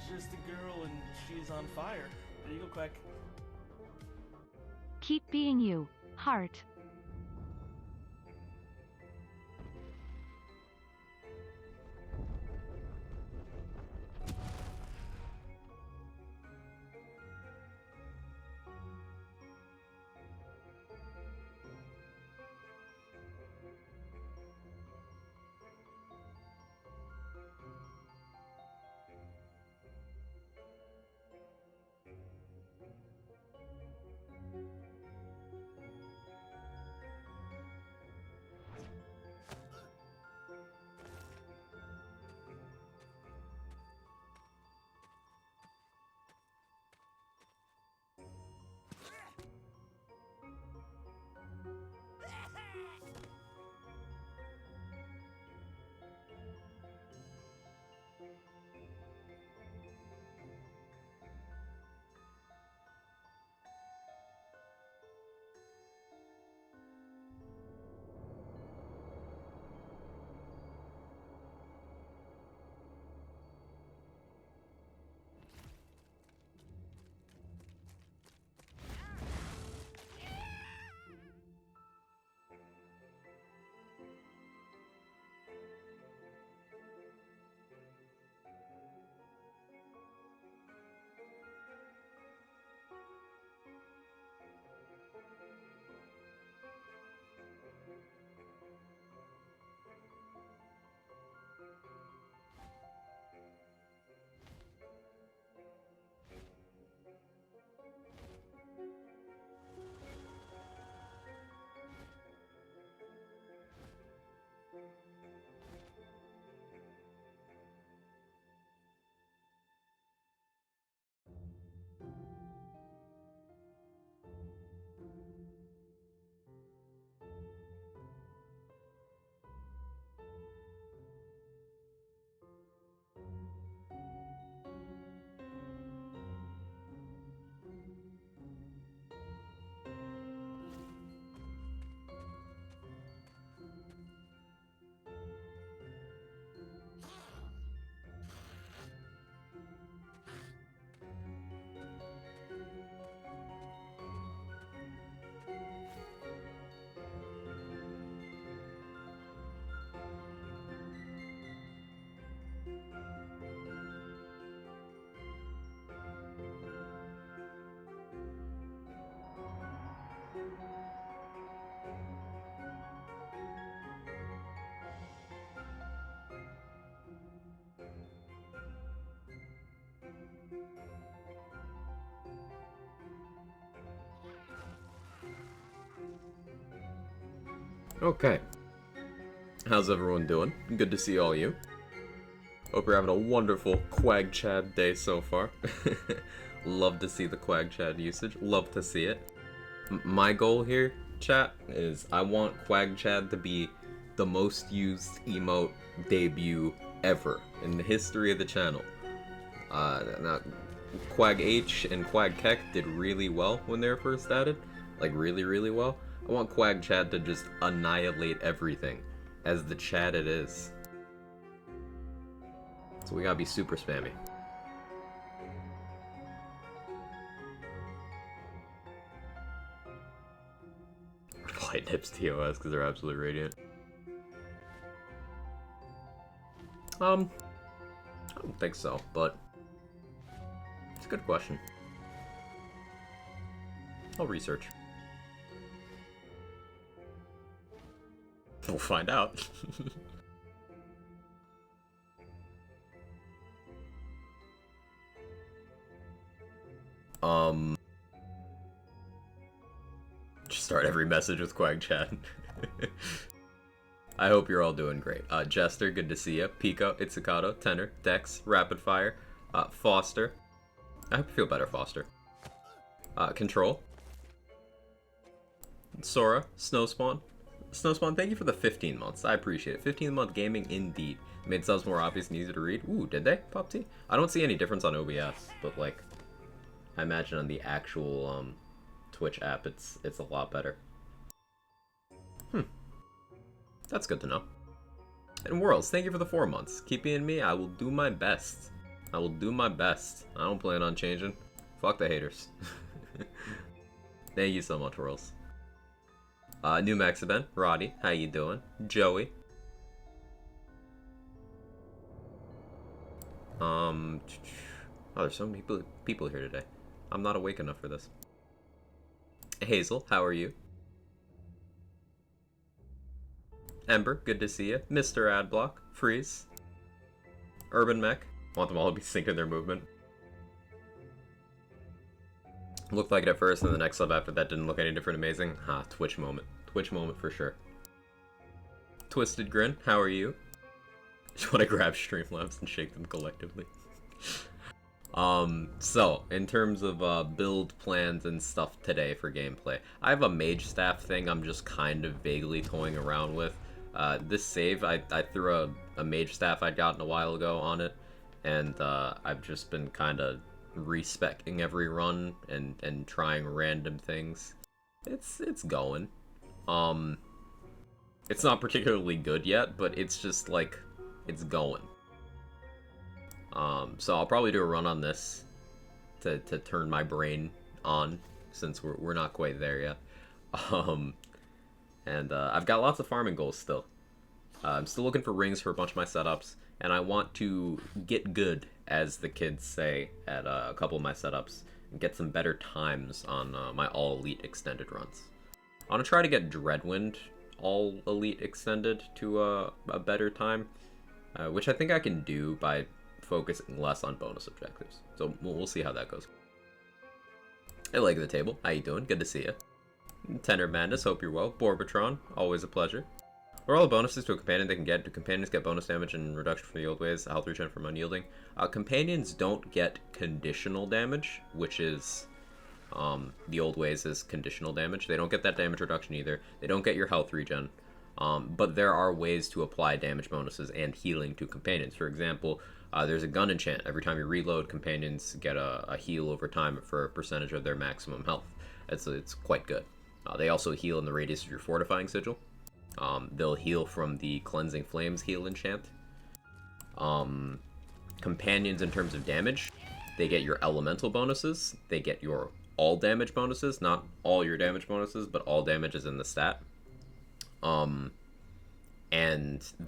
just a girl and she's on fire. There you go, Quack. Keep being you, heart. Okay. How's everyone doing? Good to see all you. Hope you're having a wonderful Quag Chad day so far. Love to see the Quag Chad usage. Love to see it. My goal here, chat, is I want Quag Chad to be the most used emote debut ever in the history of the channel. Now, Quag H and Quag Keck did really well when they were first added. Like, really, really well. I want Quag Chad to just annihilate everything as the Chad it is. So we gotta be super spammy. Flight Nips TOS because they're absolutely radiant. I don't think so, but it's a good question. I'll research. We'll find out. Just start every message with Quag Chat. I hope you're all doing great. Jester, good to see you. Pico, Itsukato, Tenor, Dex, Rapid Fire, Foster. I hope you feel better, Foster. Control. Sora, Snowspawn. Snowspawn, thank you for the 15 months. I appreciate it. 15-month gaming indeed. Made subs more obvious and easier to read. Ooh, did they? Pop T? I don't see any difference on OBS, but like, I imagine on the actual Twitch app, it's a lot better. That's good to know. And Worlds, thank you for the 4 months. Keep being me, I will do my best. I will do my best. I don't plan on changing. Fuck the haters. Thank you so much, Rolls. New Mexiben, Roddy, how you doing? Joey. Oh, there's so many people here today. I'm not awake enough for this. Hazel, how are you? Ember, good to see you. Mr. Adblock, Freeze. Urban Mech, want them all to be syncing their movement. Looked like it at first, and the next sub after that didn't look any different. Amazing. Twitch moment. Twitch moment for sure. Twisted Grin, how are you? Just want to grab Streamlabs and shake them collectively. So, in terms of build plans and stuff today for gameplay, I have a mage staff thing I'm just kind of vaguely toying around with. This save, I threw a mage staff I'd gotten a while ago on it, and I've just been kind of respecking every run and trying random things. It's going. It's not particularly good yet, but it's just like, it's going. So I'll probably do a run on this to turn my brain on, since we're not quite there yet. And I've got lots of farming goals still. I'm still looking for rings for a bunch of my setups, and I want to get good, as the kids say, at a couple of my setups, and get some better times on my all elite extended runs. I want to try to get Dreadwind all elite extended to a better time, which I think I can do by focusing less on bonus objectives. So we'll see how that goes. Hey, leg of the table, how you doing? Good to see you. Tenor Madness, hope you're well. Borbatron, always a pleasure. What are all the bonuses to a companion they can get? Do companions get bonus damage and reduction from the old ways, health regen from unyielding? Companions don't get conditional damage, which is the old ways is conditional damage. They don't get that damage reduction either. They don't get your health regen. But there are ways to apply damage bonuses and healing to companions. For example, there's a gun enchant. Every time you reload, companions get a heal over time for a percentage of their maximum health. It's quite good. They also heal in the radius of your fortifying sigil. They'll heal from the Cleansing Flames heal enchant. Companions, in terms of damage, they get your elemental bonuses. They get your all damage bonuses. Not all your damage bonuses, but all damage is in the stat. And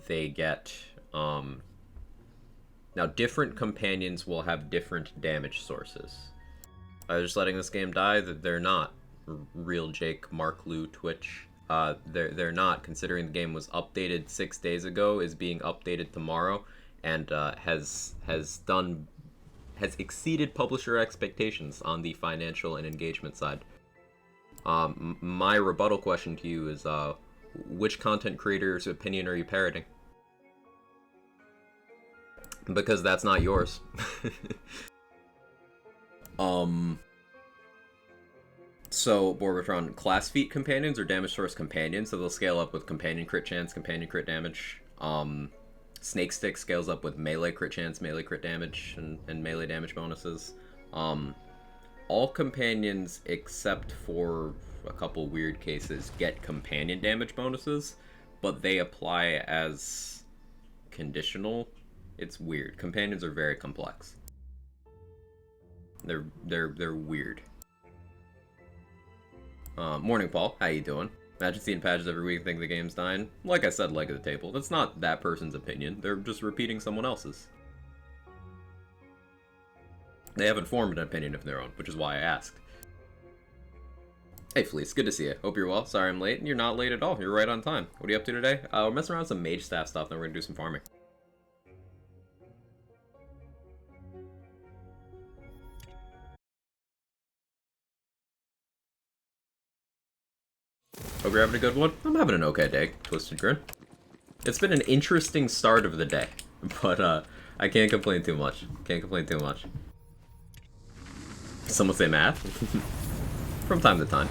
they get... Now, different companions will have different damage sources. Just letting this game die? They're not. Real Jake, Mark Lou, Twitch. They're not, considering the game was updated 6 days ago, is being updated tomorrow, and has exceeded publisher expectations on the financial and engagement side. My rebuttal question to you is, which content creator's opinion are you parroting? Because that's not yours. So, Borbatron, class feat companions or damage source companions, so they'll scale up with companion crit chance, companion crit damage. Snake Stick scales up with melee crit chance, melee crit damage, and melee damage bonuses. All companions, except for a couple weird cases, get companion damage bonuses, but they apply as conditional. It's weird. Companions are very complex. They're weird. Morning, Paul. How you doing? Imagine seeing patches every week and think the game's dying. Like I said, leg of the table. That's not that person's opinion. They're just repeating someone else's. They haven't formed an opinion of their own, which is why I asked. Hey, Fleece. Good to see you. Hope you're well. Sorry I'm late. You're not late at all. You're right on time. What are you up to today? We're messing around with some mage staff stuff, then we're gonna do some farming. Hope you're having a good one. I'm having an okay day, Twisted Grin. It's been an interesting start of the day, but I can't complain too much. Can't complain too much. Someone say math? From time to time.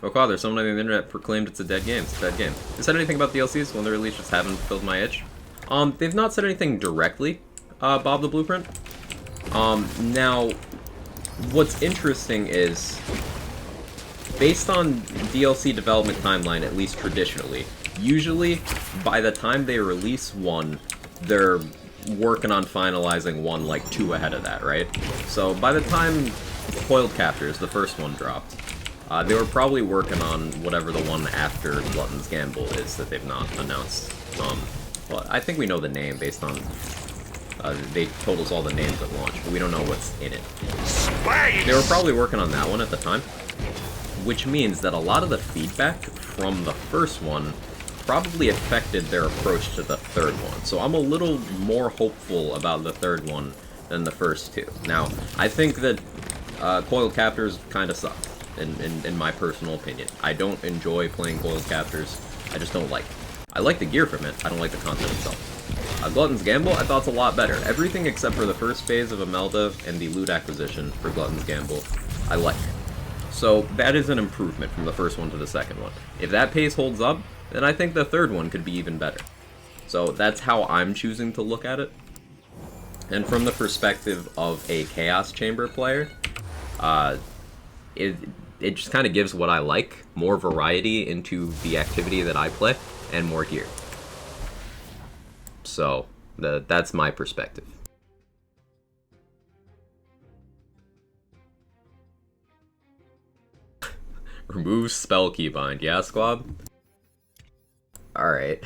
Oh god, there's someone on the internet proclaimed it's a dead game. It's a dead game. They said anything about DLCs when they're released, just haven't filled my itch. They've not said anything directly, Bob the Blueprint. Now, what's interesting is, based on DLC development timeline, at least traditionally, usually by the time they release one, they're working on finalizing one like 2 ahead of that, right? So by the time Coiled Captors, the first one, dropped, they were probably working on whatever the one after Glutton's Gamble is that they've not announced. Well, I think we know the name based on they told us all the names at launch, but we don't know what's in it. They were probably working on that one at the time, which means that a lot of the feedback from the first one probably affected their approach to the third one. So I'm a little more hopeful about the third one than the first 2. Now, I think that Coiled Captors kind of suck, in my personal opinion. I don't enjoy playing Coiled Captors. I just don't like it. I like the gear from it, I don't like the content itself. Glutton's Gamble, I thought's a lot better. Everything except for the first phase of Imelda and the loot acquisition for Glutton's Gamble, I like. So that is an improvement from the first one to the second one. If that pace holds up, then I think the third one could be even better. So that's how I'm choosing to look at it. And from the perspective of a Chaos Chamber player, it just kind of gives what I like, more variety into the activity that I play, and more gear. So, that's my perspective. Remove spell keybind, yeah, squad? Alright.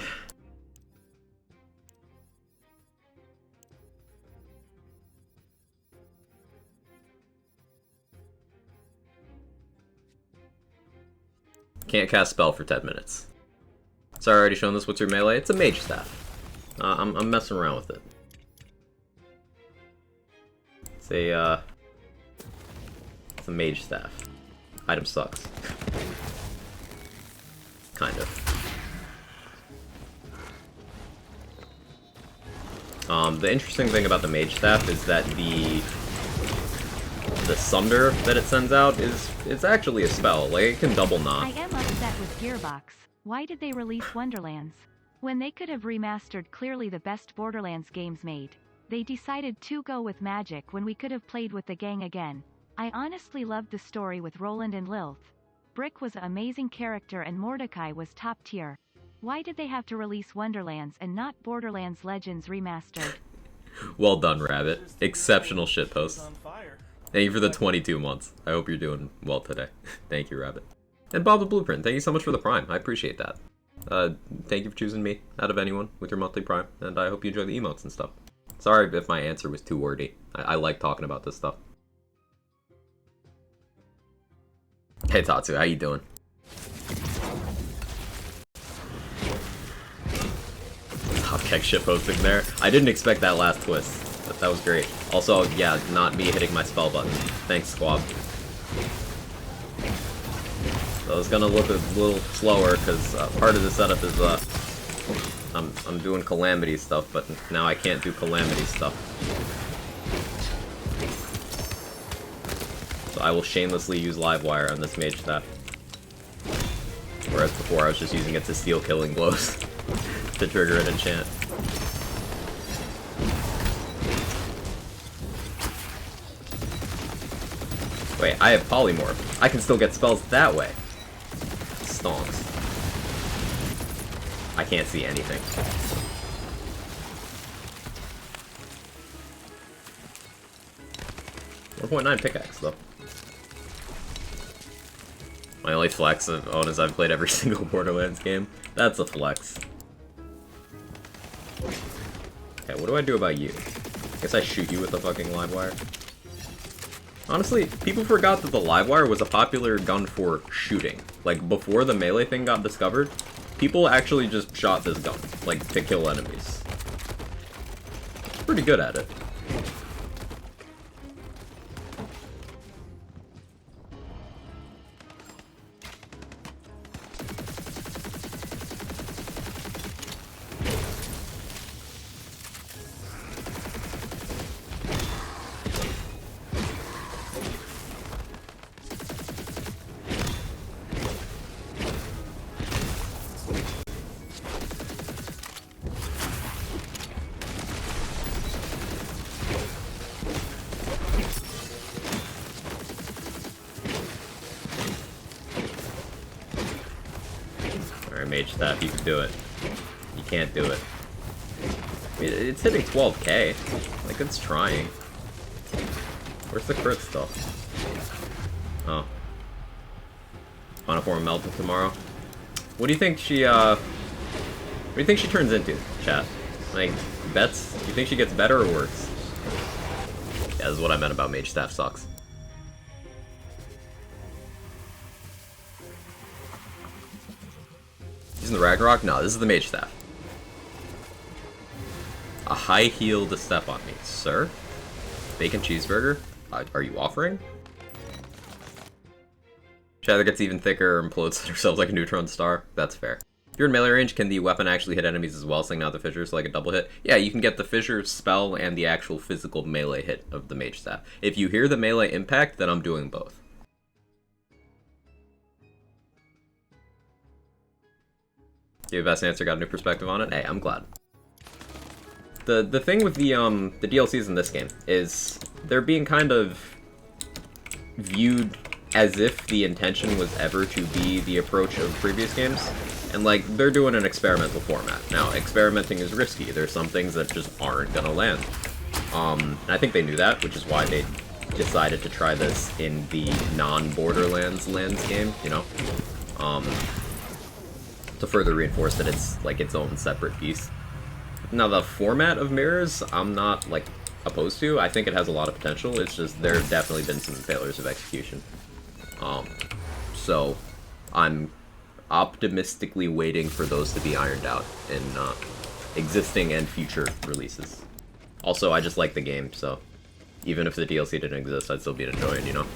Can't cast spell for 10 minutes. Sorry, I already shown this. What's your melee? It's a mage staff. I'm messing around with it. It's a mage staff. Item sucks. Kind of. The interesting thing about the mage staff is that the sunder that it sends out it's actually a spell. Like, it can double knot. I am upset with Gearbox. Why did they release Wonderlands? When they could have remastered clearly the best Borderlands games made. They decided to go with Magic when we could have played with the gang again. I honestly loved the story with Roland and Lilith. Brick was an amazing character and Mordecai was top tier. Why did they have to release Wonderlands and not Borderlands Legends Remastered? Well done, Rabbit. Exceptional shitpost. Thank you for the 22 months. I hope you're doing well today. Thank you, Rabbit. And Bob the Blueprint, thank you so much for the Prime. I appreciate that. Thank you for choosing me out of anyone with your monthly Prime, and I hope you enjoy the emotes and stuff. Sorry if my answer was too wordy. I like talking about this stuff. Hey Tatsu, how you doing? Hopkeck shitposting there. I didn't expect that last twist. That was great. Also, yeah, not me hitting my spell button. Thanks, Squab. So I was gonna look a little slower because part of the setup is I'm doing Calamity stuff, but now I can't do Calamity stuff. So I will shamelessly use Livewire on this mage staff. Whereas before I was just using it to steal killing blows to trigger an enchant. Wait, I have Polymorph. I can still get spells that way. Stonks. I can't see anything. 1.9 pickaxe, though. My only flex is I've played every single Borderlands game. That's a flex. Okay, what do I do about you? Guess I shoot you with the fucking Livewire. Honestly, people forgot that the Livewire was a popular gun for shooting. Like, before the melee thing got discovered, people actually just shot this gun, like, to kill enemies. Pretty good at it. Mage staff, you can do it. You can't do it. It's hitting 12k. Like, it's trying. Where's the crit stuff? Oh. Final form melting tomorrow. What do you think she, what do you think she turns into, chat? Like, bets? Do you think she gets better or worse? Yeah, this is what I meant about Mage Staff sucks. Using the Ragnarok? No, this is the Mage Staff. A high heel to step on me. Sir? Bacon cheeseburger? Are you offering? She either gets even thicker or implodes herself like a neutron star. That's fair. If you're in melee range, can the weapon actually hit enemies as well, sending out the fissures like a double hit? Yeah, you can get the fissure spell and the actual physical melee hit of the Mage Staff. If you hear the melee impact, then I'm doing both. Give the best answer, got a new perspective on it? Hey, I'm glad. The thing with the DLCs in this game is they're being kind of viewed as if the intention was ever to be the approach of previous games. And, like, they're doing an experimental format. Now, experimenting is risky. There's some things that just aren't gonna land. And I think they knew that, which is why they decided to try this in the non-Borderlands lands game, you know? To further reinforce that it's, like, its own separate piece. Now, the format of mirrors, I'm not, like, opposed to. I think it has a lot of potential. It's just there have definitely been some failures of execution. So I'm optimistically waiting for those to be ironed out in existing and future releases. Also, I just like the game, so even if the DLC didn't exist, I'd still be enjoying, you know?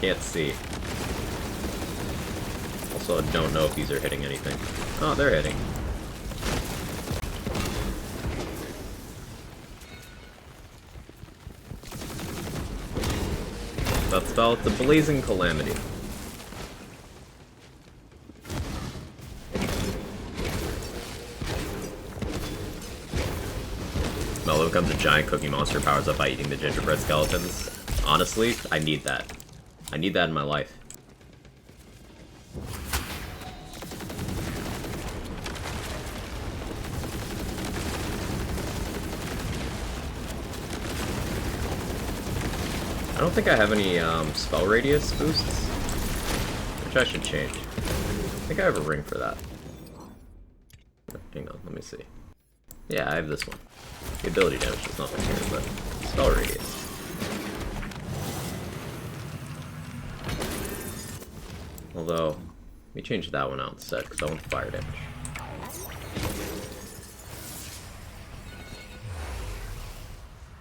Can't see. Also, I don't know if these are hitting anything. Oh, they're hitting. That spell, it's a Blazing Calamity. Mello becomes a giant cookie monster, powers up by eating the gingerbread skeletons. Honestly, I need that. I need that in my life. I don't think I have any spell radius boosts, which I should change. I think I have a ring for that. Hang on, let me see. Yeah, I have this one. The ability damage is nothing here, but spell radius. Although, let me change that one out instead, because I want fire damage.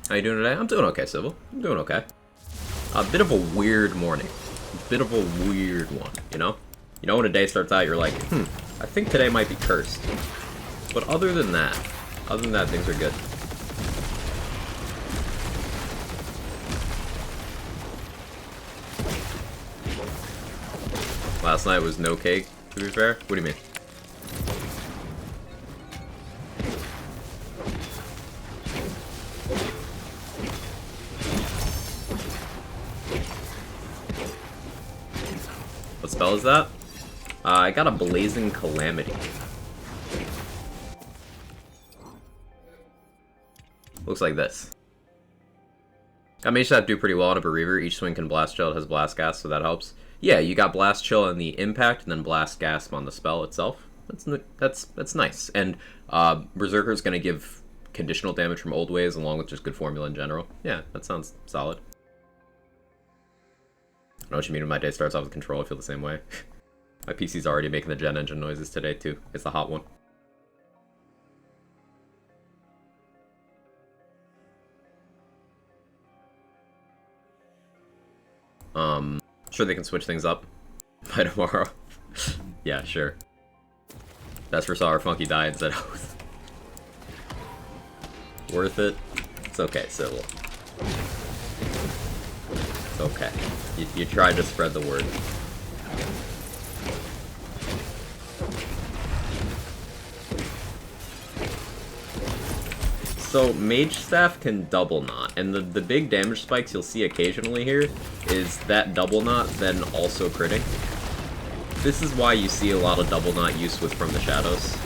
How you doing today? I'm doing okay, Sybil. I'm doing okay. A bit of a weird morning. A bit of a weird one, you know? You know when a day starts out, you're like, I think today might be cursed. But other than that, things are good. Last night was no cake, to be fair. What do you mean? What spell is that? I got a Blazing Calamity. Looks like this. Got Mage Staff do pretty well on a Bereaver. Each swing can blast chill. It has blast gas, so that helps. Yeah, you got blast chill on the impact, and then blast gasp on the spell itself. That's nice. And Berserker's gonna give conditional damage from old ways, along with just good formula in general. Yeah, that sounds solid. I know what you mean when my day starts off with control. I feel the same way. My PC's already making the gen engine noises today too. It's the hot one. Sure they can switch things up by tomorrow. Yeah, sure. Best for Sour Funky Die instead of worth it? It's okay, Sybil. It's okay. You tried to spread the word. So Mage Staff can double knot, and the big damage spikes you'll see occasionally here is that double knot then also critting. This is why you see a lot of double knot use with From the Shadows.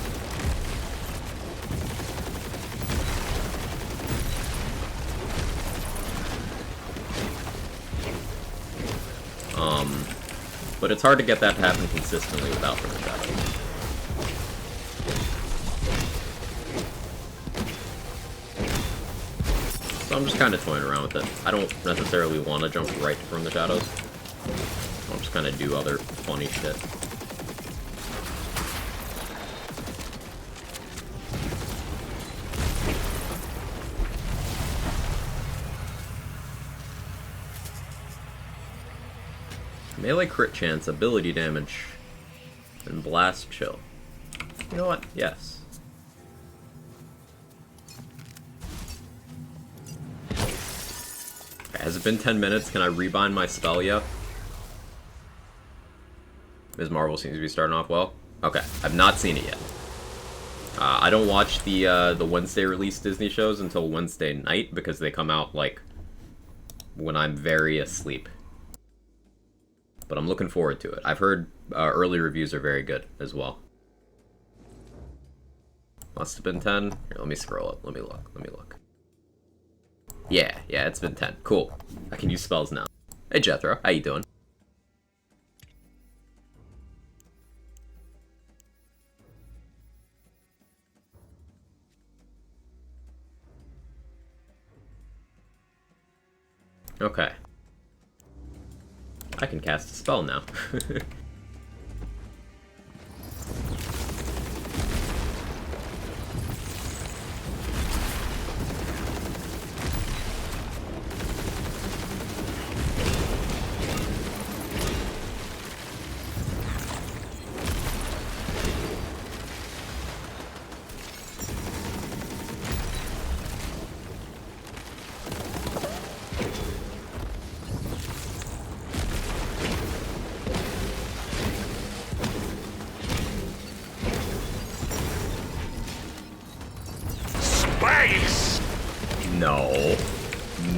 But it's hard to get that to happen consistently without From the Shadows. So I'm just kind of toying around with it. I don't necessarily want to jump right from the shadows. I'll just kind of do other funny shit. Melee crit chance, ability damage, and blast chill. You know what? Yes. Has it been 10 minutes? Can I rebind my spell yet? Ms. Marvel seems to be starting off well. Okay, I've not seen it yet. I don't watch the Wednesday release Disney shows until Wednesday night because they come out, like, when I'm very asleep. But I'm looking forward to it. I've heard early reviews are very good as well. Must have been 10. Here, let me scroll up. Let me look. Yeah, it's been 10. Cool. I can use spells now. Hey, Jethro. How you doing? Okay. I can cast a spell now.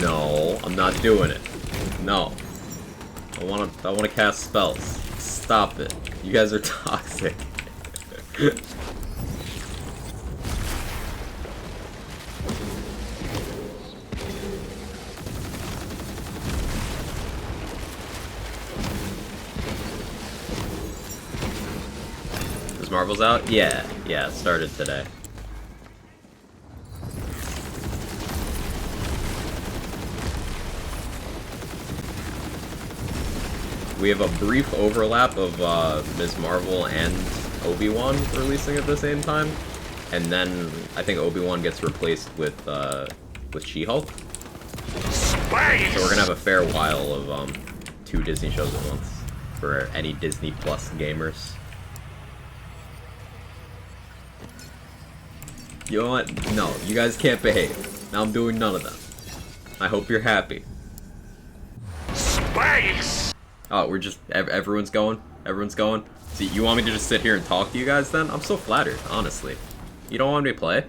No, I'm not doing it. No. I wanna cast spells. Stop it. You guys are toxic. Is Marvel's out? Yeah, it started today. We have a brief overlap of Ms. Marvel and Obi-Wan releasing at the same time, and then I think Obi-Wan gets replaced with She-Hulk. So we're gonna have a fair while of 2 Disney shows at once for any Disney Plus gamers. You know what? No, you guys can't behave. Now I'm doing none of them. I hope you're happy. Space! Oh, we're just... everyone's going? Everyone's going? So you want me to just sit here and talk to you guys then? I'm so flattered, honestly. You don't want me to play?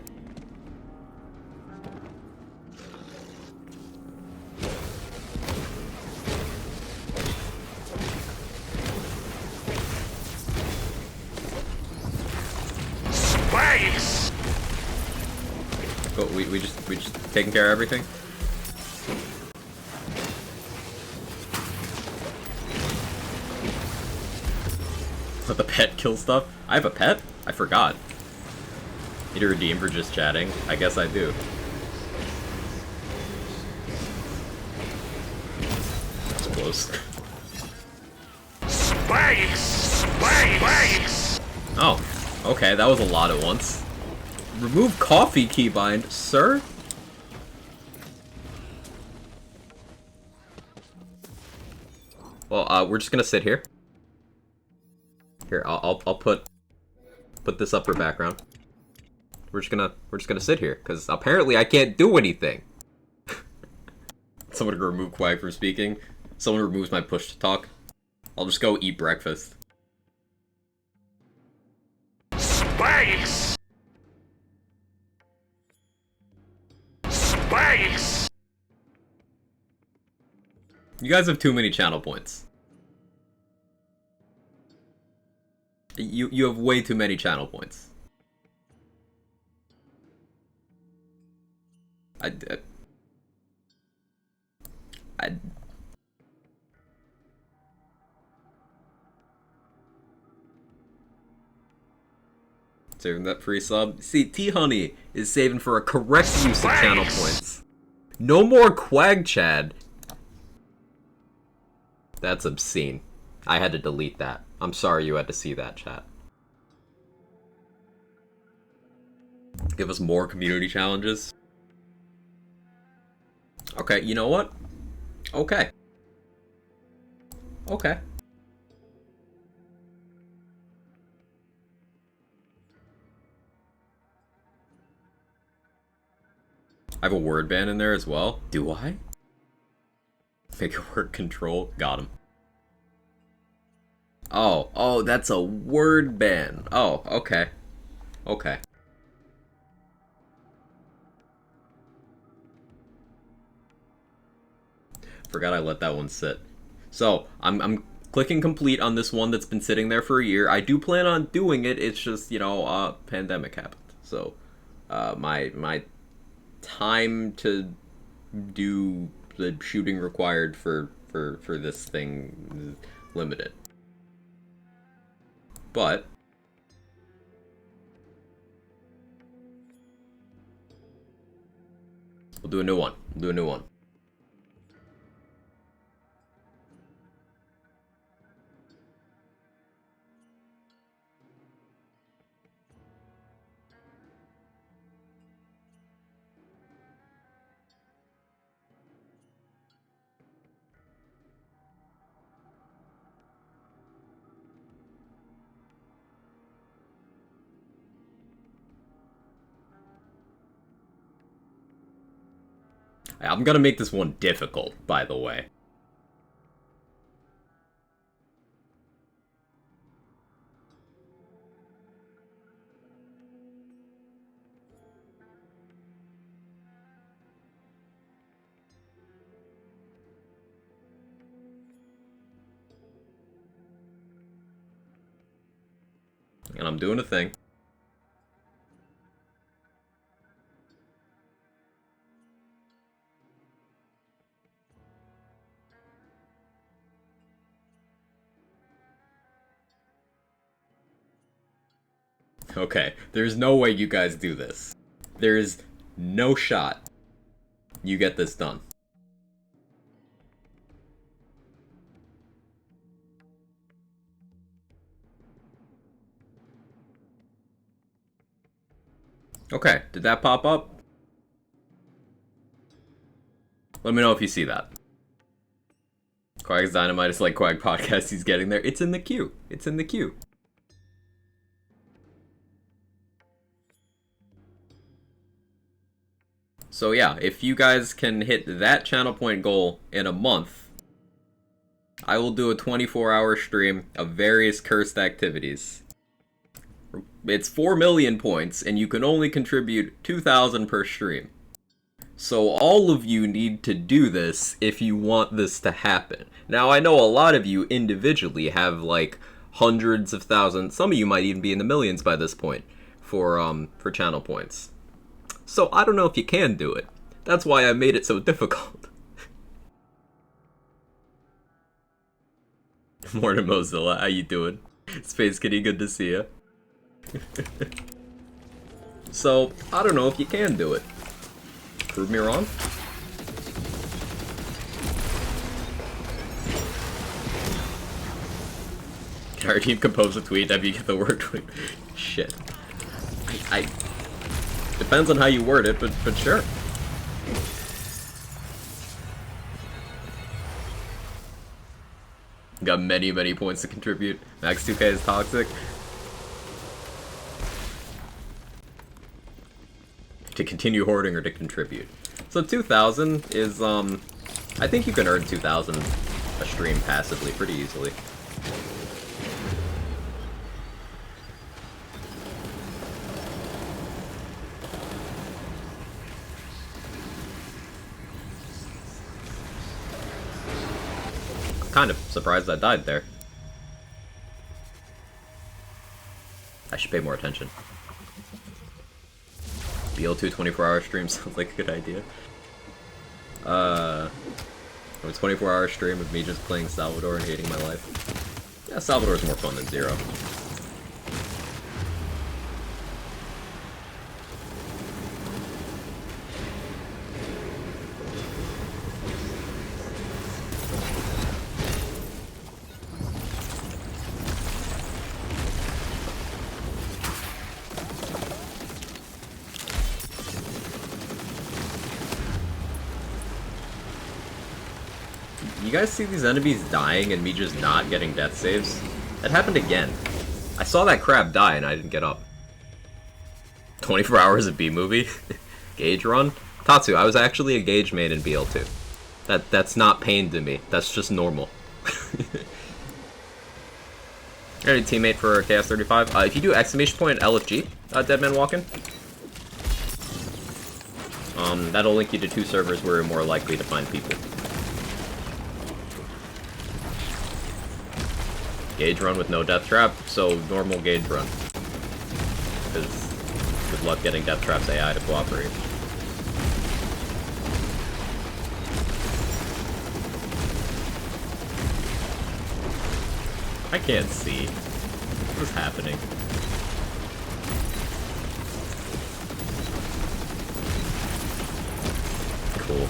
Space! Oh, we just taking care of everything? Let the pet kill stuff? I have a pet? I forgot. Need to redeem for just chatting? I guess I do. That's close. Space! Space! Oh, okay, that was a lot at once. Remove coffee keybind, sir? Well, we're just gonna sit here. Here, I'll put this up for background. We're just gonna sit here because apparently I can't do anything. Someone remove Quag from speaking. Someone removes my push to talk. I'll just go eat breakfast. Space! You guys have too many channel points. You have way too many channel points. I saving that free sub. See, T-Honey is saving for a correct use of channel points. No more Quag Chad. That's obscene. I had to delete that. I'm sorry you had to see that, chat. Give us more community challenges. Okay, you know what? Okay. Okay. I have a word ban in there as well. Do I? Make a word control. Got him. Oh, that's a word ban. Oh, okay. Okay. Forgot I let that one sit. So, I'm clicking complete on this one that's been sitting there for a year. I do plan on doing it, it's just, you know, pandemic happened. So, my time to do the shooting required for this thing is limited. But we'll do a new one. We'll do a new one. I'm gonna make this one difficult, by the way. And I'm doing a thing. Okay, there's no way you guys do this. There is no shot you get this done. Okay, did that pop up? Let me know if you see that. Quag's Dynamite is like Quag Podcast, he's getting there. It's in the queue. It's in the queue. So yeah, if you guys can hit that channel point goal in a month, I will do a 24-hour stream of various cursed activities. It's 4 million points, and you can only contribute 2,000 per stream. So all of you need to do this if you want this to happen. Now, I know a lot of you individually have like hundreds of thousands, some of you might even be in the millions by this point, for channel points. So I don't know if you can do it. That's why I made it so difficult. Morning Mozilla, how you doing? Space Kitty, good to see ya. So, I don't know if you can do it. Prove me wrong? Can our team compose a tweet? Have you get the word tweet? Shit. I depends on how you word it, but sure. Got many points to contribute. Max 2K is toxic. To continue hoarding or to contribute. So 2,000 is, I think you can earn 2,000 a stream passively pretty easily. kind of surprised I died there. I should pay more attention. BL2 24-hour stream sounds like a good idea. A 24-hour stream of me just playing Salvador and hating my life. Yeah, Salvador's more fun than Zero. You guys see these enemies dying and me just not getting death saves? That happened again. I saw that crab die and I didn't get up. 24 hours of B-movie? Gauge run? Tatsu, I was actually a Gauge main in BL2. That's not pain to me. That's just normal. Ready teammate for Chaos 35? If you do exclamation point LFG, Deadman Walking, that'll link you to 2 servers where you're more likely to find people. Gauge run with no death trap, so normal gauge run. Because good luck getting death traps AI to cooperate. I can't see. What is happening? Cool.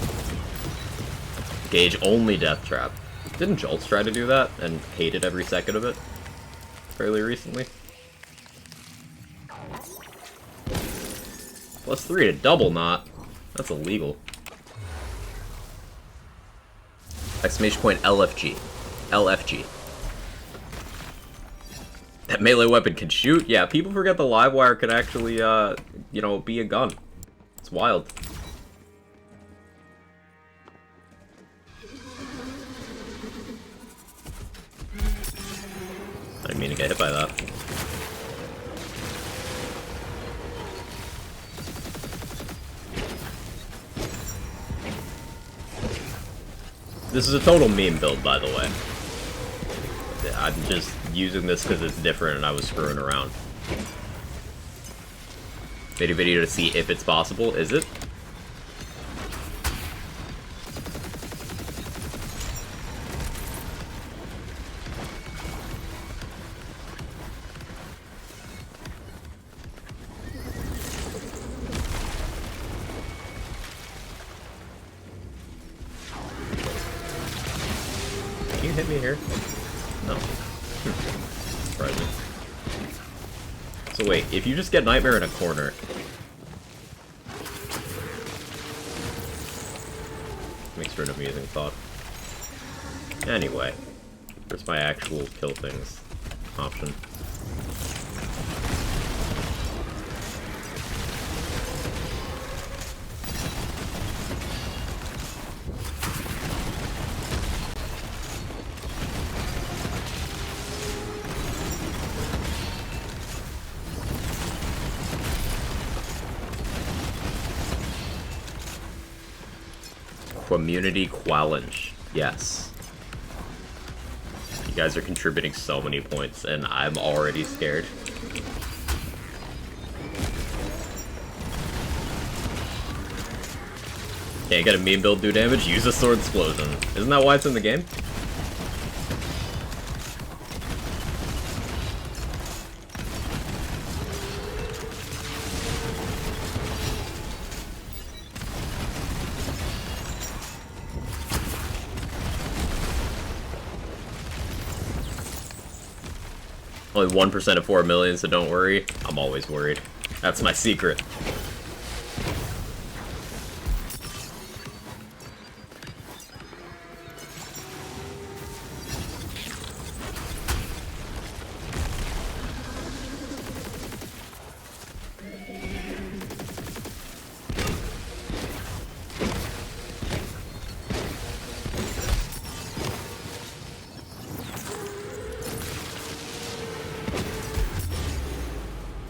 Gauge only death trap. Didn't Jolts try to do that and hated every second of it fairly recently? +3 to double knot. That's illegal. Exclamation point LFG. LFG. That melee weapon can shoot? Yeah, people forget the live wire can actually, you know, be a gun. It's wild. I didn't mean to get hit by that. This is a total meme build, by the way. I'm just using this because it's different and I was screwing around. Made a video to see if it's possible. Is it? Can you hit me here? No. Surprising. So wait, if you just get Nightmare in a corner... Makes for an amusing thought. Anyway, where's my actual kill things option? Community challenge. Yes. You guys are contributing so many points, and I'm already scared. Can't get a meme build do damage? Use a sword explosion. Isn't that why it's in the game? Only 1% of 4 million, so don't worry. I'm always worried. That's my secret.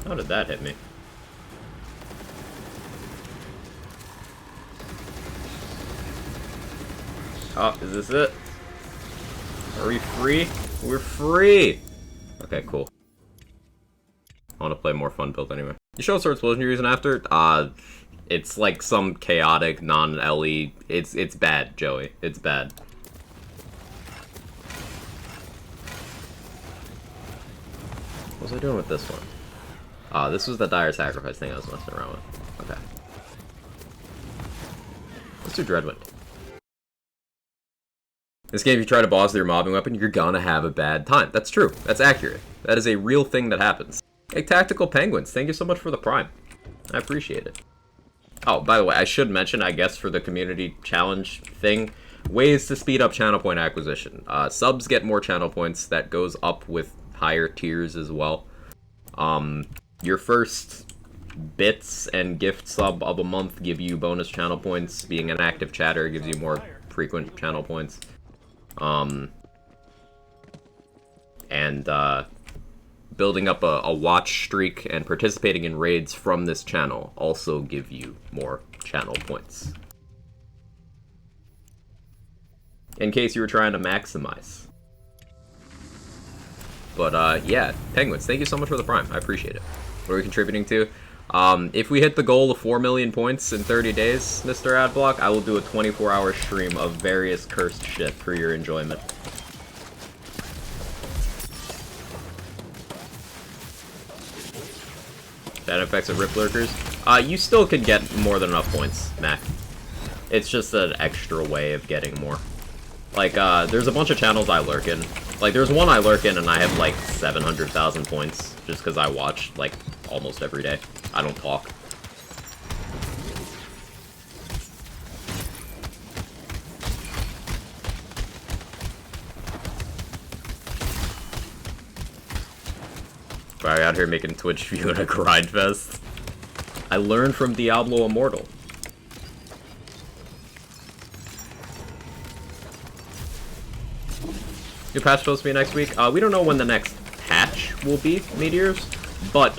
How did that hit me? Oh, is this it? Are we free? We're free! Okay, cool. I want to play more fun build anyway. You show what sort of explosion you're using after? It's like some chaotic, non-LE. It's bad, Joey. It's bad. What was I doing with this one? This was the dire sacrifice thing I was messing around with. Okay. Let's do Dreadwind. This game, if you try to boss with your mobbing weapon, you're gonna have a bad time. That's true. That's accurate. That is a real thing that happens. Hey, Tactical Penguins, thank you so much for the Prime. I appreciate it. Oh, by the way, I should mention, I guess, for the community challenge thing, ways to speed up channel point acquisition. Subs get more channel points. That goes up with higher tiers as well. Your first bits and gift sub of a month give you bonus channel points. Being an active chatter gives you more frequent channel points. Building up a watch streak and participating in raids from this channel also give you more channel points. In case you were trying to maximize. But, yeah, Penguins, thank you so much for the Prime. I appreciate it. What are we contributing to? If we hit the goal of 4 million points in 30 days, Mr. Adblock, I will do a 24-hour stream of various cursed shit for your enjoyment. Bad effects of Rip Lurkers. You still could get more than enough points, Mac. It's just an extra way of getting more. Like, there's a bunch of channels I lurk in. Like, there's one I lurk in and I have, like, 700,000 points, just because I watch, like, almost every day. I don't talk. Probably out here making Twitch view in a grind fest. I learned from Diablo Immortal. New patch supposed to be next week? We don't know when the next patch will be, Meteors, but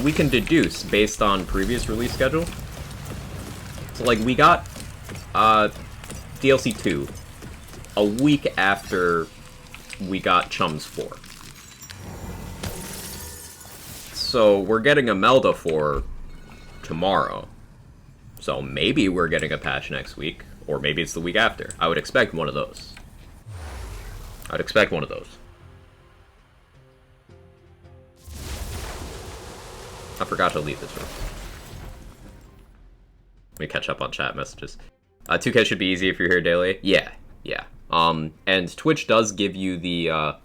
we can deduce based on previous release schedule. So, like, we got DLC 2 a week after we got Chums 4. So, we're getting a Melda for tomorrow. So, maybe we're getting a patch next week, or maybe it's the week after. I would expect one of those. I'd expect one of those. I forgot to leave this room. Let me catch up on chat messages. 2K should be easy if you're here daily. Yeah. And Twitch does give you the,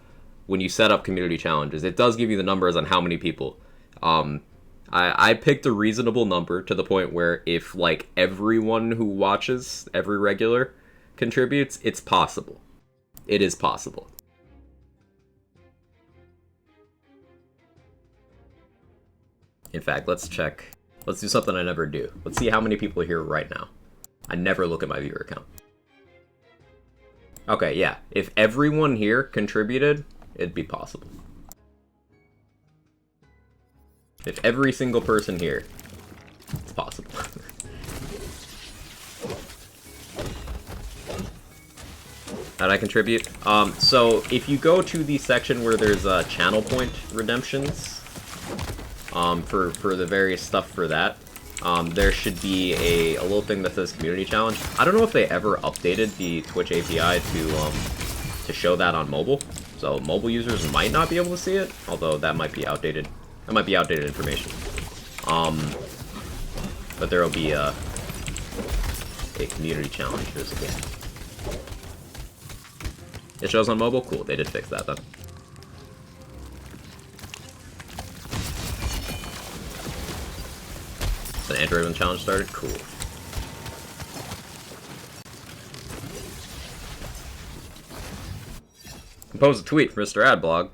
when you set up community challenges, it does give you the numbers on how many people. I picked a reasonable number to the point where if, like, everyone who watches, every regular, contributes, it's possible. It is possible. In fact, let's check. Let's do something I never do. Let's see how many people are here right now. I never look at my viewer count. Okay, yeah. If everyone here contributed, it'd be possible. If every single person here, it's possible. How'd I contribute? So if you go to the section where there's channel point redemptions, for the various stuff for that, there should be a little thing that says community challenge. I don't know if they ever updated the Twitch API to show that on mobile, so mobile users might not be able to see it, although that might be outdated. That might be outdated information. But there will be a community challenge visible. It shows on mobile? Cool, they did fix that then. It's an Android when challenge started? Cool. Compose a tweet for Mr. Adblog.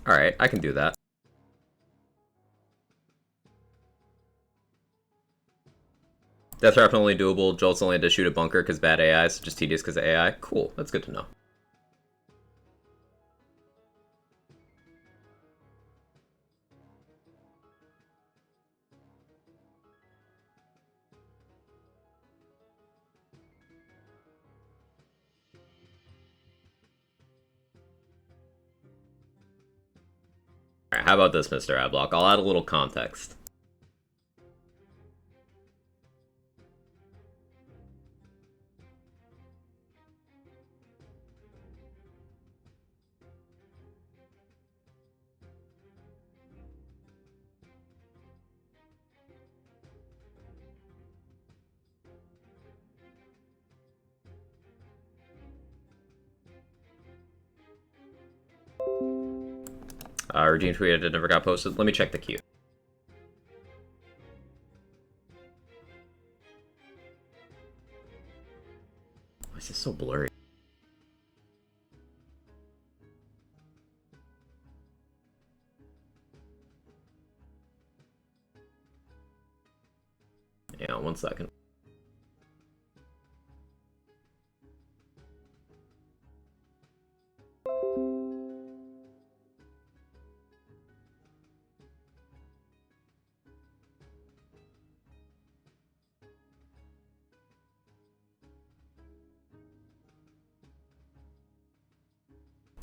Alright, I can do that. Death Trap only doable, Jolt's only had to shoot a bunker because bad AI, so just tedious because of AI. Cool, that's good to know. Alright, how about this, Mr. Adblock? I'll add a little context. Regine tweeted it never got posted. Let me check the queue. Why is this so blurry? Yeah, 1 second.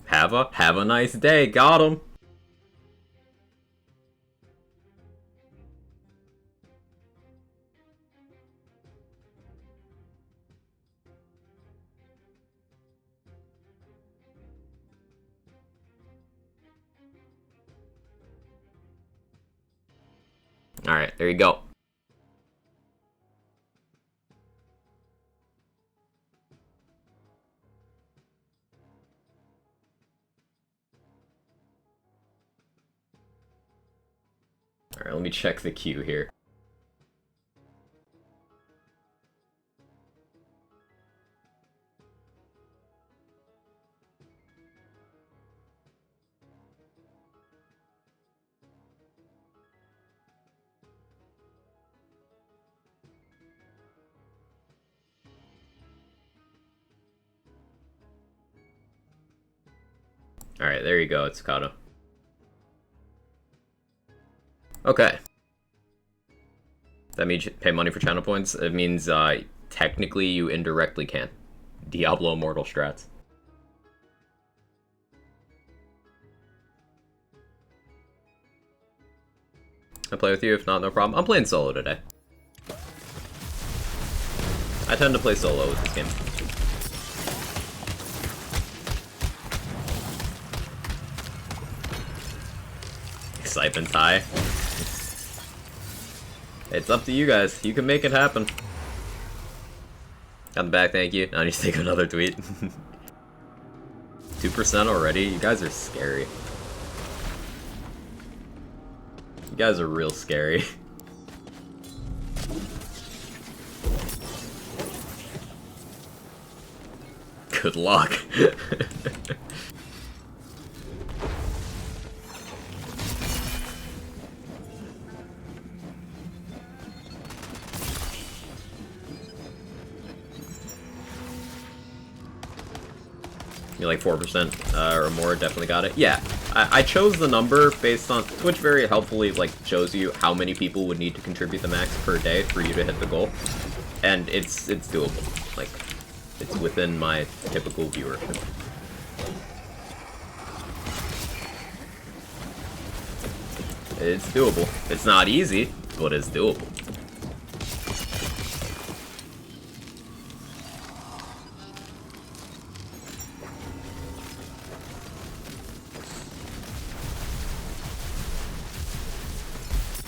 Have a nice day. Got him. Alright, there you go. Alright, let me check the queue here. Alright, there you go, Tsukato. Okay. That means you pay money for channel points? It means, technically you indirectly can. Diablo Immortal strats. I'll play with you, if not, no problem. I'm playing solo today. I tend to play solo with this game. Excitement high. It's up to you guys. You can make it happen. Got the back, thank you. Now I need to take another tweet. 2% already? You guys are scary. You guys are real scary. Good luck. You're like 4% or more, definitely got it. Yeah, I chose the number based on Twitch very helpfully like shows you how many people would need to contribute the max per day for you to hit the goal, and it's doable. Like, it's within my typical viewership. It's doable. It's not easy, but it's doable.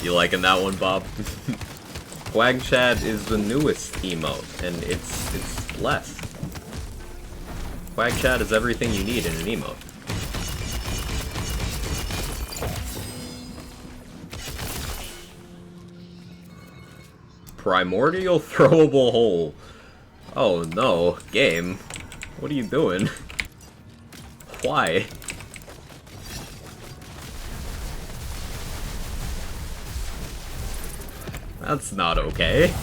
You liking that one, Bob? Quag Chad is the newest emote, and it's less. Quag Chad is everything you need in an emote. Primordial throwable hole. Oh no, game. What are you doing? Why? That's not okay.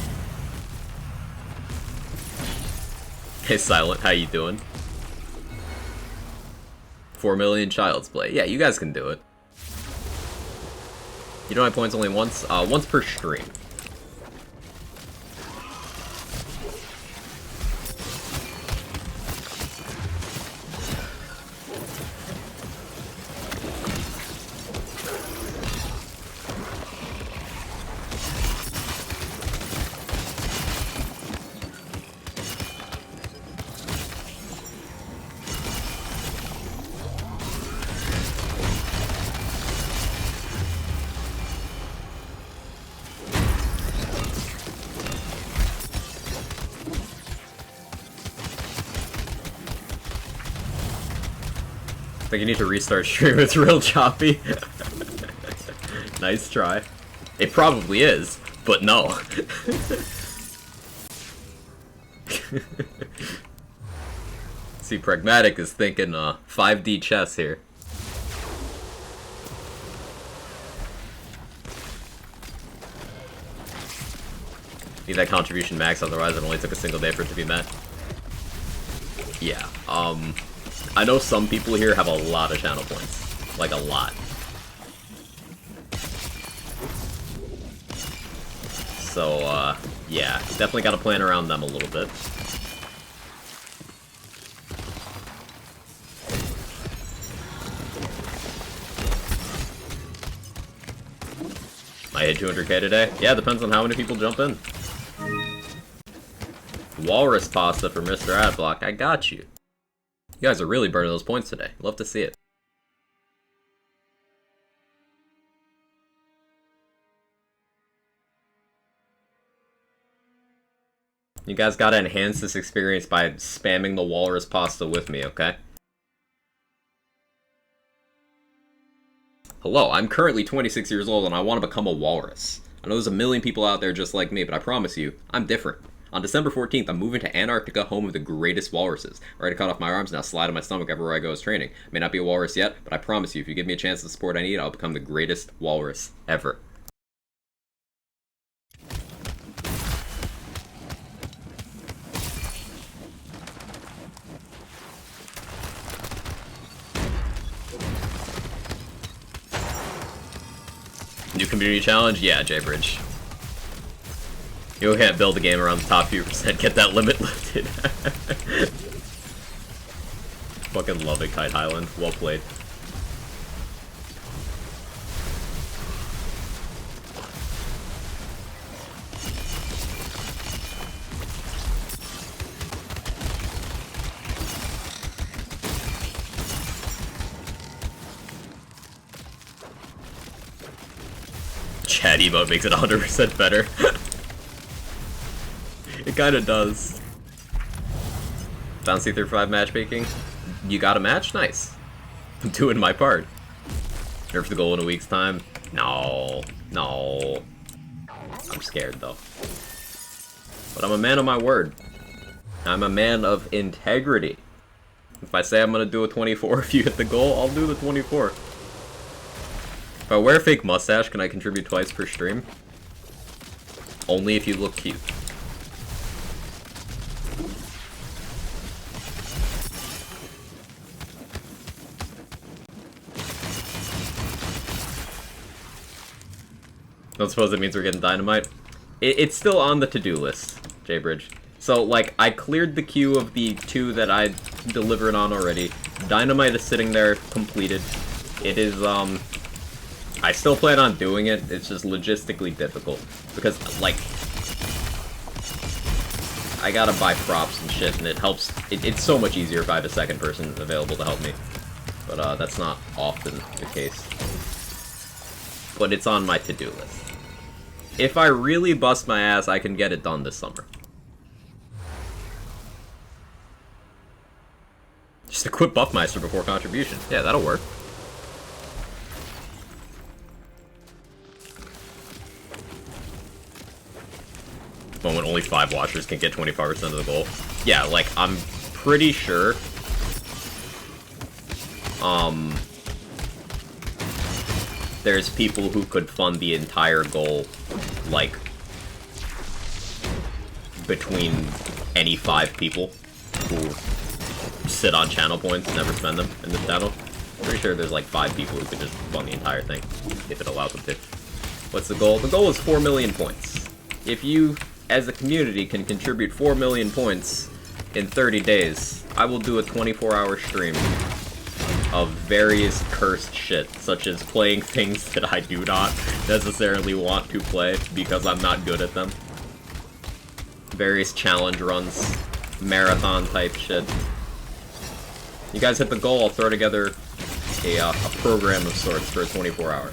Hey Silent, how you doing? 4 million Child's Play. Yeah, you guys can do it. You know my points only once? Once per stream. think you need to restart stream. It's real choppy. Nice try. It probably is, but no. See, Pragmatic is thinking 5D chess here. Need that contribution max, otherwise it only took a single day for it to be met. Yeah, I know some people here have a lot of channel points. Like, a lot. So, yeah, definitely gotta plan around them a little bit. I hit 200k today? Yeah, depends on how many people jump in. Walrus pasta for Mr. Adblock, I got you. You guys are really burning those points today. Love to see it. You guys gotta enhance this experience by spamming the walrus pasta with me, okay? Hello, I'm currently 26 years old and I want to become a walrus. I know there's a million people out there just like me, but I promise you, I'm different. On December 14th, I'm moving to Antarctica, home of the greatest walruses. I already cut off my arms, now slide on my stomach everywhere I go as training. I may not be a walrus yet, but I promise you, if you give me a chance to the support I need, I'll become the greatest walrus ever. New community challenge? Yeah, J-Bridge. You can't build a game around the top few percent, get that limit lifted. Fucking love it, Kite Highland. Well played. Chat emote makes it 100% better. It kinda does. Down C35 matchmaking. You got a match? Nice. I'm doing my part. Nerf the goal in a week's time? No. No. I'm scared though. But I'm a man of my word. I'm a man of integrity. If I say I'm gonna do a 24, if you hit the goal, I'll do the 24. If I wear a fake mustache, can I contribute twice per stream? Only if you look cute. Don't suppose it means we're getting dynamite? It's still on the to-do list, J-Bridge. So, like, I cleared the queue of the 2 that I delivered on already. Dynamite is sitting there, completed. It is, I still plan on doing it, it's just logistically difficult. Because, like, I gotta buy props and shit, and it helps. It's so much easier if I have a second person available to help me. But, that's not often the case. But it's on my to-do list. If I really bust my ass, I can get it done this summer. Just equip Buffmeister before contribution. Yeah, that'll work. But when only 5 watchers can get 25% of the goal. Yeah, like, I'm pretty sure... there's people who could fund the entire goal, like, between any 5 people who sit on channel points and never spend them in this channel. Pretty sure there's like 5 people who could just fund the entire thing, if it allows them to. What's the goal? The goal is 4 million points. If you, as a community, can contribute 4 million points in 30 days, I will do a 24-hour stream of various cursed shit, such as playing things that I do not necessarily want to play because I'm not good at them. Various challenge runs, marathon type shit. You guys hit the goal, I'll throw together a program of sorts for a 24-hour.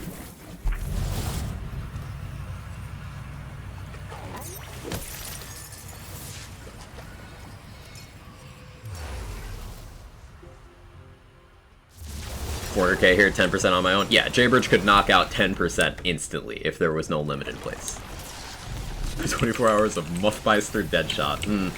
400k here, 10% on my own. Yeah, J-Bridge could knock out 10% instantly if there was no limited place. 24 hours of Muffmeister Deadshot.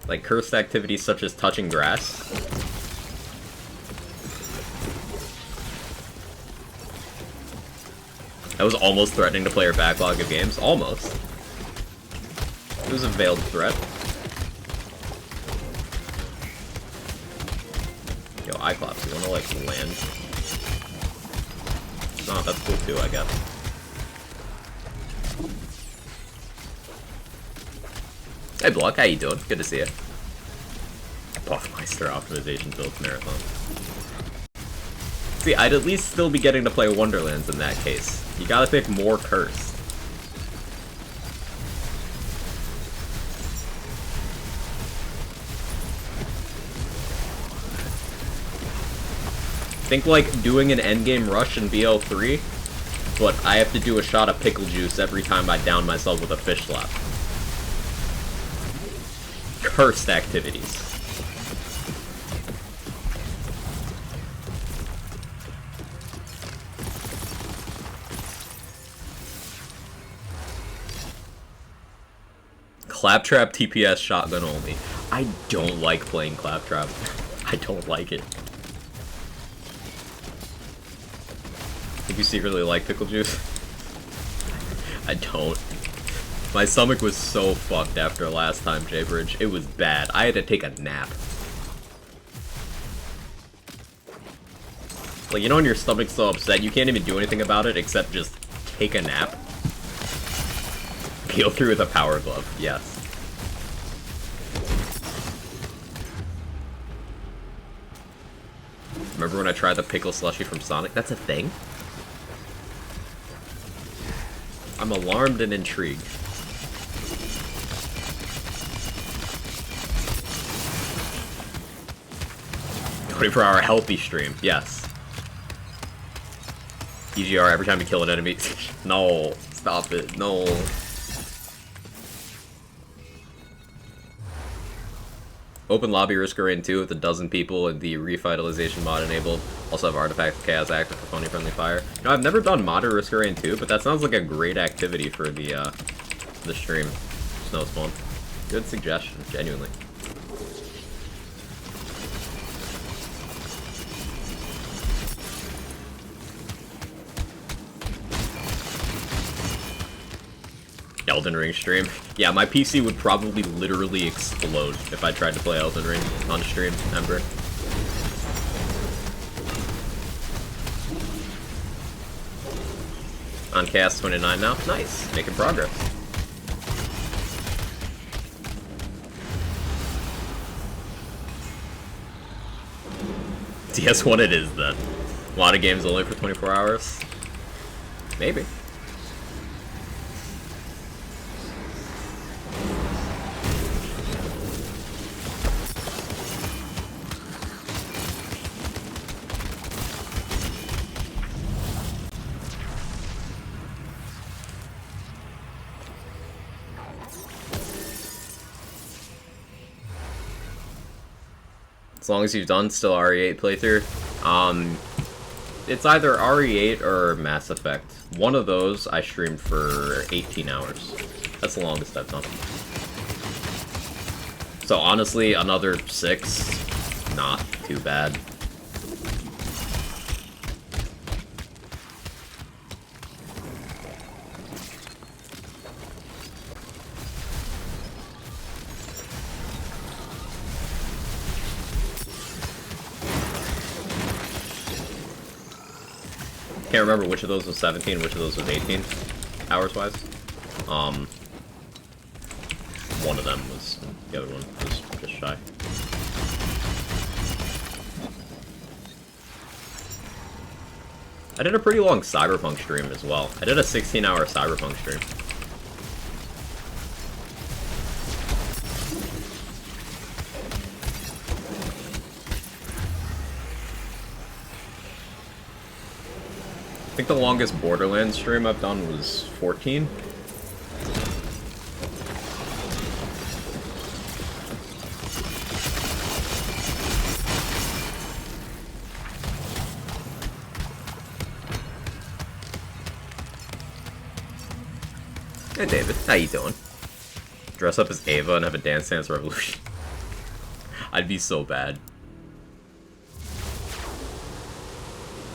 Like cursed activities such as touching grass. I was almost threatening to play her backlog of games. Almost. It was a veiled threat. Yo, Iclops, you wanna, like, land? Oh, that's cool too, I guess. Hey, Block, how you doing? Good to see you. Buffmeister optimization build marathon. See, I'd at least still be getting to play Wonderlands in that case. You gotta pick more cursed. Think like doing an endgame rush in BL3, but I have to do a shot of pickle juice every time I down myself with a fish slap. Cursed activities. Claptrap TPS shotgun only. I don't like playing Claptrap. I don't like it. Think you secretly like pickle juice? I don't. My stomach was so fucked after last time, J-Bridge. It was bad. I had to take a nap. Like, you know when your stomach's so upset, you can't even do anything about it except just take a nap? Peel through with a power glove, yes. Remember when I tried the pickle slushy from Sonic? That's a thing? I'm alarmed and intrigued. 24-hour healthy stream, yes. EGR every time you kill an enemy. No, stop it, no. Open lobby Risk Arraign 2 with a dozen people and the revitalization mod enabled. Also have Artifact of Chaos active for phony friendly fire. You know, I've never done modded Risk Arraign 2, but that sounds like a great activity for the stream. Snow Spawn. Good suggestion, genuinely. Elden Ring stream. Yeah, my PC would probably literally explode if I tried to play Elden Ring on stream, Ember. On Chaos 29 now? Nice. Making progress. DS1 it is then. A lot of games only for 24 hours. Maybe. As long as you've done still RE8 playthrough. It's either RE8 or Mass Effect. One of those I streamed for 18 hours. That's the longest I've done. So honestly, another 6, not too bad. Can't remember which of those was 17, which of those was 18, hours-wise. One of them was, the other one was just shy. I did a pretty long Cyberpunk stream as well. I did a 16-hour Cyberpunk stream. think the longest Borderlands stream I've done was 14. Hey David, how you doing? Dress up as Ava and have a Dance Dance Revolution. I'd be so bad.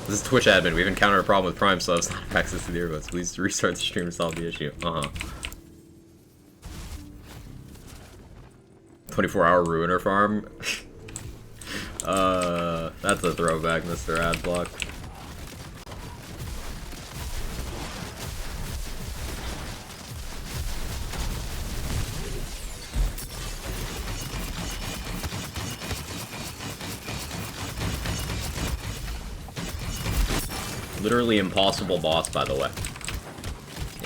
This is Twitch admin. We've encountered a problem with Prime subs, not have access to the earbuds. Please restart the stream to solve the issue. 24-hour ruiner farm. That's a throwback, Mr. Adblock. Literally impossible boss, by the way.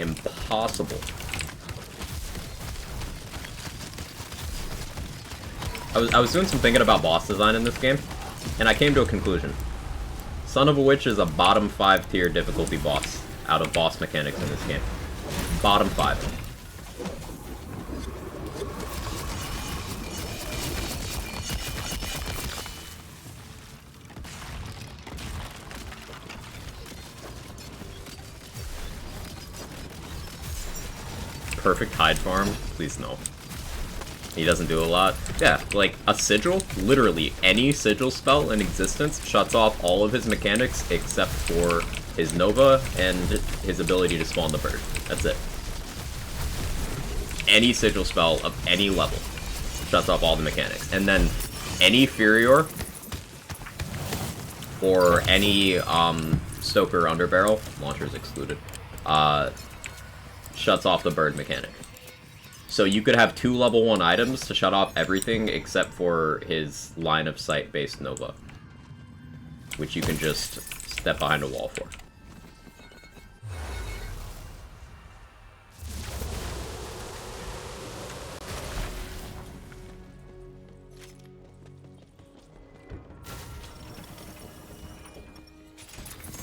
Impossible. I was doing some thinking about boss design in this game, and I came to a conclusion. Son of a Witch is a bottom 5 tier difficulty boss out of boss mechanics in this game. Bottom 5. Perfect hide farm? Please no. He doesn't do a lot. Yeah, like, a sigil, literally any sigil spell in existence shuts off all of his mechanics except for his Nova and his ability to spawn the bird. That's it. Any sigil spell of any level shuts off all the mechanics. And then any Furior or any Stoker Underbarrel, launchers excluded, shuts off the bird mechanic. So you could have 2 level 1 items to shut off everything except for his line of sight based Nova, which you can just step behind a wall for.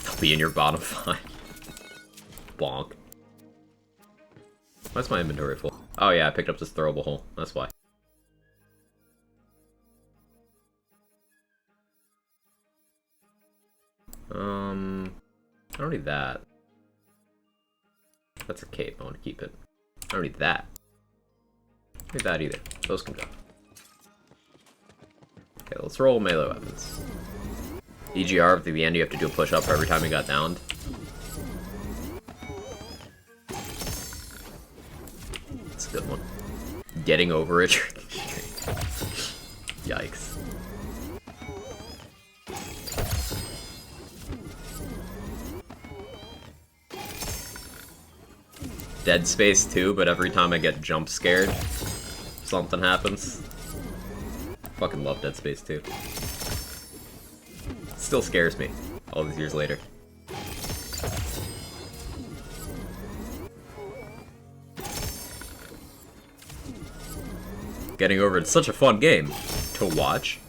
I'll be in your bottom 5. Bonk. Why's my inventory full? Oh yeah, I picked up this throwable hole. That's why. I don't need that. That's a cape. I want to keep it. I don't need that. I don't need that either. Those can go. Okay, let's roll melee weapons. EGR, at the end you have to do a push-up every time you got downed. That's a good one. Getting over it. Yikes. Dead Space 2, but every time I get jump scared, something happens. Fucking love Dead Space 2. Still scares me, all these years later. Getting over it's such a fun game to watch.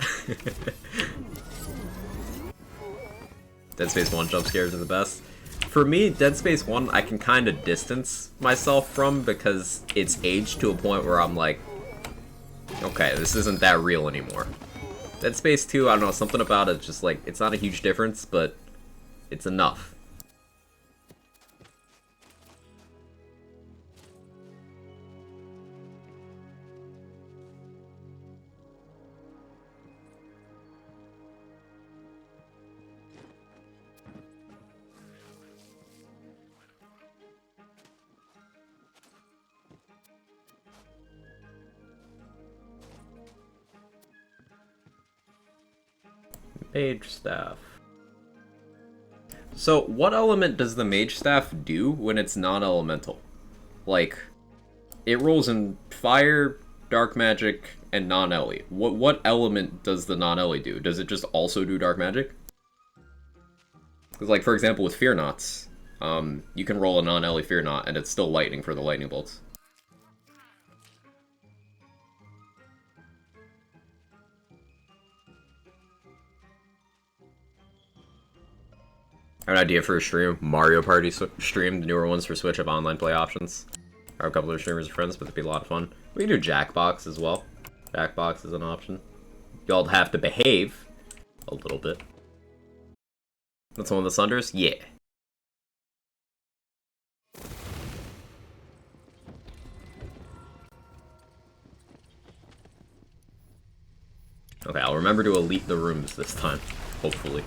Dead Space 1 jump scares are the best. For me, Dead Space 1 I can kind of distance myself from because it's aged to a point where I'm like, okay, this isn't that real anymore. Dead Space 2, I don't know, something about it just like, it's not a huge difference, but it's enough. Mage Staff. So, what element does the Mage Staff do when it's non-elemental? Like, it rolls in fire, dark magic, and non-ele. What element does the non-ele do? Does it just also do dark magic? Because, like, for example, with Fear Knots, you can roll a non-ele Fear Knot, and it's still lightning for the lightning bolts. An idea for a stream: Mario Party stream. The newer ones for Switch have online play options. I have a couple of streamers and friends, but it'd be a lot of fun. We can do Jackbox as well. Jackbox is an option. Y'all have to behave a little bit. That's one of the Sunders? Yeah. Okay, I'll remember to elite the rooms this time, hopefully.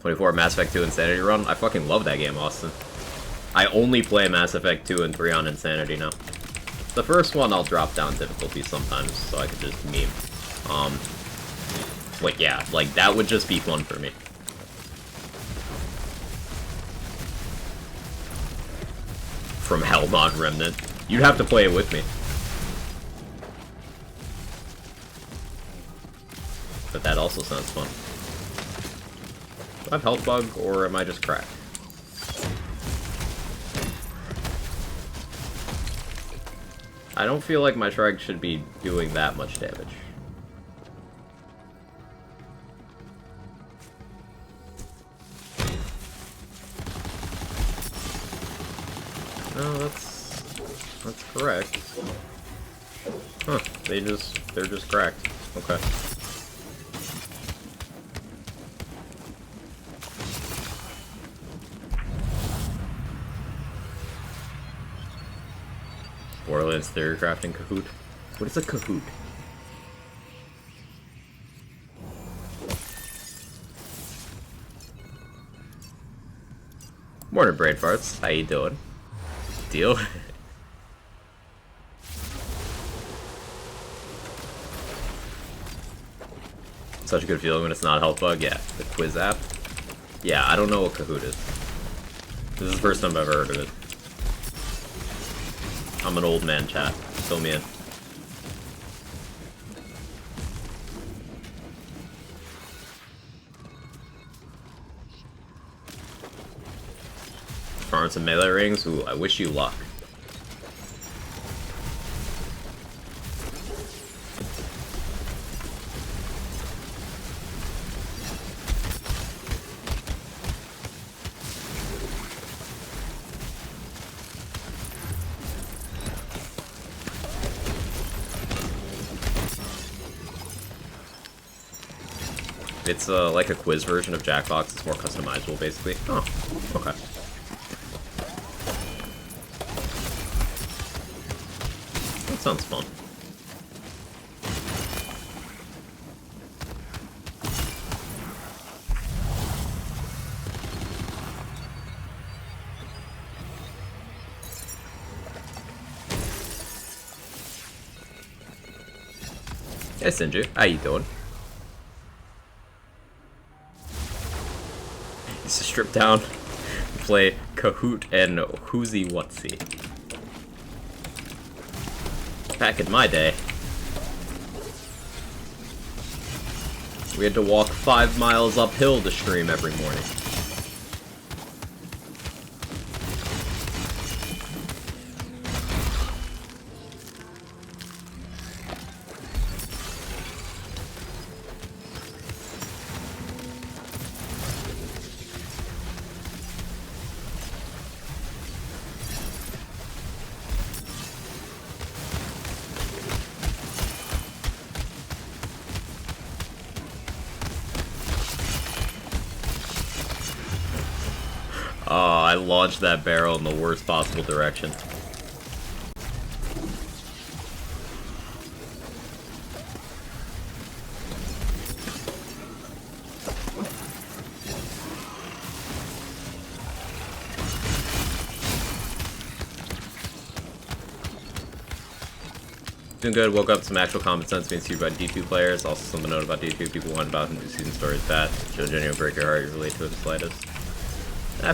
24 Mass Effect 2 Insanity Run? I fucking love that game, Austin. I only play Mass Effect 2 and 3 on Insanity now. The first one I'll drop down difficulty sometimes, so I could just meme. Like, yeah, like, that would just be fun for me. From Hellmont Remnant. You'd have to play it with me. But that also sounds fun. Do I have health bug, or am I just cracked? I don't feel like my shrike should be doing that much damage. No, that's correct. Huh, they're just cracked. Okay. Borderlands Theory Crafting Kahoot. What is a Kahoot? Morning, brain farts. How you doing? Deal? Such a good feeling when it's not a health bug. Yeah, the quiz app. Yeah, I don't know what Kahoot is. This is the first time I've ever heard of it. I'm an old man, chat. Fill me in. Farm some melee rings? Ooh, I wish you luck. It's like a quiz version of Jackbox. It's more customizable, basically. Oh, okay. That sounds fun. Hey, Sinju. How you doing? To strip down, play Kahoot and Whoozy Whatsy. Back in my day, we had to walk 5 miles uphill to stream every morning. Oh, I launched that barrel in the worst possible direction. Doing good, woke up, some actual common sense being skewed by D2 players. Also something to note about D2, people want about new season stories bad. Show genuine break your heart, you relate to it the slightest.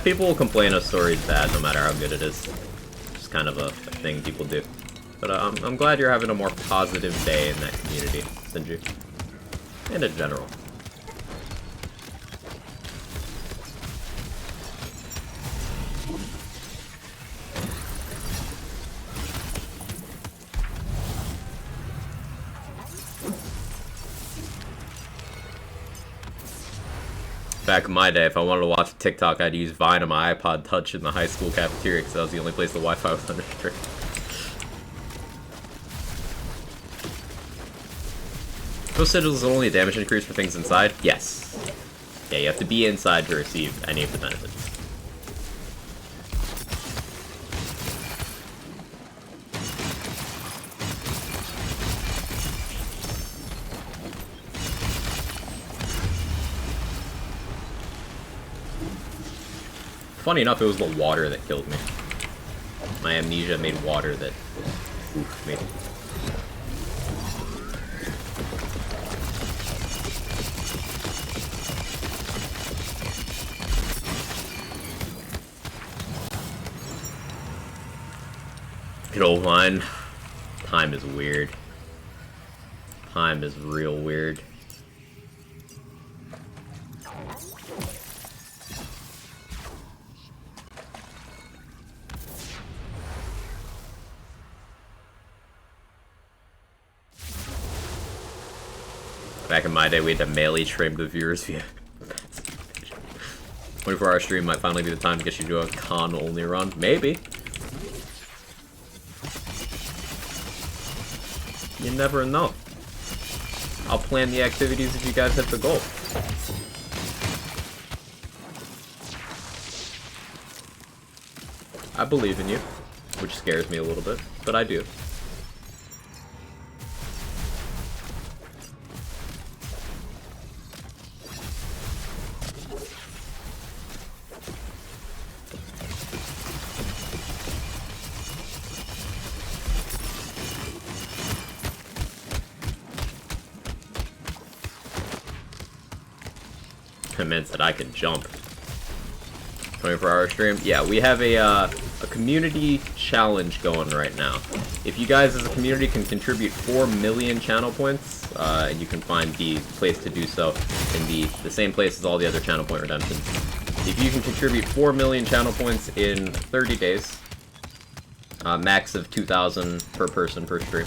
People will complain a story's bad no matter how good it is. Just kind of a thing people do. But I'm glad you're having a more positive day in that community, Sinju. And in general. Back in my day, if I wanted to watch TikTok, I'd use Vine on my iPod Touch in the high school cafeteria because that was the only place the Wi-Fi was under strict. Those sigils are only a damage increase for things inside? Yes. Yeah, you have to be inside to receive any of the benefits. Funny enough, it was the water that killed me. My amnesia made water that oofed me. Good old line. Time is weird. Time is real weird. Back in my day, we had to melee stream the viewers via 24-hour stream might finally be the time to get you to a con-only run. Maybe. You never know. I'll plan the activities if you guys hit the goal. I believe in you, which scares me a little bit, but I do. Meant that I can jump. 24-hour stream. Yeah, we have a community challenge going right now. If you guys as a community can contribute 4 million channel points, and you can find the place to do so in the same place as all the other channel point redemptions. If you can contribute 4 million channel points in 30 days, max of 2,000 per person per stream,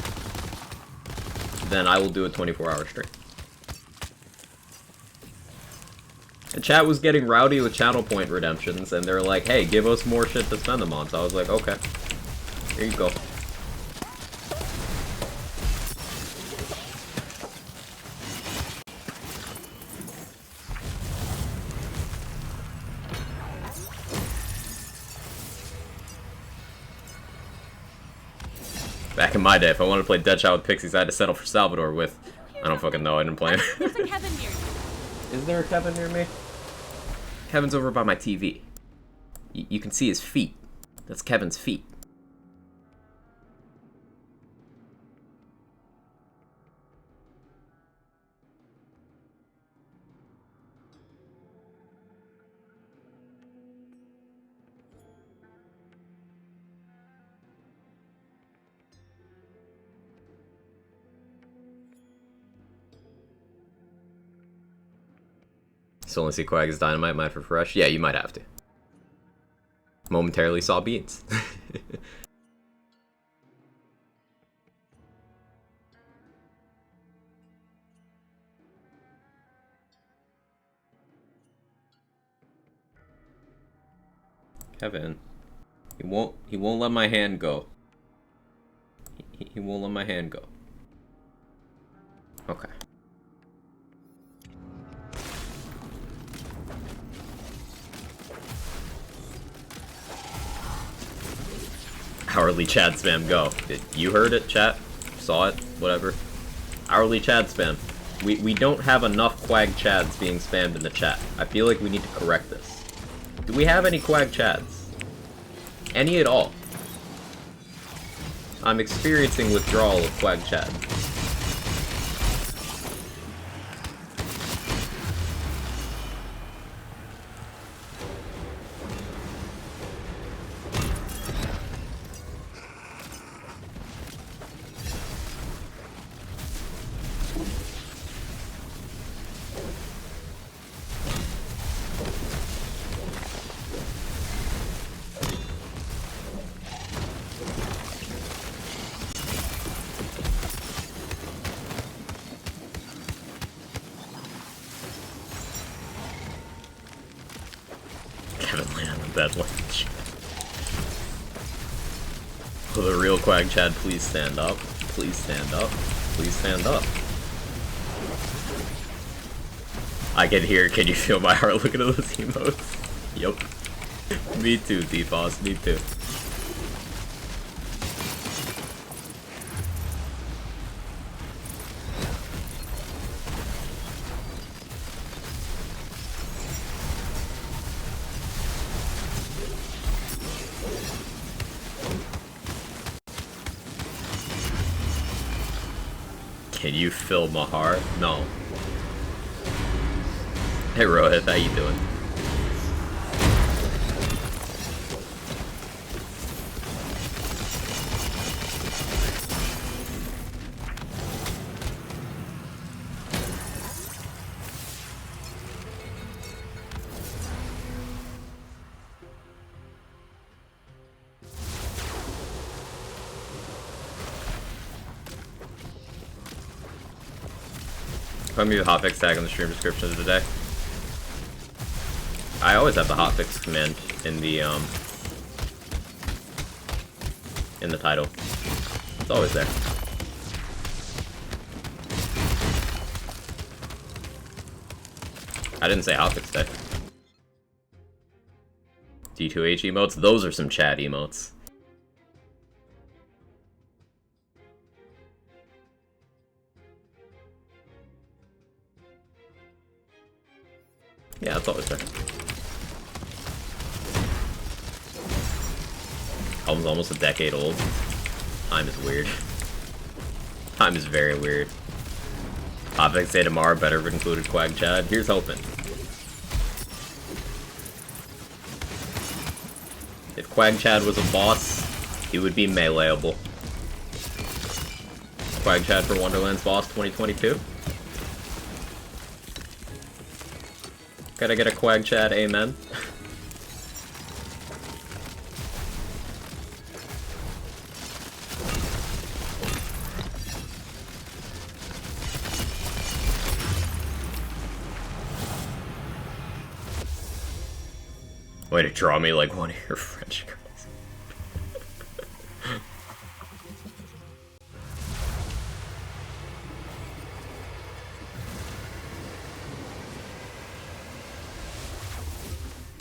then I will do a 24-hour stream. The chat was getting rowdy with channel point redemptions, and they're like, hey, give us more shit to spend them on. So I was like, okay, here you go. Back in my day, if I wanted to play Deadshot with Pixies, I had to settle for Salvador with... I don't fucking know, I didn't play him. There's a Kevin near you. Is there a Kevin near me? Kevin's over by my TV. You can see his feet. That's Kevin's feet. So only see Quag as Dynamite, might for fresh? Yeah, you might have to. Momentarily saw beans. Kevin. He won't let my hand go. He won't let my hand go. Okay. Hourly Chad spam, go. You heard it, chat? Saw it? Whatever. Hourly Chad spam. We don't have enough Quag Chads being spammed in the chat. I feel like we need to correct this. Do we have any Quag Chads? Any at all? I'm experiencing withdrawal of Quag Chad. that ledge. Will the real Quag Chad please stand up? Please stand up. Please stand up. I can hear, can you feel my heart looking at those emotes? Yup. Me too, D-Boss, me too. Can you feel my heart? No. Hey Rohit, how you doing? Put me the hotfix tag in the stream description of the day. I always have the hotfix command in the title. It's always there. I didn't say hotfix tag. D2H emotes? Those are some chat emotes. Yeah, it's always there. Album's almost a decade old. Time is weird. Time is very weird. Hotfix say tomorrow better have included Quag Chad. Here's hoping. If Quag Chad was a boss, he would be meleeable. Quag Chad for Wonderland's boss 2022. Gotta get a Quag Chad, amen. Way to draw me like one of your French girls.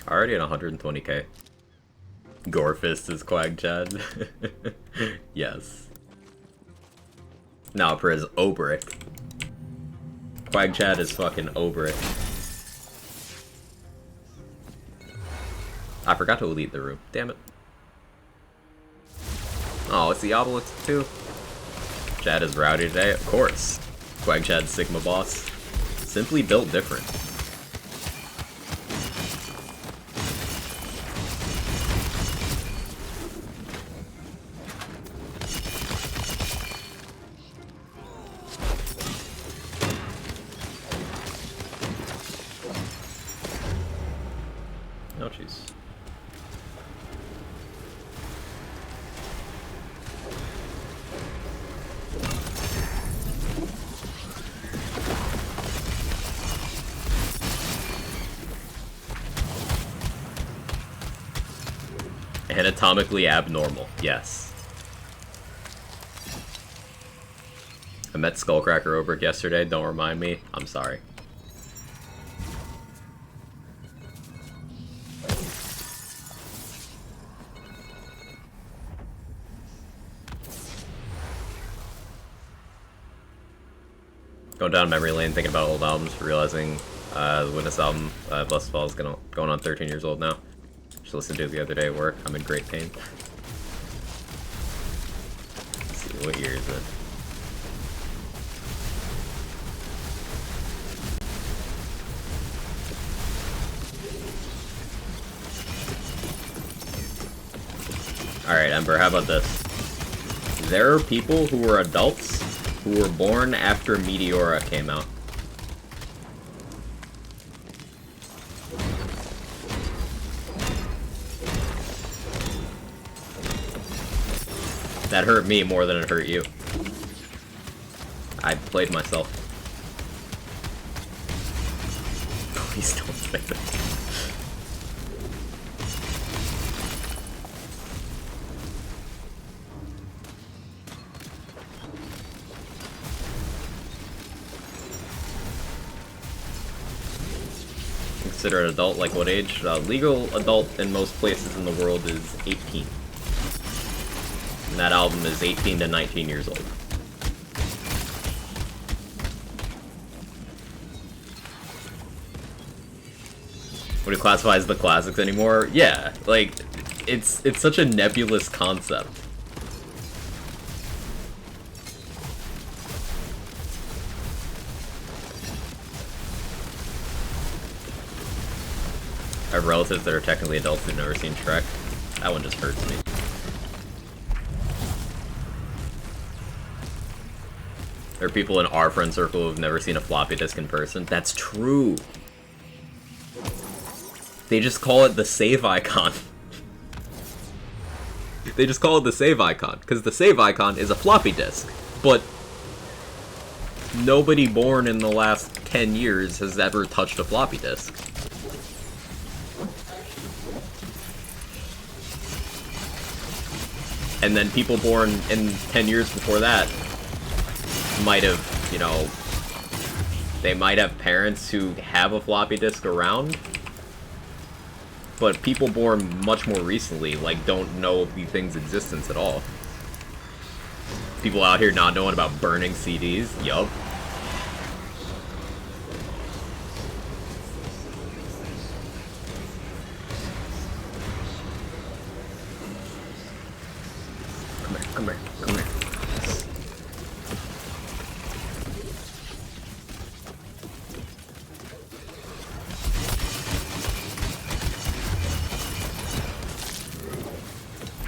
Already at 120k. Gorefist is Quag Chad. Yes. Now Priz Obrick. Quag Chad is fucking Obrick. I forgot to elite the room. Damn it. Oh, it's the Obelisk too. Chad is rowdy today, of course. Quag Chad's Sigma boss. Simply built different. Oh, jeez. Anatomically abnormal, yes. I met Skullcracker Obrick yesterday, don't remind me. I'm sorry. Going down memory lane, thinking about old albums, realizing the Witness album, Blessed Fall, is going on 13 years old now. Just listened to it the other day at work. I'm in great pain. Let's see, what year is it? Alright, Ember, how about this? There are people who were adults who were born after Meteora came out. That hurt me more than it hurt you. I played myself. Please don't say that. consider an adult? Like what age? Legal adult in most places in the world is 18. And that album is 18 to 19 years old. Would it classify as the classics anymore? Yeah, like, it's such a nebulous concept. I have relatives that are technically adults who've never seen Shrek. That one just hurts me. There are people in our friend circle who've never seen a floppy disk in person. That's true. They just call it the save icon. They just call it the save icon, because the save icon is a floppy disk. But nobody born in the last 10 years has ever touched a floppy disk. And then people born in 10 years before that might have, you know, they might have parents who have a floppy disk around. But people born much more recently, like, don't know of these things' existence at all. People out here not knowing about burning CDs, yup. Come here, come here.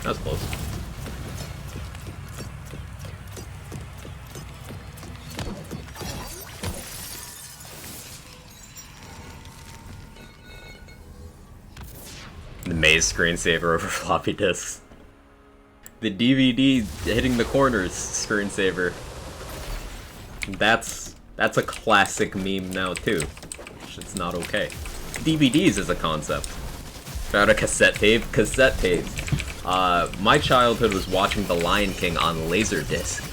That was close. The maze screensaver over floppy disks. The DVD hitting the corners screensaver. That's a classic meme now too. It's not okay. DVDs is a concept. Found a cassette tape? Cassette tapes. My childhood was watching The Lion King on Laserdisc.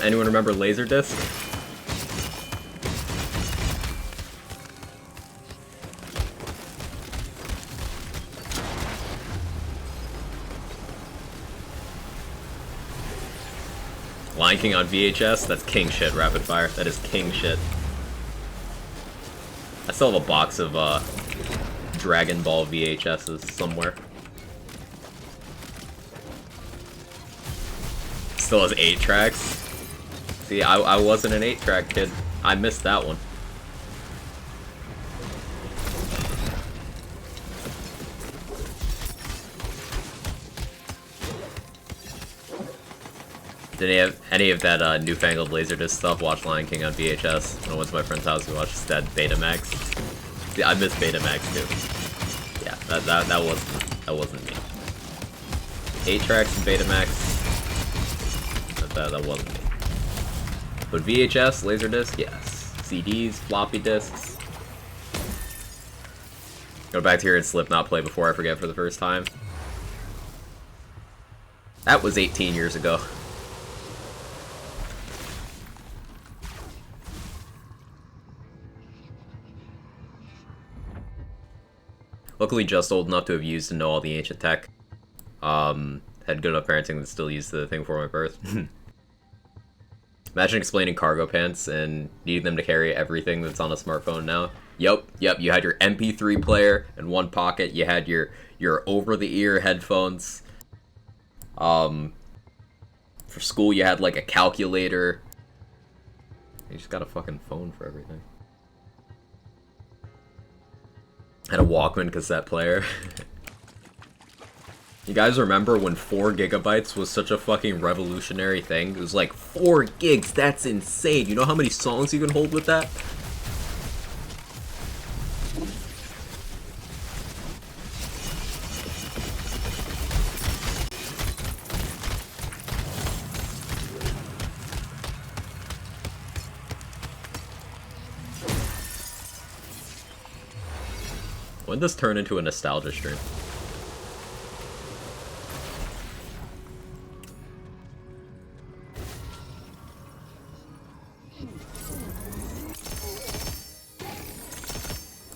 Anyone remember Laserdisc? Lion King on VHS? That's king shit, rapid fire. That is king shit. I still have a box of, Dragon Ball VHSs somewhere. Still has 8 tracks. See, I wasn't an 8-track kid. I missed that one. Did any of that newfangled Laserdisc stuff watch Lion King on VHS? When I went to my friend's house, we watched that Betamax. Yeah, I miss Betamax too. Yeah, that wasn't me. 8 tracks in Betamax. That wasn't me. But VHS, Laserdisc, yes. CDs, floppy disks. Go back to here and Slipknot play before I forget for the first time. That was 18 years ago. Luckily just old enough to have used and know all the ancient tech. Had good enough parenting to still use the thing before my birth. Imagine explaining cargo pants and needing them to carry everything that's on a smartphone now. Yep, you had your MP3 player in one pocket, you had your over-the-ear headphones. For school you had like a calculator. You just got a fucking phone for everything. Had a Walkman cassette player. You guys remember when 4 gigabytes was such a fucking revolutionary thing? It was like, 4 gigs, that's insane. You know how many songs you can hold with that? When does this turn into a nostalgia stream?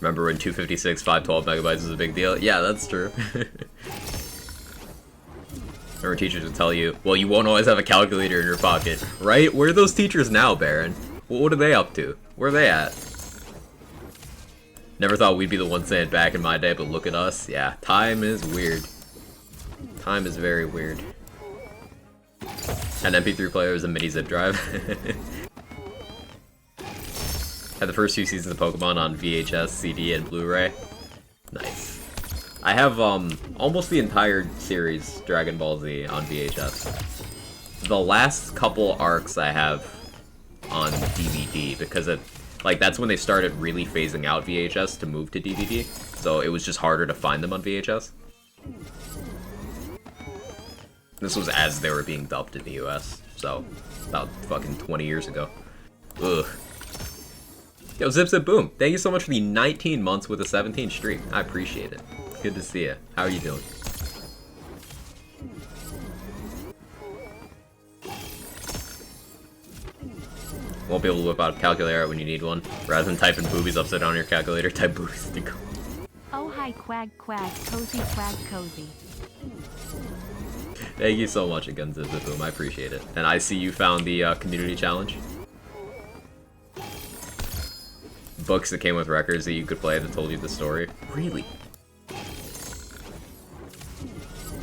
Remember when 256, 512 megabytes was a big deal? Yeah, that's true. Remember teachers would tell you, well, you won't always have a calculator in your pocket, right? Where are those teachers now, Baron? What are they up to? Where are they at? Never thought we'd be the ones saying it back in my day, but look at us. Yeah, time is weird. Time is very weird. An MP3 player is a mini zip drive. Had the first few seasons of Pokemon on VHS, CD, and Blu-ray. Nice. I have almost the entire series Dragon Ball Z on VHS. The last couple arcs I have on DVD because that's when they started really phasing out VHS to move to DVD. So it was just harder to find them on VHS. This was as they were being dubbed in the US, so about fucking 20 years ago. Ugh. Yo, Zip Zip Boom, thank you so much for the 19 months with a 17 streak. I appreciate it. Good to see you. How are you doing? Won't be able to whip out a calculator when you need one. Rather than typing boobies upside down on your calculator, type boobies to go. Oh hi quag quag, cozy quag cozy. Thank you so much again, Zip Zip Boom. I appreciate it. And I see you found the community challenge. Books that came with records that you could play that told you the story. Really?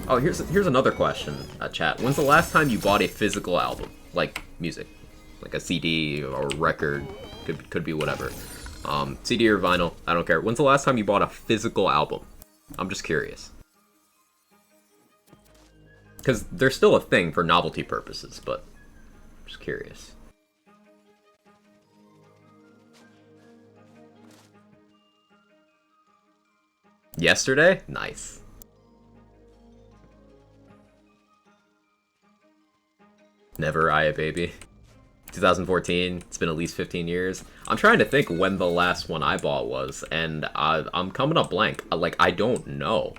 Oh, here's another question, chat. When's the last time you bought a physical album? Like music. Like a CD or a record. Could be whatever. CD or vinyl, I don't care. When's the last time you bought a physical album? I'm just curious. Because there's still a thing for novelty purposes, but I'm just curious. Yesterday? Nice. Never Aya Baby. 2014, it's been at least 15 years. I'm trying to think when the last one I bought was, and I'm coming up blank. Like, I don't know.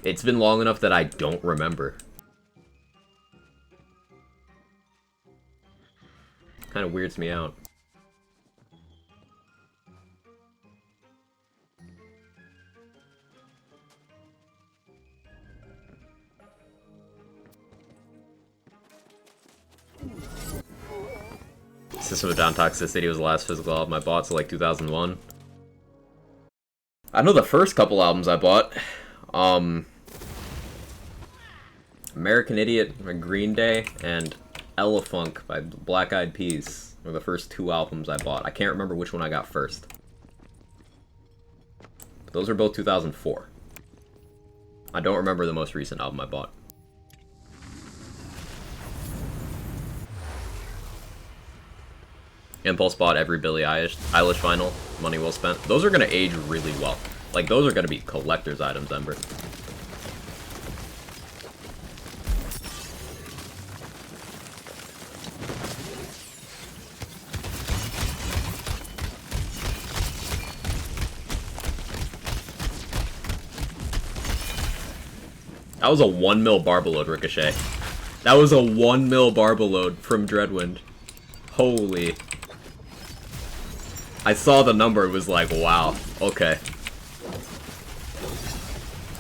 It's been long enough that I don't remember. Kind of weirds me out. System of Down Toxicity was the last physical album I bought, so like 2001. I know the first couple albums I bought. American Idiot by Green Day and Elefunk by Black Eyed Peas were the first two albums I bought. I can't remember which one I got first. But those are both 2004. I don't remember the most recent album I bought. Impulse bought every Billie Eilish vinyl. Money well spent. Those are going to age really well. Like, those are going to be collector's items, Ember. That was a 1 mil Barbaload Ricochet. That was a 1 mil Barbaload from Dreadwind. Holy. I saw the number, it was like, wow, okay.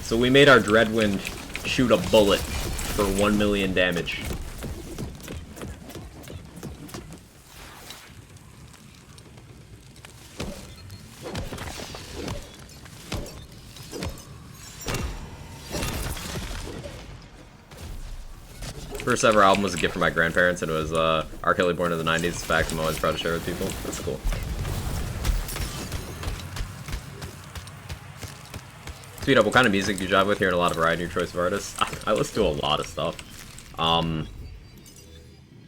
So we made our Dreadwind shoot a bullet for 1 million damage. First ever album was a gift from my grandparents, and it was R. Kelly Born in the 90s. It's a fact I'm always proud to share with people. That's cool. Speed up, what kind of music do you jive with? Hearing a lot of variety in your choice of artists? I listen to a lot of stuff.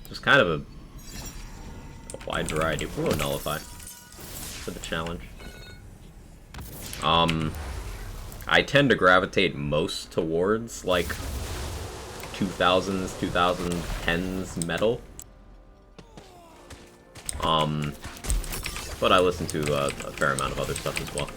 Just kind of a wide variety. Ooh, Nullify. For the challenge. I tend to gravitate most towards, like, 2000s, 2010s metal. But I listen to a fair amount of other stuff as well.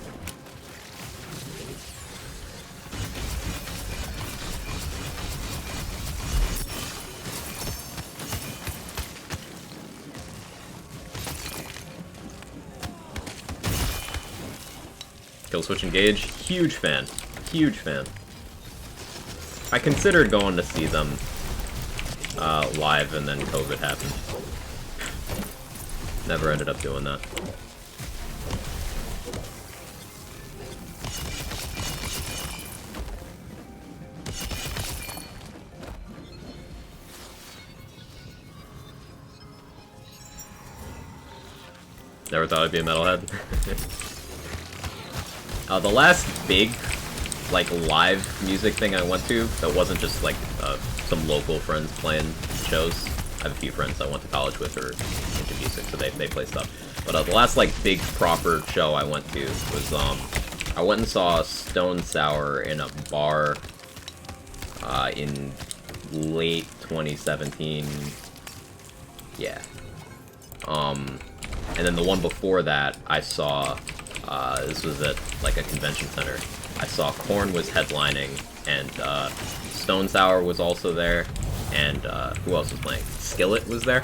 Killswitch Engage, huge fan. Huge fan. I considered going to see them live, and then COVID happened. Never ended up doing that. Never thought I'd be a metalhead. The last big, like, live music thing I went to that wasn't just, like, some local friends playing shows. I have a few friends I went to college with or into music, so they play stuff. But the last, like, big proper show I went to was, I went and saw Stone Sour in a bar in late 2017. Yeah. And then the one before that, I saw, this was at, like, a convention center. I saw Korn was headlining, and Stone Sour was also there, and who else was playing? Skillet was there?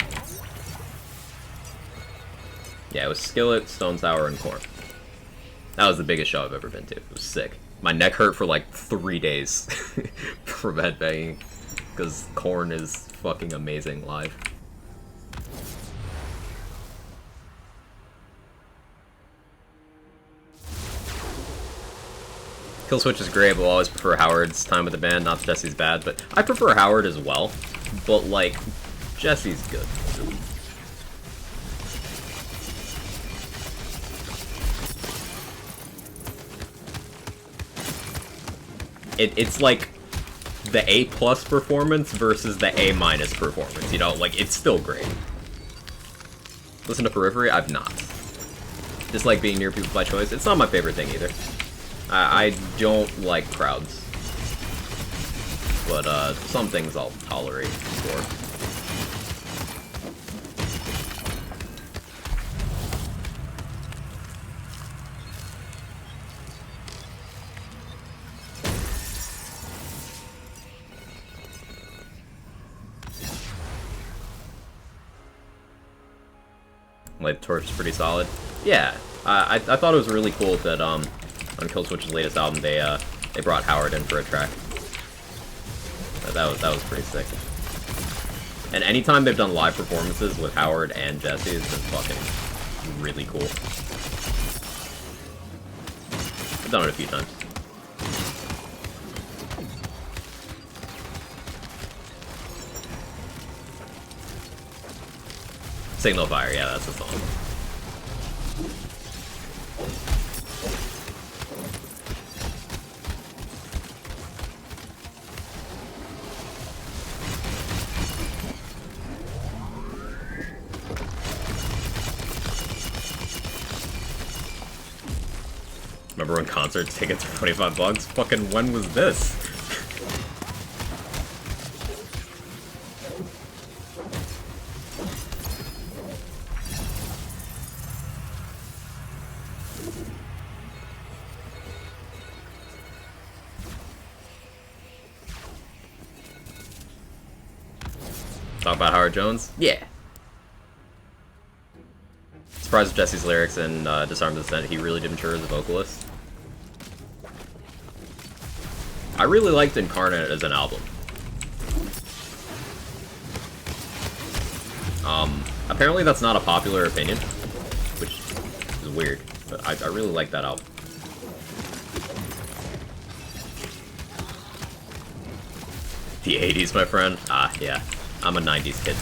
Yeah, it was Skillet, Stone Sour, and Korn. That was the biggest show I've ever been to. It was sick. My neck hurt for, like, 3 days from headbanging, because Korn is fucking amazing live. Killswitch is great, but I'll always prefer Howard's time with the band, not that Jesse's bad, but I prefer Howard as well, but, like, Jesse's good. It's like the A+ performance versus the A- performance, you know, like, it's still great. Listen to Periphery? I've not. Just like being near people by choice. It's not my favorite thing either. I don't like crowds, but some things I'll tolerate for. Light Torch is pretty solid. Yeah, I thought it was really cool that on Killswitch's latest album, they brought Howard in for a track. That was pretty sick. And anytime they've done live performances with Howard and Jesse, it's been fucking really cool. I've done it a few times. Signal Fire, yeah, that's the song. Remember when concert tickets were 25 bucks? Fucking when was this? Talk about Howard Jones? Yeah. Surprised with Jesse's lyrics in Disarm the Descent, he really did mature as a vocalist. I really liked Incarnate as an album. Apparently that's not a popular opinion, which is weird, but I really like that album. The 80s, my friend? Ah, yeah. I'm a 90s kid.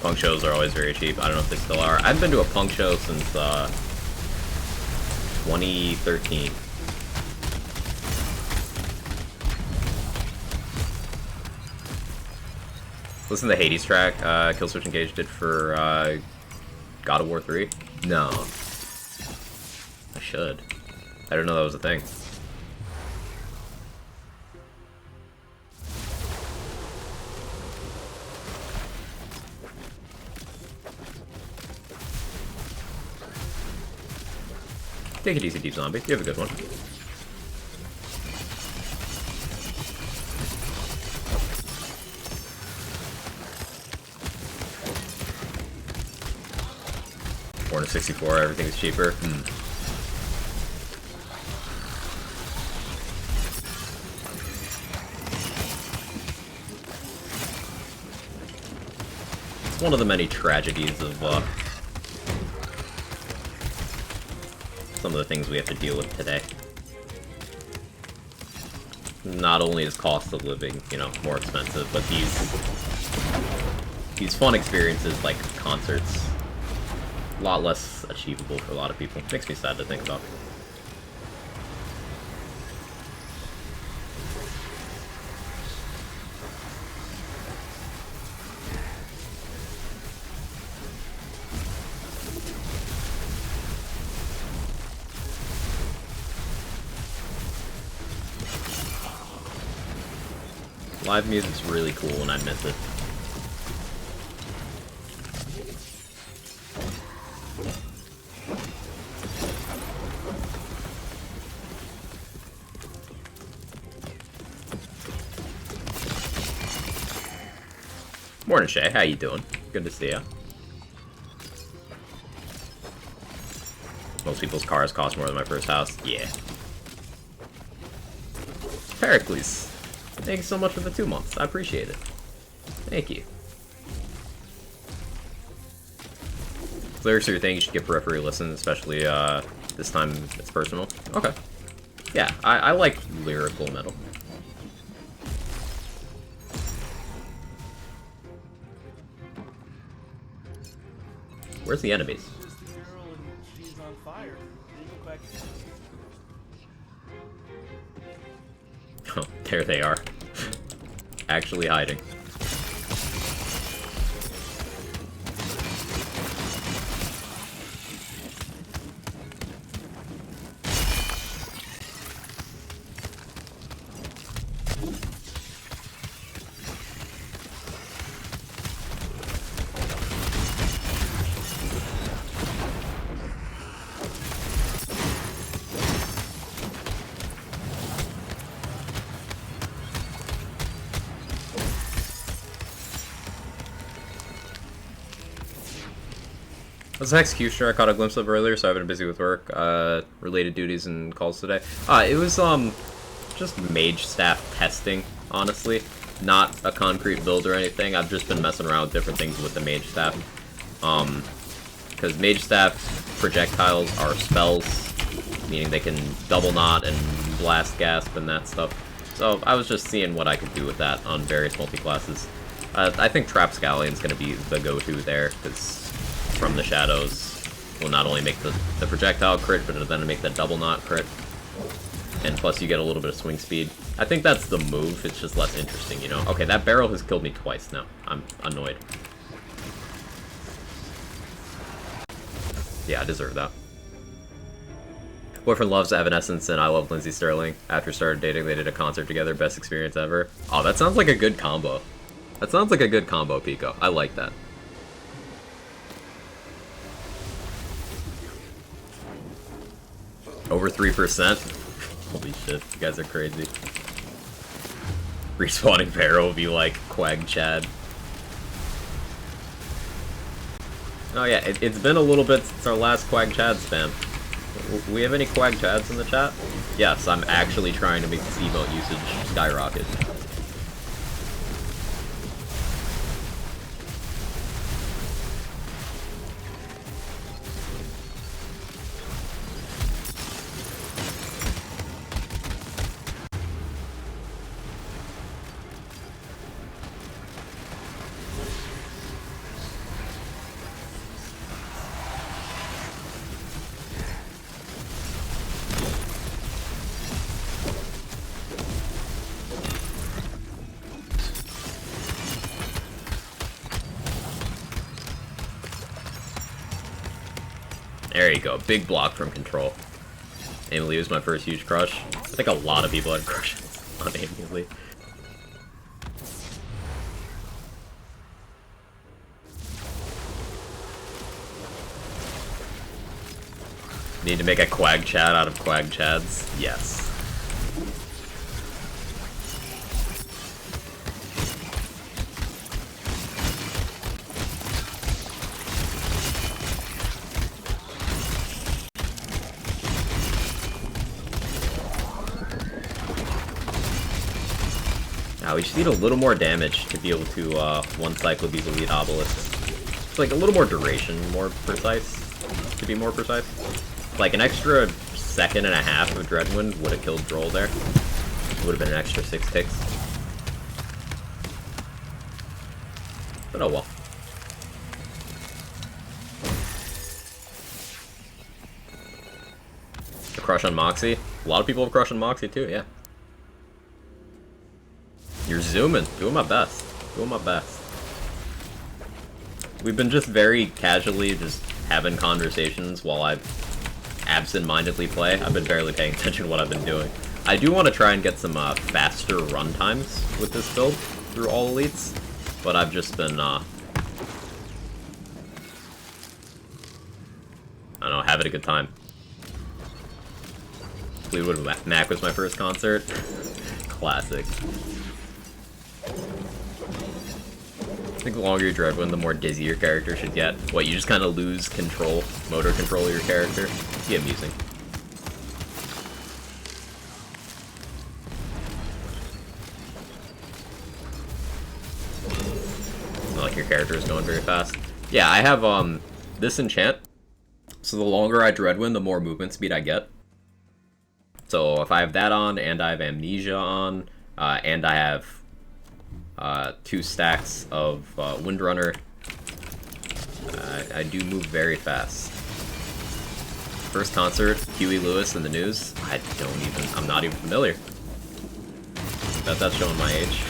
Punk shows are always very cheap. I don't know if they still are. I haven't been to a punk show since 2013. Listen to the Hades track Killswitch Engage did for God of War 3? No. I should. I didn't know that was a thing. Take it easy, Deep Zombie. You have a good one. $464, everything's cheaper. It's one of the many tragedies of some of the things we have to deal with today. Not only is cost of living, you know, more expensive, but these fun experiences like concerts, a lot less achievable for a lot of people. Makes me sad to think about. Live music's really cool and I miss it. Morning, Shay. How you doing? Good to see ya. Most people's cars cost more than my first house. Yeah. Pericles, thank you so much for the 2 months. I appreciate it. Thank you. Lyrics are your thing. You should give Periphery a listen, especially this time it's personal. Okay. Yeah, I like lyrical metal. Where's the enemies? Just the girl and she's on fire. The eagle quack. Oh, there they are. Actually hiding. This executioner I caught a glimpse of earlier, so I've been busy with work, related duties and calls today. It was, just mage staff testing, honestly. Not a concrete build or anything. I've just been messing around with different things with the mage staff. Because mage staff projectiles are spells, meaning they can double knot and blast gasp and that stuff. So I was just seeing what I could do with that on various multi-classes. I think Trap Scallion's going to be the go-to there, because From the Shadows will not only make the projectile crit, but it'll then make the double knot crit. And plus you get a little bit of swing speed. I think that's the move, it's just less interesting, you know? Okay, that barrel has killed me twice now. I'm annoyed. Yeah, I deserve that. Boyfriend loves Evanescence and I love Lindsay Sterling. After started dating, they did a concert together. Best experience ever. Oh, that sounds like a good combo. That sounds like a good combo, Pico. I like that. Over 3%? Holy shit, you guys are crazy. Respawning Pharaoh will be like Quag Chad. Oh yeah, it's been a little bit since our last Quag Chad spam. We have any Quag Chads in the chat? Yes, I'm actually trying to make this emote usage skyrocket. There you go, big block from Control. Emily was my first huge crush. I think a lot of people had crushes on Emily. Need to make a Quag Chad out of Quag Chads? Yes. Now we just need a little more damage to be able to one-cycle these elite obelisks. It's like a little more duration, more precise, to be more precise. Like an extra second and a half of Dreadwind would have killed Droll there. It would have been an extra 6 ticks. But oh well. A crush on Moxie? A lot of people have a crush on Moxie too, yeah. You're zooming. Doing my best. Doing my best. We've been just very casually just having conversations while I absent-mindedly play. I've been barely paying attention to what I've been doing. I do want to try and get some faster run times with this build through all elites, but I've just been, I don't know, having a good time. Fleetwood Mac was my first concert. Classic. I think the longer you Dreadwind, the more dizzy your character should get. What, you just kind of lose control, motor control of your character? It'd be amusing. Not like your character is going very fast. Yeah, I have this enchant, so the longer I Dreadwind, the more movement speed I get. So if I have that on, and I have Amnesia on, and I have 2 stacks of Windrunner, I do move very fast. First concert, Huey Lewis in the news. I'm not even familiar. That's showing my age.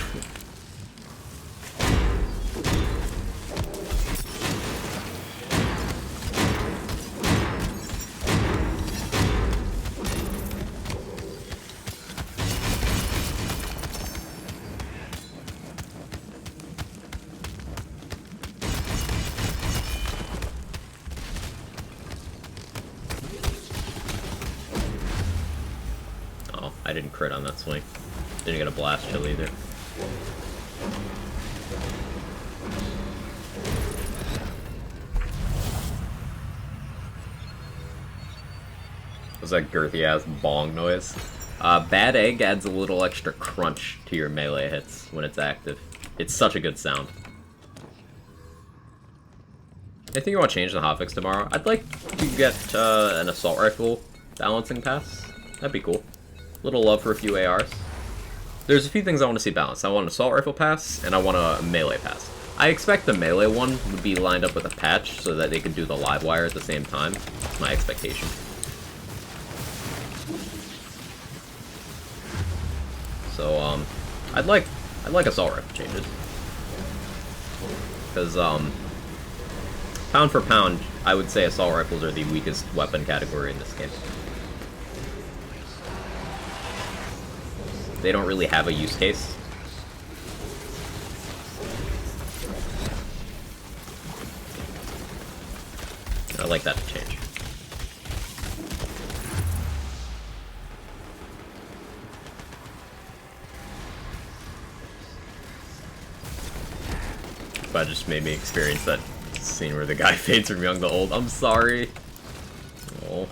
I didn't crit on that swing. Didn't get a blast chill either. Was that girthy ass bong noise? Bad Egg adds a little extra crunch to your melee hits when it's active. It's such a good sound. Anything you want to change in the hotfix tomorrow? I'd like to get an assault rifle balancing pass. That'd be cool. Little love for a few ARs. There's a few things I want to see balanced. I want an assault rifle pass, and I want a melee pass. I expect the melee one would be lined up with a patch so that they could do the live wire at the same time. That's my expectation. So, I'd like assault rifle changes. Because, pound for pound, I would say assault rifles are the weakest weapon category in this game. They don't really have a use case. I'd like that to change. That just made me experience that scene where the guy fades from young to old. I'm sorry. Oh.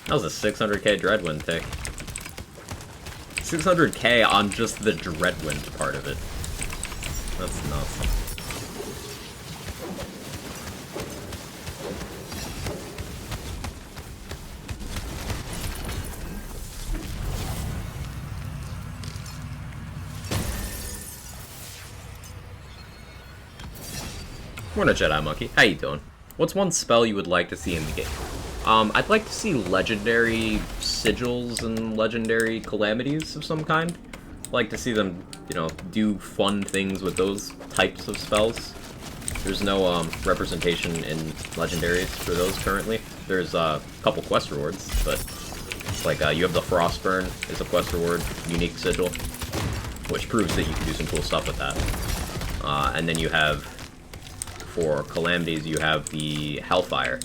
That was a 600k Dreadwind tick. 600k on just the Dreadwind part of it. That's nuts. Morning, Jedi Monkey. How you doing? What's one spell you would like to see in the game? I'd like to see legendary sigils and legendary calamities of some kind. I'd like to see them, you know, do fun things with those types of spells. There's no representation in legendaries for those currently. There's a couple quest rewards, but like you have the Frostburn is a quest reward, unique sigil, which proves that you can do some cool stuff with that. And then you have, for calamities, you have the Hellfire.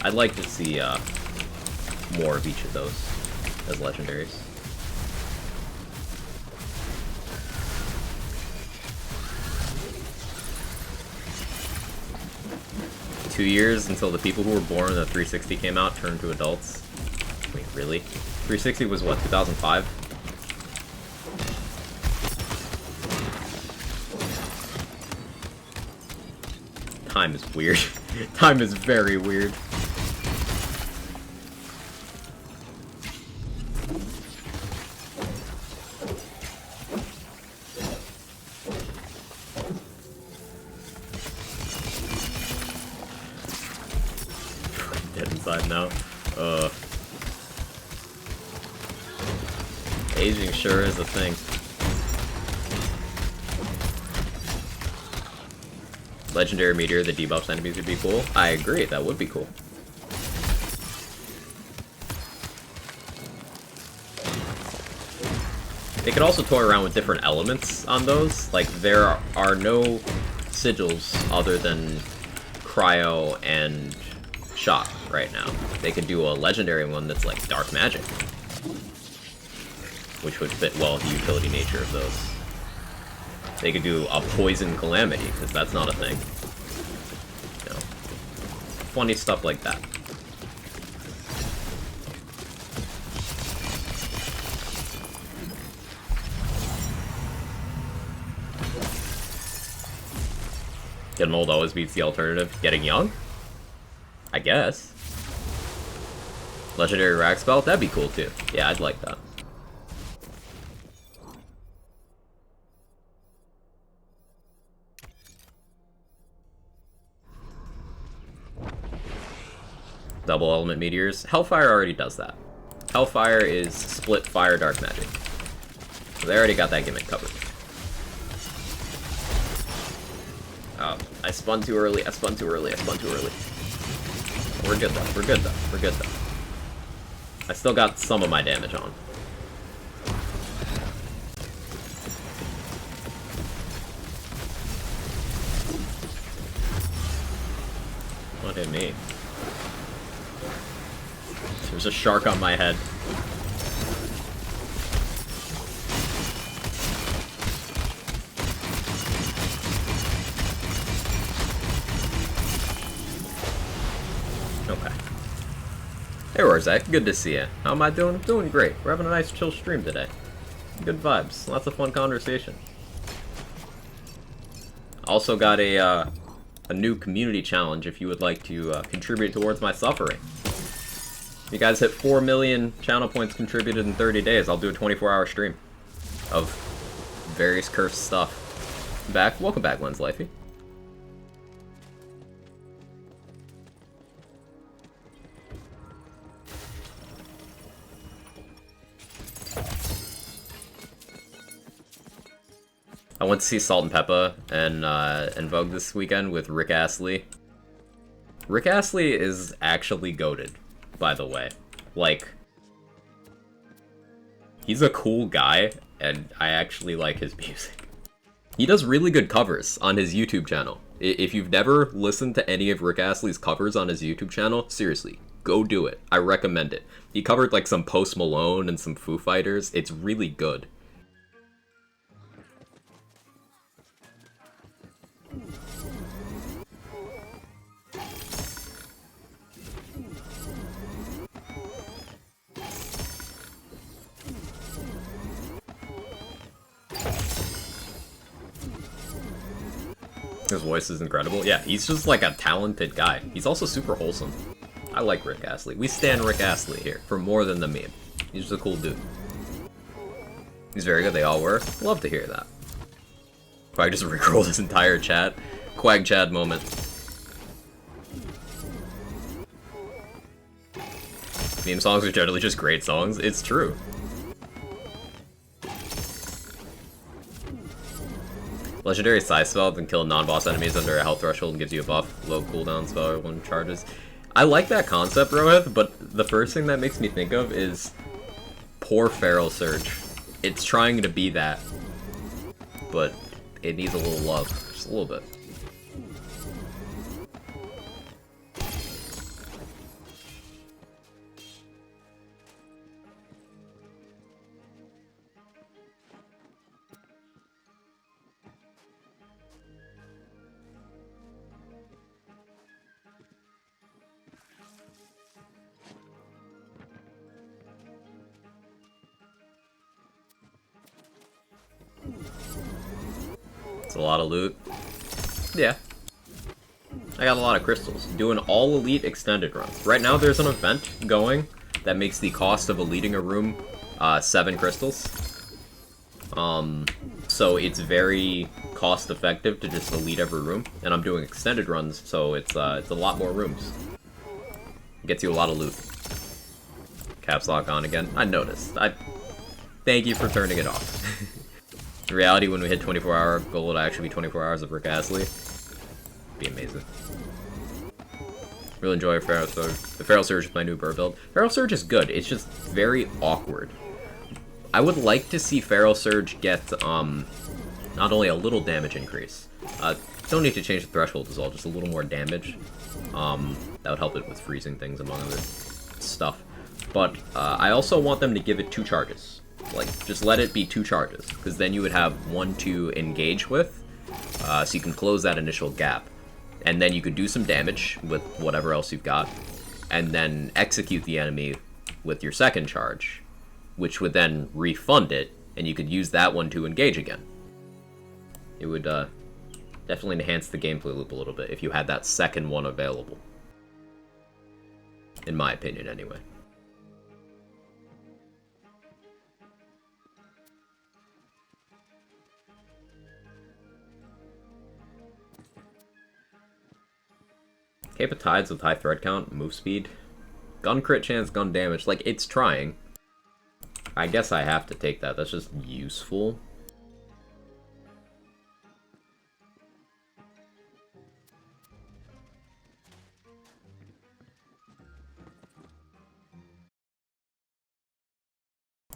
I'd like to see more of each of those as legendaries. Two years until the people who were born when the 360 came out turned to adults. Wait, really? 360 was what, 2005? Time is weird. Time is very weird. Dead inside now. Aging sure is a thing. Legendary Meteor that debuffs enemies would be cool. I agree, that would be cool. They could also toy around with different elements on those. Like, there are no sigils other than Cryo and Shock right now. They could do a legendary one that's like Dark Magic, which would fit well with the utility nature of those. They could do a Poison Calamity, because that's not a thing. You know, funny stuff like that. Getting old always beats the alternative. Getting young? I guess. Legendary Rag Spell? That'd be cool too. Yeah, I'd like that. Double Element Meteors. Hellfire already does that. Hellfire is split fire dark magic. So they already got that gimmick covered. Oh, I spun too early, I spun too early, I spun too early. We're good though, we're good though, we're good though. I still got some of my damage on. What hit me? There's a shark on my head. Okay. Hey Warzak, good to see you. How am I doing? I'm doing great. We're having a nice chill stream today. Good vibes. Lots of fun conversation. Also got a new community challenge if you would like to contribute towards my suffering. If you guys hit 4 million channel points contributed in 30 days, I'll do a 24-hour stream of various cursed stuff. Back. Welcome back, Lens Lifey. I went to see Salt and Peppa and Vogue this weekend with Rick Astley. Rick Astley is actually goated, by the way. Like, he's a cool guy, and I actually like his music. He does really good covers on his YouTube channel. If you've never listened to any of Rick Astley's covers on his YouTube channel, seriously, go do it. I recommend it. He covered like some Post Malone and some Foo Fighters. It's really good. His voice is incredible. Yeah, he's just like a talented guy. He's also super wholesome. I like Rick Astley. We stan Rick Astley here for more than the meme. He's just a cool dude. He's very good. They all were. Love to hear that. If I just rickroll this entire chat. Quag Chad moment. Meme songs are generally just great songs. It's true. Legendary Side Spell can kill non-boss enemies under a health threshold and gives you a buff. Low cooldown spell when charges. I like that concept, Rohith, but the first thing that makes me think of is poor Feral Surge. It's trying to be that, but it needs a little love. Just a little bit. It's a lot of loot. Yeah. I got a lot of crystals. Doing all elite extended runs. Right now there's an event going that makes the cost of eliting a room 7 crystals. So it's very cost effective to just elite every room. And I'm doing extended runs, so it's a lot more rooms. Gets you a lot of loot. Caps lock on again. I noticed. Thank you for turning it off. In reality, when we hit 24-hour goal, it'll actually be 24 hours of Rick Astley. Be amazing. Really enjoy Feral Surge. The Feral Surge is my new burr build. Feral Surge is good, it's just very awkward. I would like to see Feral Surge get, not only a little damage increase. Don't need to change the threshold as well, just a little more damage. That would help it with freezing things, among other stuff. But, I also want them to give it 2 charges. Like, just let it be 2 charges, because then you would have 1 to engage with, so you can close that initial gap. And then you could do some damage with whatever else you've got, and then execute the enemy with your second charge, which would then refund it, and you could use that one to engage again. It would definitely enhance the gameplay loop a little bit if you had that second one available. In my opinion, anyway. Cape of Tides with high thread count, move speed, gun crit chance, gun damage. Like, it's trying. I guess I have to take that. That's just useful.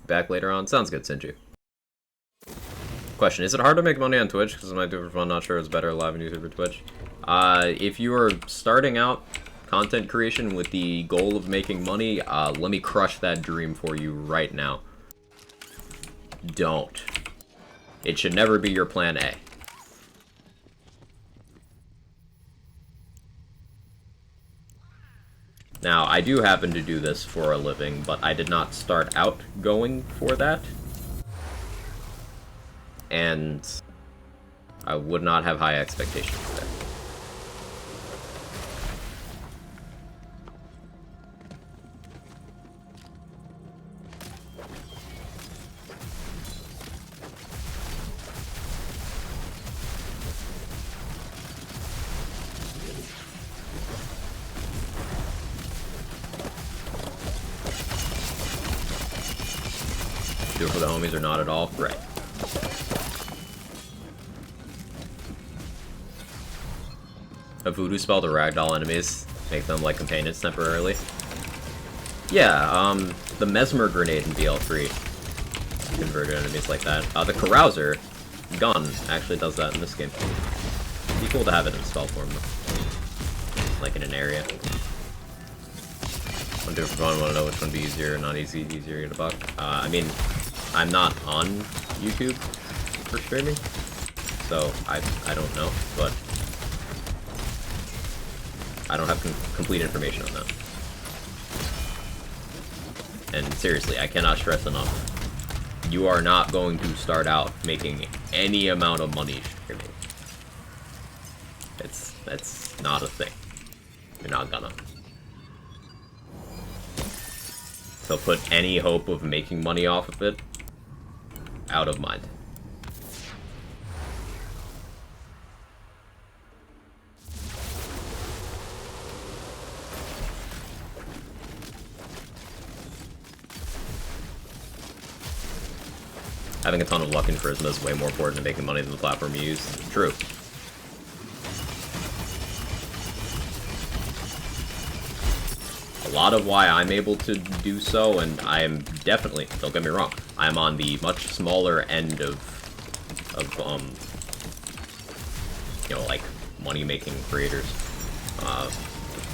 Back later on. Sounds good, Sinju. Question, is it hard to make money on Twitch? Because I might do it for fun, not sure it's better live on YouTube or Twitch. If you are starting out content creation with the goal of making money, let me crush that dream for you right now. Don't. It should never be your plan A. Now, I do happen to do this for a living, but I did not start out going for that. And I would not have high expectations there. Do it for the homies or not at all? Right. A voodoo spell to ragdoll enemies, make them like companions temporarily. Yeah, the Mesmer Grenade in BL3 converted enemies like that. The Carouser gun actually does that in this game. It'd be cool to have it in spell form though. Like in an area. I'm doing it for fun, want to know which one would be easier or not easy, easier to get a buck. I mean, I'm not on YouTube for streaming, so I don't know, but I don't have complete information on that. And seriously, I cannot stress enough. You are not going to start out making any amount of money streaming. That's not a thing. You're not gonna. So put any hope of making money off of it out of mind. Having a ton of luck and charisma is way more important to making money than the platform you use. True. A lot of why I'm able to do so, and I am definitely, don't get me wrong, I'm on the much smaller end of you know, like, money-making creators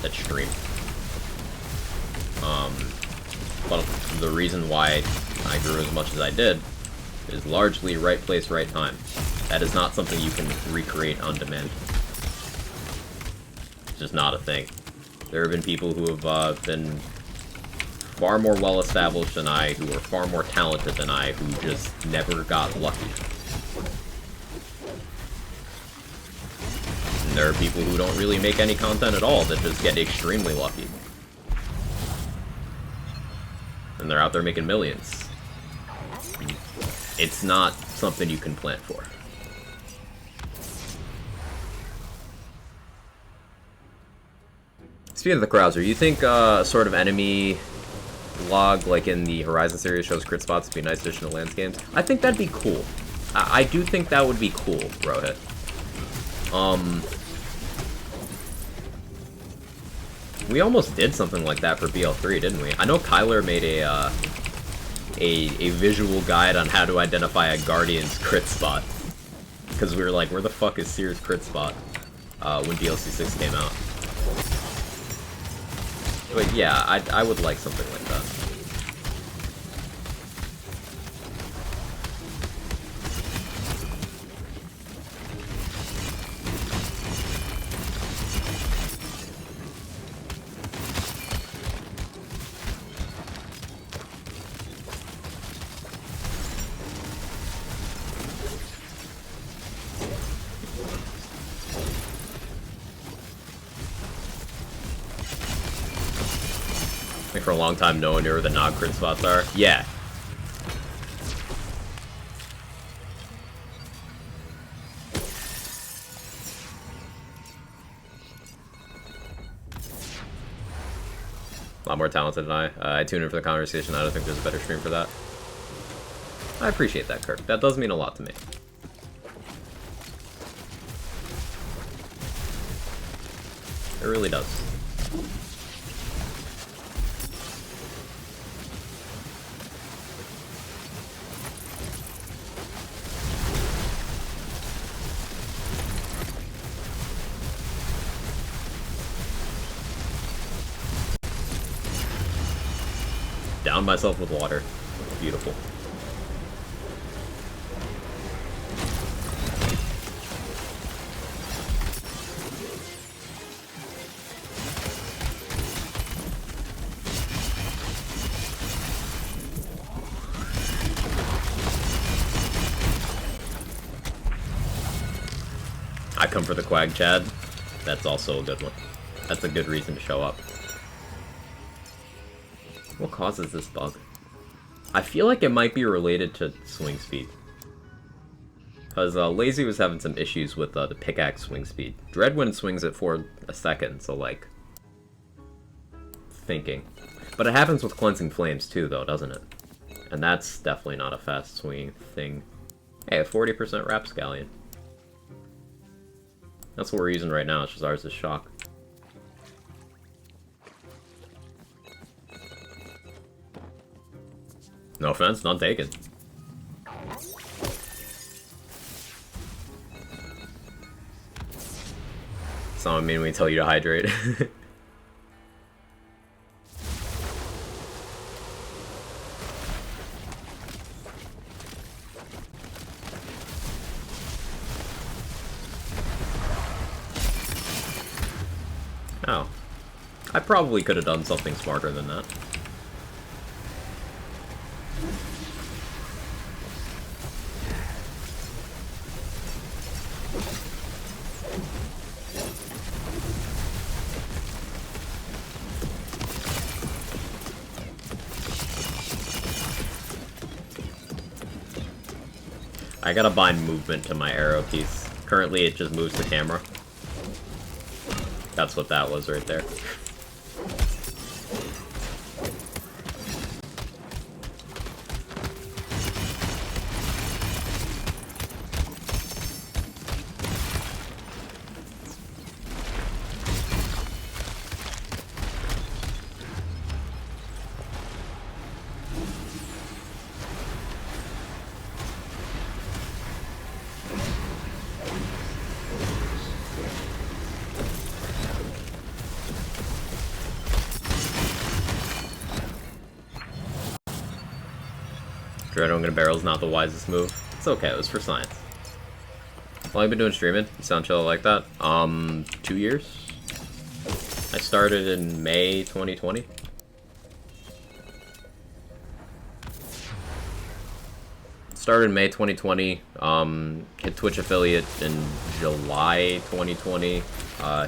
that stream. But the reason why I grew as much as I did is largely right place, right time. That is not something you can recreate on demand. It's just not a thing. There have been people who have been far more well-established than I, who are far more talented than I, who just never got lucky. And there are people who don't really make any content at all that just get extremely lucky. And they're out there making millions. It's not something you can plan for. Speaking of the Krauser, you think sort of enemy log, like in the Horizon series, shows crit spots would be a nice addition to Lance games? I think that'd be cool. I do think that would be cool, Rohit. We almost did something like that for BL3, didn't we? I know Kyler made a visual guide on how to identify a Guardian's crit spot. Because we were like, where the fuck is Seer's crit spot? When DLC 6 came out. But yeah, I would like something like that. For a long time, no one knew where the Nog crit spots are. Yeah. A lot more talented than I. I tune in for the conversation. I don't think there's a better stream for that. I appreciate that, Kirk. That does mean a lot to me. It really does. Down myself with water. Beautiful. I come for the Quag Chad. That's also a good one. That's a good reason to show up. What causes this bug? I feel like it might be related to swing speed. Because Lazy was having some issues with the pickaxe swing speed. Dreadwind swings it for a second, so like... thinking. But it happens with Cleansing Flames too, though, doesn't it? And that's definitely not a fast swinging thing. Hey, a 40% Rapscallion. That's what we're using right now, it's just ours is Shock. No offense, none taken. Someone mean we tell you to hydrate. Oh. I probably could have done something smarter than that. I gotta bind movement to my arrow piece. Currently it just moves the camera. That's what that was right there. Dreading a barrel is not the wisest move. It's okay, it was for science. How long have you been doing streaming? You sound chill like that. 2 years? I started in May 2020. Started in May 2020, hit Twitch affiliate in July 2020,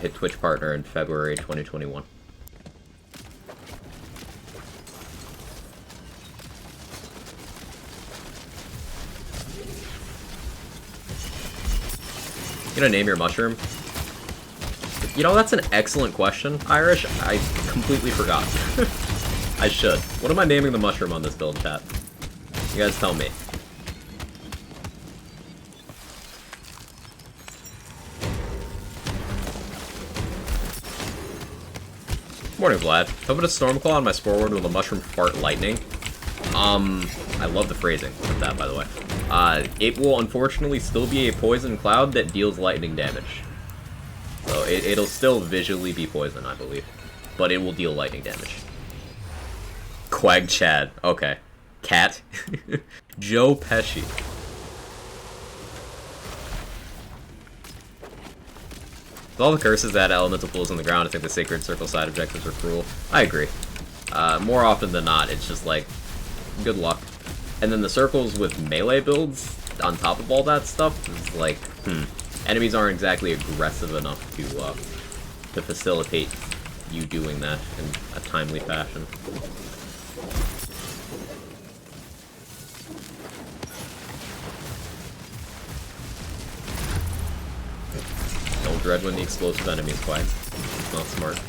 hit Twitch partner in February 2021. You gonna name your mushroom? You know, that's an excellent question, Irish. I completely forgot. I should. What am I naming the mushroom on this build, chat? You guys tell me. Morning, Vlad. I put a Stormclaw on my Spore Ward with a Mushroom Fart Lightning. I love the phrasing of that, by the way. It will unfortunately still be a Poison Cloud that deals lightning damage. So it'll still visually be poison, I believe. But it will deal lightning damage. Quag Chad. Okay. Cat. Joe Pesci. With all the curses that elemental pools on the ground, I think the Sacred Circle side objectives are cruel. I agree. More often than not, it's just like, good luck. And then the circles with melee builds, on top of all that stuff, is like, enemies aren't exactly aggressive enough to facilitate you doing that in a timely fashion. Don't dread when the explosive enemies quack. It's not smart.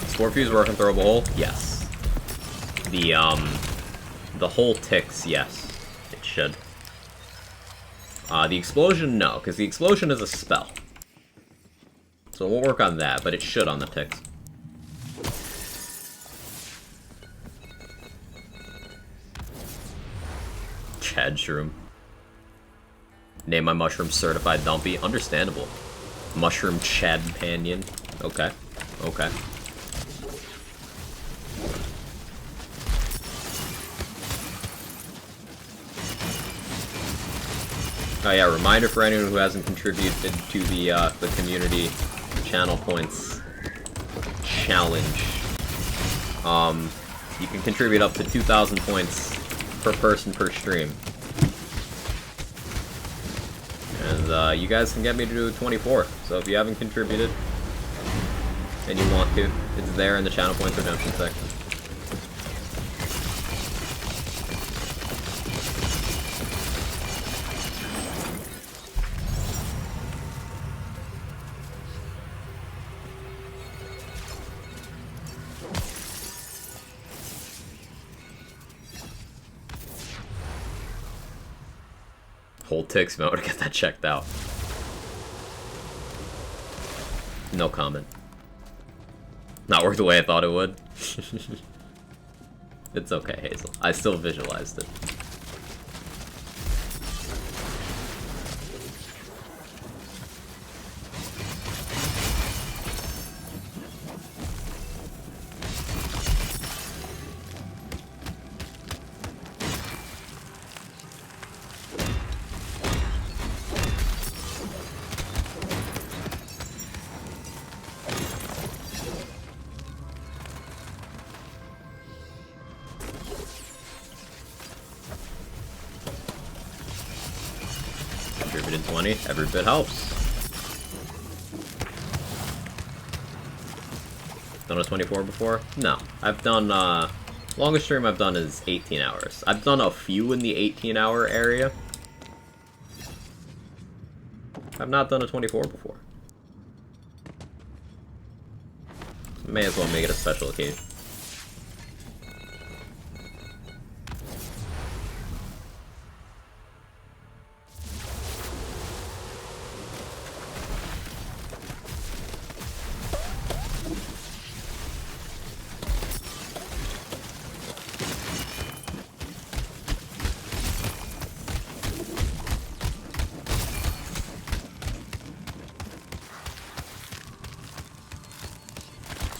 Scorpius work on throwable hole? Yes. The hole ticks, yes. It should. The explosion, no, because the explosion is a spell. So it won't work on that, but it should on the ticks. Chad Shroom. Name my mushroom Certified Dumpy. Understandable. Mushroom Chad Companion. Okay. Okay. Oh yeah, reminder for anyone who hasn't contributed to the community channel points challenge. You can contribute up to 2,000 points per person per stream. And you guys can get me to do 24. So if you haven't contributed and you want to, it's there in the channel points redemption section. Whole ticks, man, to get that checked out. No comment. Not work the way I thought it would. It's okay, Hazel. I still visualized it. Contributed 20, every bit helps. Done a 24 before? No. I've done, longest stream I've done is 18 hours. I've done a few in the 18-hour area. I've not done a 24 before. So may as well make it a special occasion.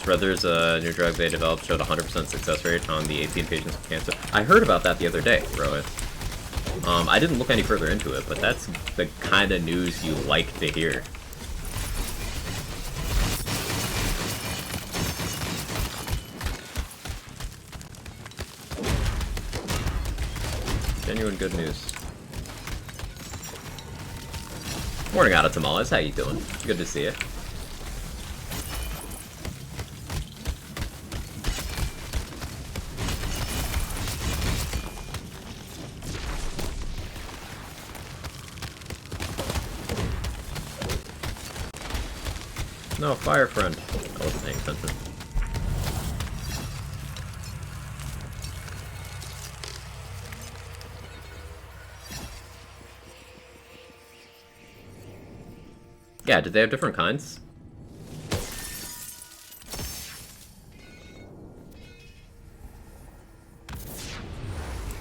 read there's a new drug they developed showed 100% success rate on the 18 patients with cancer. I heard about that the other day, Rohit. I didn't look any further into it, but that's the kind of news you like to hear. Genuine good news. Morning out of Tamales, how you doing? Good to see you. No, fire friend. I wasn't paying attention. Yeah, did they have different kinds?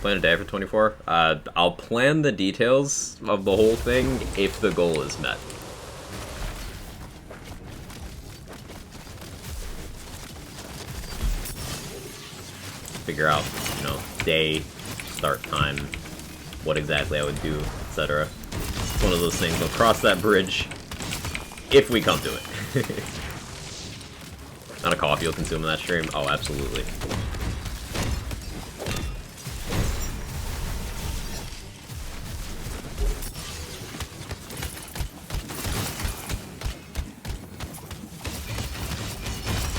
Plan a day for 24? I'll plan the details of the whole thing if the goal is met. Figure out, you know, day, start time, what exactly I would do, etc. It's one of those things, we'll cross that bridge if we come to it. Not a coffee you'll consume in that stream? Oh, absolutely.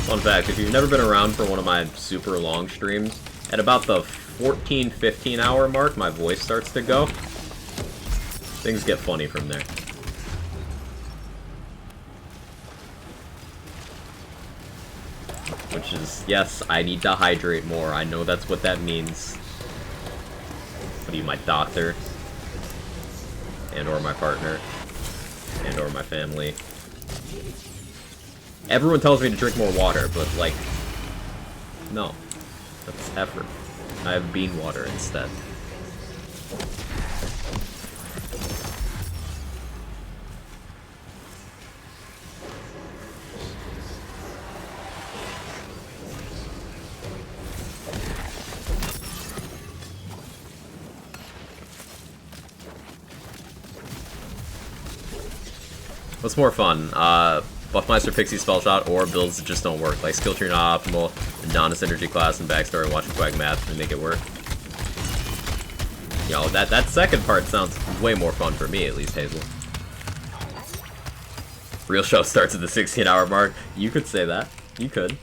Fun fact, if you've never been around for one of my super long streams, at about the 14-15 hour mark, my voice starts to go. Things get funny from there. Which is, yes, I need to hydrate more. I know that's what that means. What are you, my doctor? And or my partner? And or my family? Everyone tells me to drink more water, but, like, no. That's effort. I have bean water instead. What's more fun? Buffmeister Pixie Spell Shot or builds that just don't work, like Skill Tree Not Optimal, Adonis Energy Class, and Backstory and watching Quag Math and make it work. You know, that second part sounds way more fun for me, at least, Hazel. Real show starts at the 16-hour mark. You could say that. You could.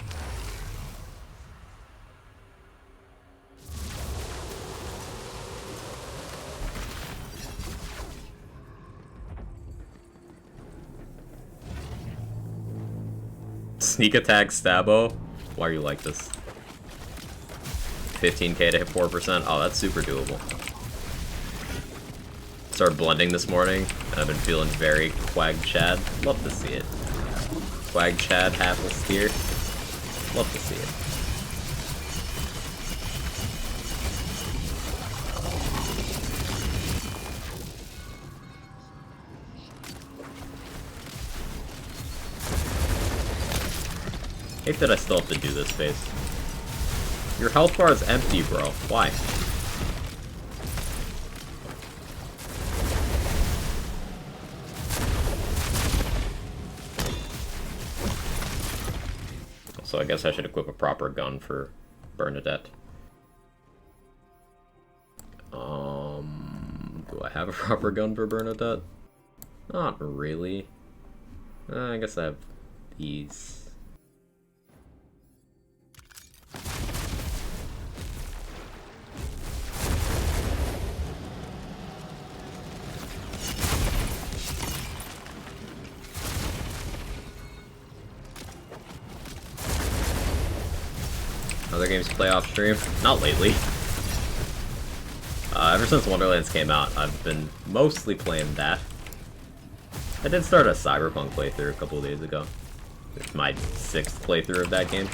Sneak attack Stabo? Why are you like this? 15k to hit 4%? Oh, that's super doable. Started blending this morning, and I've been feeling very Quag Chad. Love to see it. Quag Chad, Hassel Steer. Love to see it. Hate that I still have to do this phase. Your health bar is empty, bro. Why? So I guess I should equip a proper gun for Bernadette. Do I have a proper gun for Bernadette? Not really. I guess I have these. Other games playoff stream? Not lately. Ever since Wonderlands came out, I've been mostly playing that. I did start a Cyberpunk playthrough a couple of days ago. It's my 6th playthrough of that game.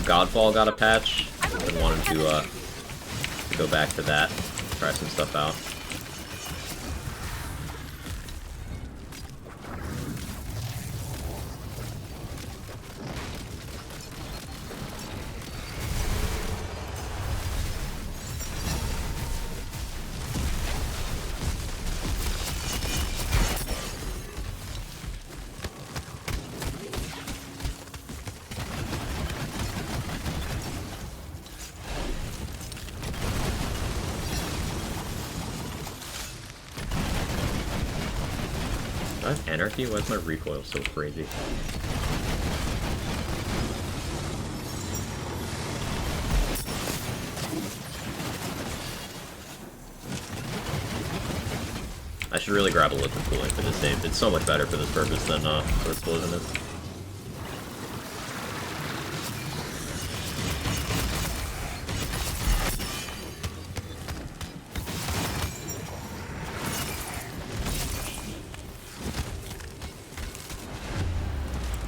Godfall got a patch. I've been wanting to go back to that, try some stuff out. I have anarchy? Why is my recoil so crazy? I should really grab a liquid cooling for this save. It's so much better for this purpose than Sword Explosion is.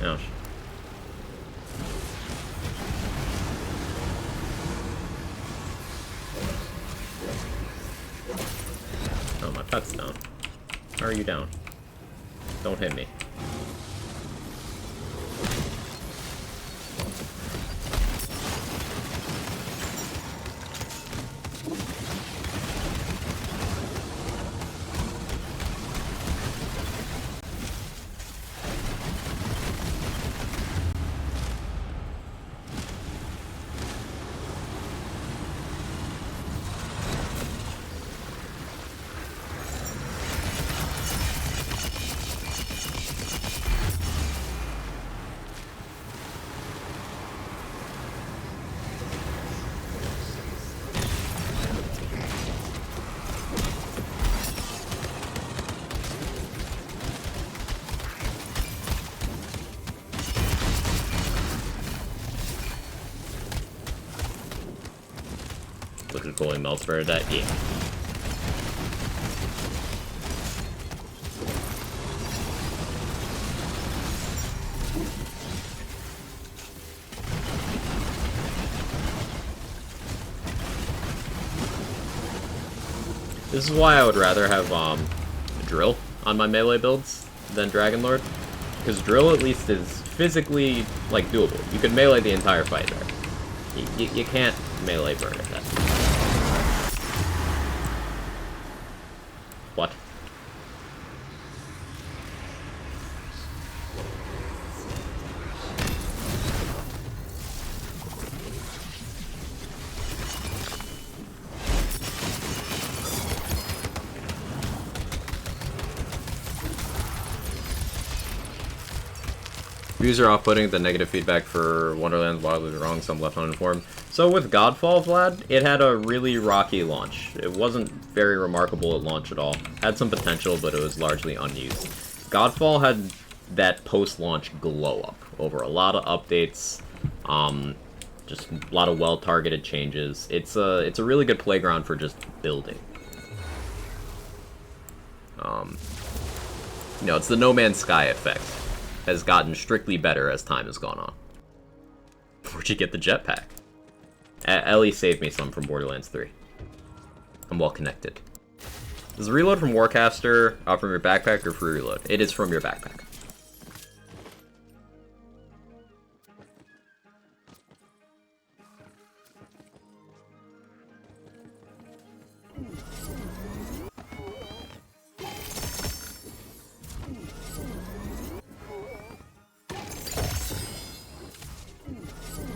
Ouch. Oh, my pet's down. How are you down? Don't hit me. Liquid cooling melts for that. Yeah. This is why I would rather have Drill on my melee builds than Dragon Lord, because Drill at least is physically like doable. You can melee the entire fight there. You can't melee burn at that. What? Views are off-putting, the negative feedback for Wonderland's wildly wrong, some left uninformed. So with Godfall, Vlad, it had a really rocky launch. It wasn't very remarkable at launch at all. Had some potential, but it was largely unused. Godfall had that post-launch glow-up over a lot of updates, just a lot of well-targeted changes. It's a really good playground for just building. You know, it's the No Man's Sky effect. Has gotten strictly better as time has gone on. Where'd you get the jetpack? Ellie saved me some from Borderlands 3. I'm well connected. Is the reload from Warcaster from your backpack or free reload? It is from your backpack.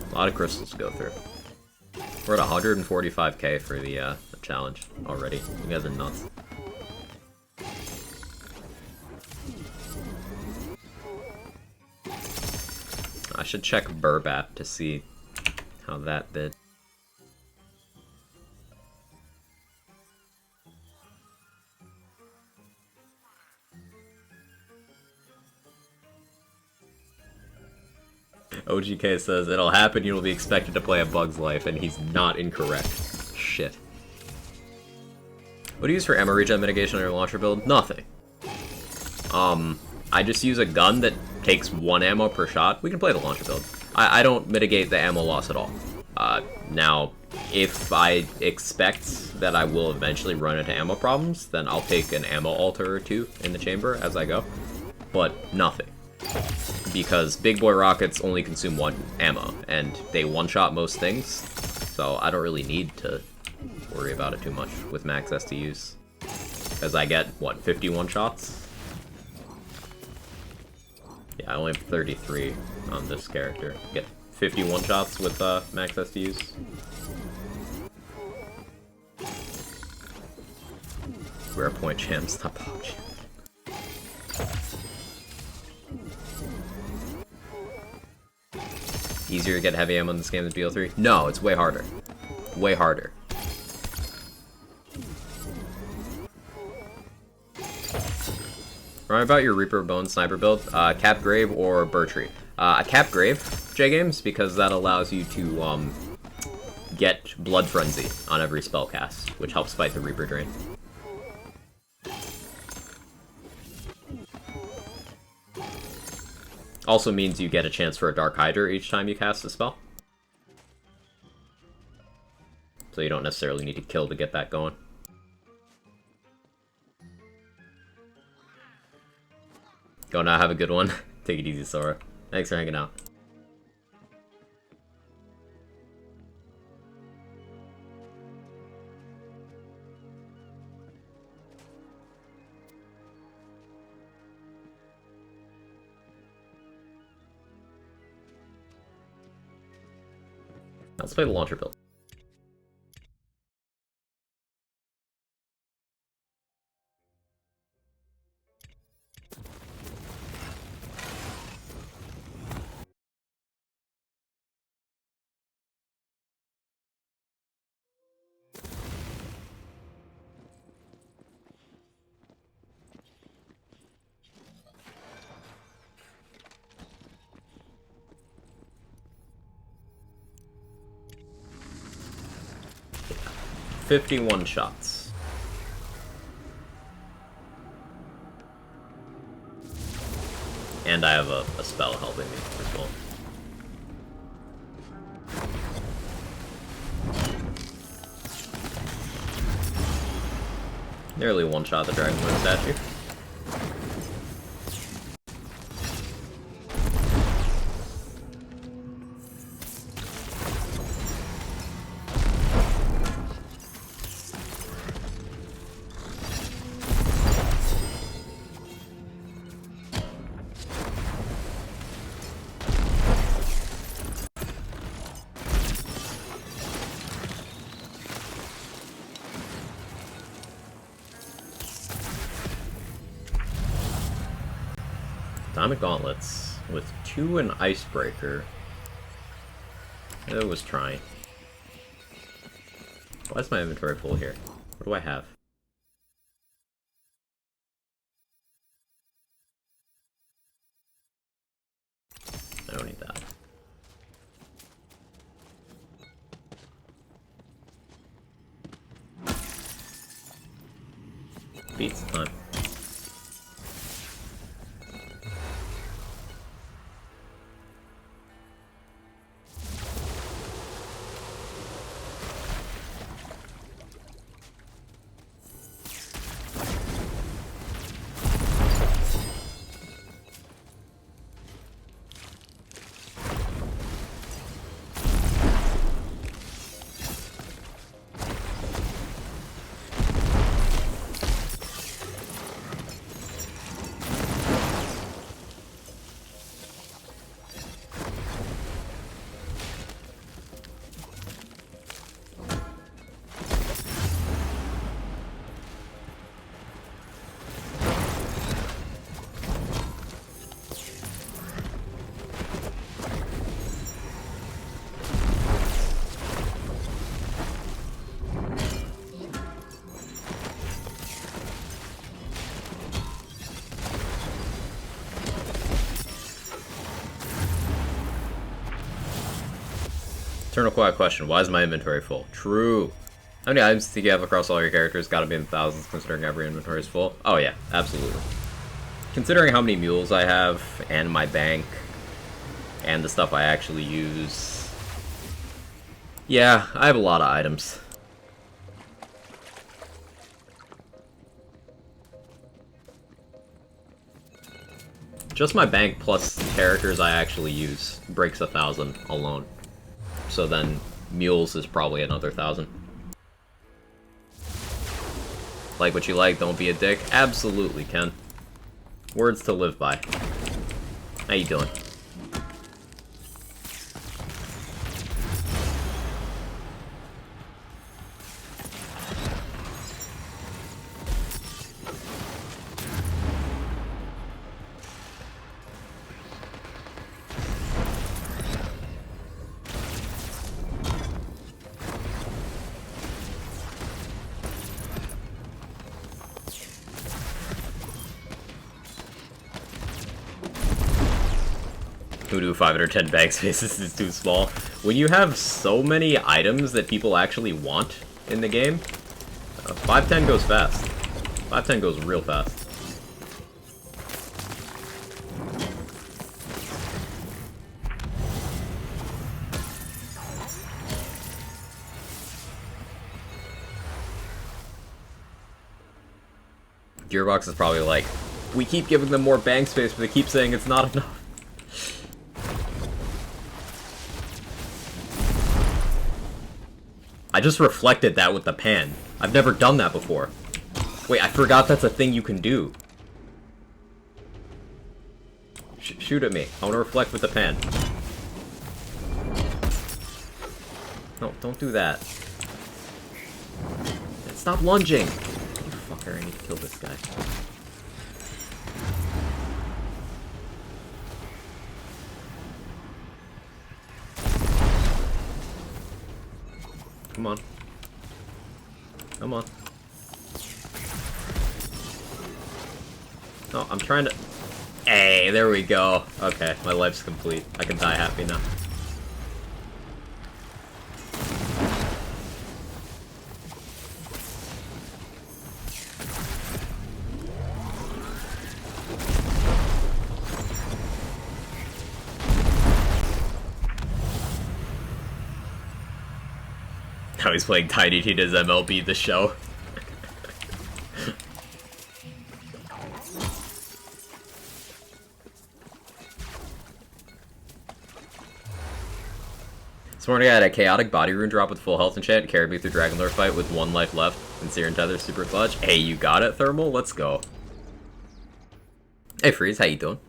A lot of crystals to go through. We're at 145k for the challenge already. You guys are nuts. I should check Burbat to see how that did. OGK says, it'll happen, you'll be expected to play A Bug's Life, and he's not incorrect. Shit. What do you use for ammo regen mitigation on your launcher build? Nothing. I just use a gun that takes 1 ammo per shot. We can play the launcher build. I don't mitigate the ammo loss at all. Now, if I expect that I will eventually run into ammo problems, then I'll take an ammo alter or 2 in the chamber as I go. But nothing. Because big boy rockets only consume 1 ammo, and they one-shot most things, so I don't really need to worry about it too much with max STUs. Because I get, what, 51 shots? Yeah, I only have 33 on this character. Get 51 shots with max STUs. We're a point champ, stop pop champ. Easier to get heavy ammo in this game than BO3? No, it's way harder. Way harder. Remind me about your Reaper of Bones sniper build. Cap Grave or Bertree. Cap Grave, J-Games, because that allows you to get Blood Frenzy on every spell cast, which helps fight the Reaper Drain. Also means you get a chance for a Dark Hydra each time you cast a spell. So you don't necessarily need to kill to get that going. Go now, have a good one. Take it easy, Sora. Thanks for hanging out. Let's play the launcher build. Yeah. 51 shots. And I have a spell helping me as well. Nearly one-shot the Dragonborn statue. Diamond Gauntlets with 2 and Icebreaker. It was trying. Why is my inventory full here? What do I have? I don't need that. Beats time. Eternal Quiet question, why is my inventory full? True. How many items do you have across all your characters? Gotta be in the thousands considering every inventory is full. Oh yeah, absolutely. Considering how many mules I have, and my bank, and the stuff I actually use. Yeah, I have a lot of items. Just my bank plus characters I actually use breaks 1,000 alone. So then, mules is probably another 1,000. Like what you like, don't be a dick? Absolutely, Ken. Words to live by. How you doing? Who knew 510 bank spaces is too small? When you have so many items that people actually want in the game, 510 goes fast. 510 goes real fast. Gearbox is probably like, we keep giving them more bank space, but they keep saying it's not enough. I just reflected that with the pan. I've never done that before. Wait, I forgot that's a thing you can do. Shoot at me. I want to reflect with the pan. No, don't do that. Stop lunging! You fucker, I need to kill this guy. Come on. Come on. Oh, I'm trying to... Hey, there we go. Okay, my life's complete. I can die happy now. Now he's playing Tiny Tina's MLB The Show. This morning I had a chaotic body rune drop with full health enchant, carried me through Dragonlord fight with 1 life left, and Seer and Tether super clutch. Hey, you got it, Thermal? Let's go. Hey, Freeze, how you doing?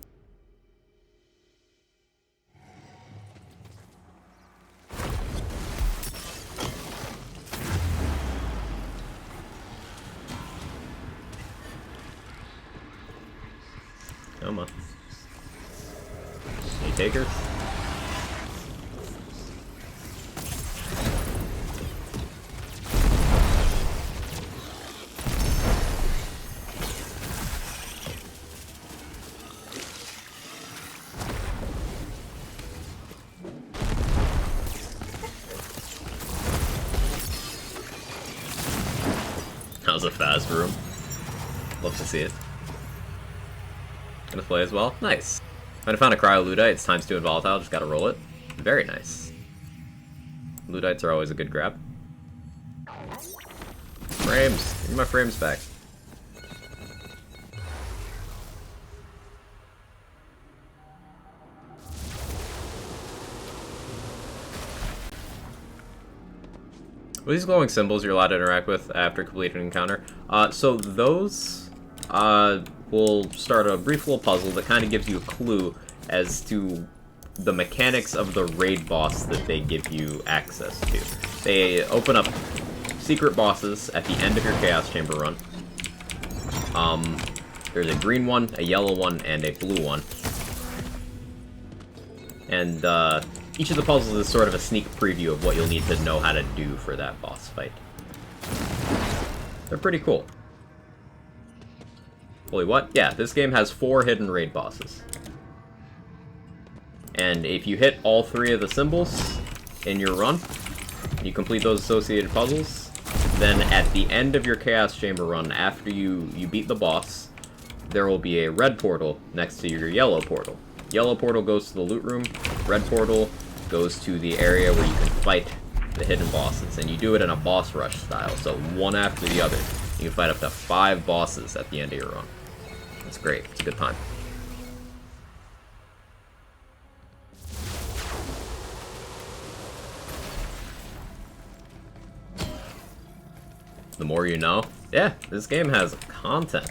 Come on. Any takers? That was a fast room. Love to see it. Gonna play as well? Nice. When I found a Cryo Ludite, it's times 2 and volatile, just gotta roll it. Very nice. Ludites are always a good grab. Frames! Give me my frames back. Well, these glowing symbols you're allowed to interact with after completing an encounter. So those will start a brief little puzzle that kind of gives you a clue as to the mechanics of the raid boss that they give you access to. They open up secret bosses at the end of your Chaos Chamber run. There's a green one, a yellow one, and a blue one. And each of the puzzles is sort of a sneak preview of what you'll need to know how to do for that boss fight. They're pretty cool. Holy what? Yeah, this game has 4 hidden raid bosses. And if you hit all 3 of the symbols in your run, you complete those associated puzzles, then at the end of your Chaos Chamber run, after you beat the boss, there will be a red portal next to your yellow portal. Yellow portal goes to the loot room, red portal goes to the area where you can fight the hidden bosses, and you do it in a boss rush style, so one after the other. You can fight up to 5 bosses at the end of your run. It's great. It's a good time. The more you know. Yeah, this game has content.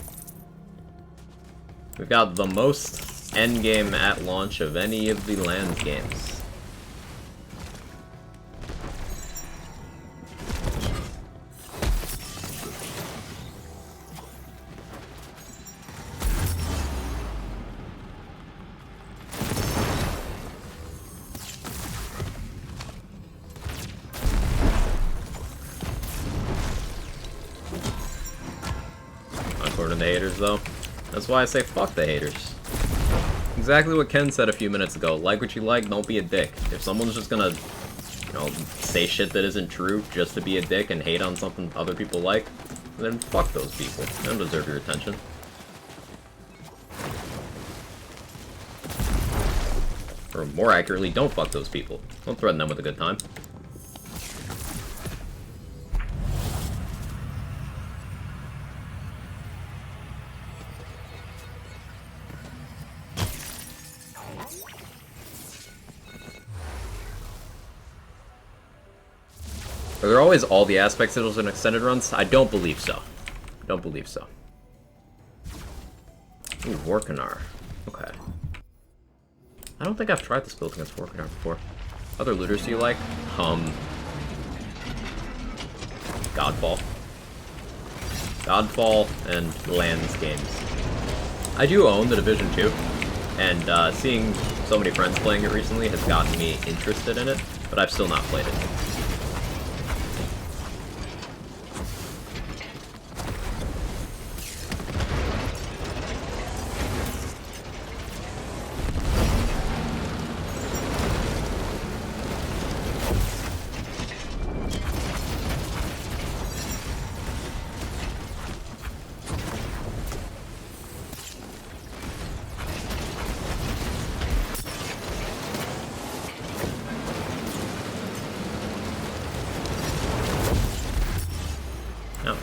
We've got the most endgame at launch of any of the land games. According to the haters, though. That's why I say fuck the haters. exactly what Ken said a few minutes ago. Like what you like, don't be a dick. If someone's just gonna, you know, say shit that isn't true just to be a dick and hate on something other people like, then fuck those people. They don't deserve your attention. Or more accurately, don't fuck those people. Don't threaten them with a good time. Are there always all the aspects of those in extended runs? I don't believe so. Don't believe so. Ooh, Vorkanar. Okay. I don't think I've tried this build against Vorkanar before. Other looters do you like? Godfall. Godfall and Lands games. I do own the Division 2, and seeing so many friends playing it recently has gotten me interested in it, but I've still not played it. Ouch.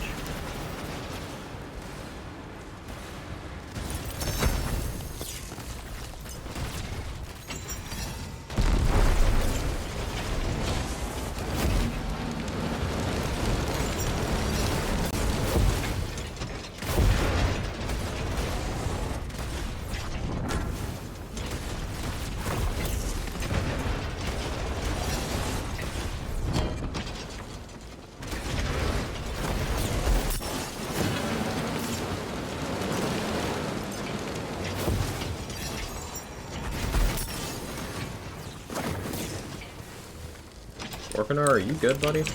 Vorkanar, are you good, buddy? Okay,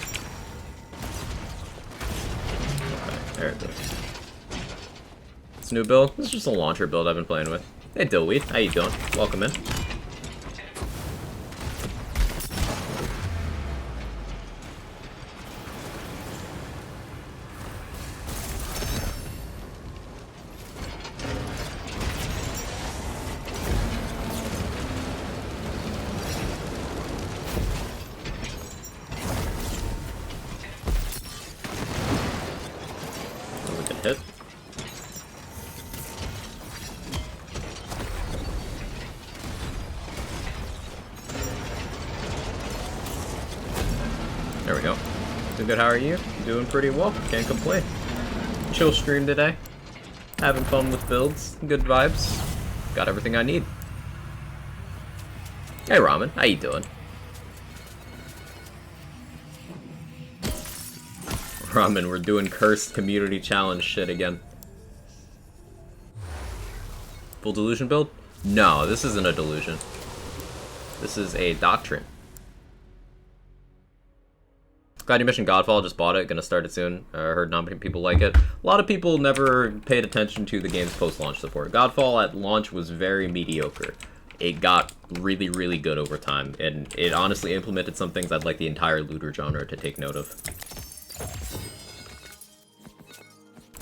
there it goes. It's a new build. This is just a launcher build I've been playing with. Hey, Dillweed, how you doing? Welcome in. Hit. There we go. Doing good, how are you? Doing pretty well, can't complain. Chill stream today. Having fun with builds, good vibes. Got everything I need. Hey Ramen, how you doing? Ramen, we're doing cursed community challenge shit again. Full delusion build? No, this isn't a delusion. This is a doctrine. Glad you mentioned Godfall, just bought it, gonna start it soon. I heard not many people like it. A lot of people never paid attention to the game's post-launch support. Godfall at launch was very mediocre. It got really, really good over time, and it honestly implemented some things I'd like the entire looter genre to take note of.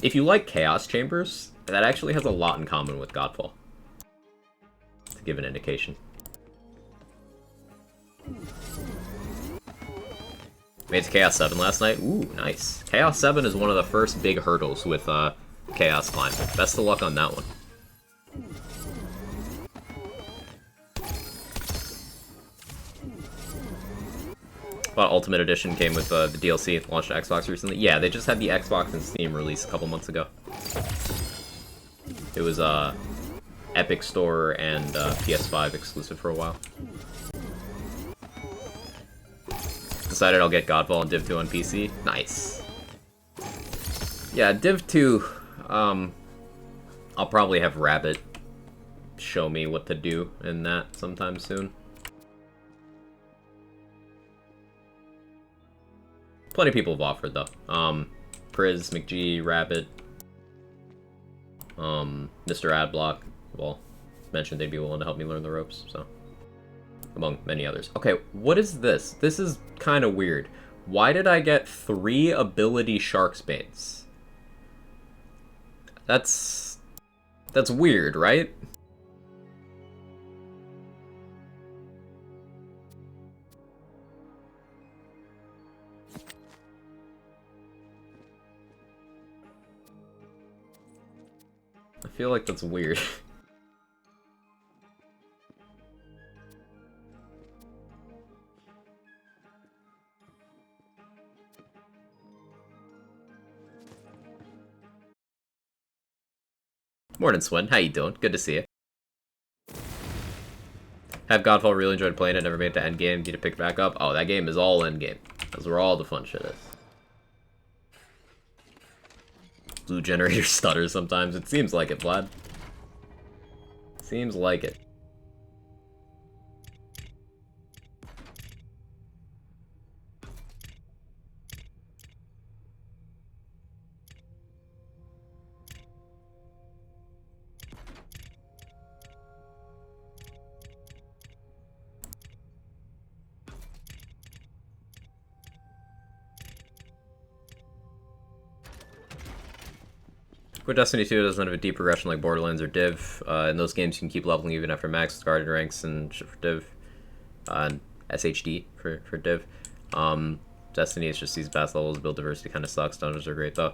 If you like Chaos Chambers, that actually has a lot in common with Godfall. To give an indication. Made it to Chaos 7 last night. Ooh, nice. Chaos 7 is one of the first big hurdles with Chaos Climb. Best of luck on that one. But Ultimate Edition came with the DLC, launched on Xbox recently. Yeah, they just had the Xbox and Steam release a couple months ago. It was Epic Store and PS5 exclusive for a while. Decided I'll get Godfall and Div 2 on PC. Nice. Yeah, Div 2, I'll probably have Rabbit show me what to do in that sometime soon. Plenty of people have offered, though. Priz, McGee, Rabbit, Mr. Adblock, well, mentioned they'd be willing to help me learn the ropes, so. Among many others. Okay, what is this? This is kind of weird. Why did I get 3 ability Shark's Baits? That's weird, right? I feel like that's weird. Morning, Swin. How you doing? Good to see you. Have Godfall, really enjoyed playing it, never made it to endgame. Need to pick it back up. Oh, that game is all endgame. That's where all the fun shit is. Blue generator stutters sometimes. It seems like it, Vlad. Seems like it. But Destiny 2 doesn't have a deep progression like Borderlands or Div. In those games, you can keep leveling even after max guarded ranks and shit for Div. And SHD for Div. Destiny is just these fast levels. Build diversity kind of sucks. Dungeons are great though.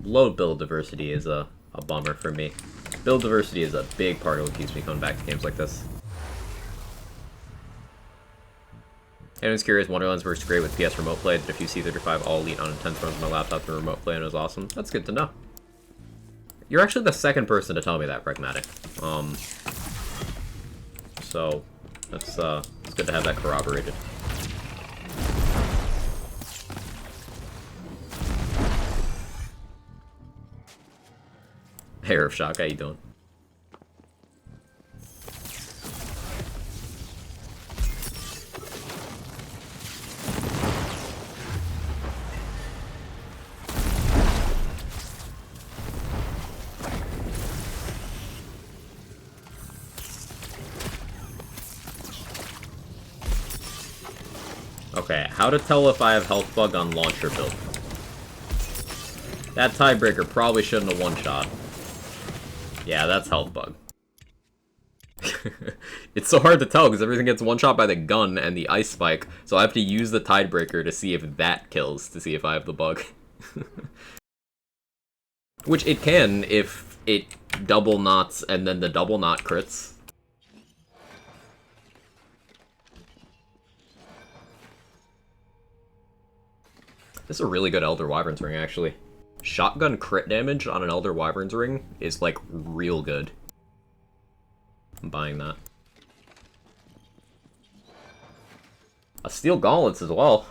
Low build diversity is a bummer for me. Build diversity is a big part of what keeps me coming back to games like this. Anyone's curious, Wonderlands works great with PS Remote Play. Did a few C35 all elite on intense runs on my laptop through Remote Play and it was awesome. That's good to know. You're actually the second person to tell me that, Pragmatic. So that's it's good to have that corroborated. Hey, Earth Shock, how you doing? Okay, how to tell if I have health bug on launcher build. That tiebreaker probably shouldn't have one-shot. Yeah, that's health bug. It's so hard to tell because everything gets one-shot by the gun and the ice spike, so I have to use the tiebreaker to see if that kills, to see if I have the bug. Which it can if it double knots and then the double knot crits. This is a really good Elder Wyvern's Ring, actually. Shotgun crit damage on an Elder Wyvern's Ring is, like, real good. I'm buying that. A Steel Gauntlets as well.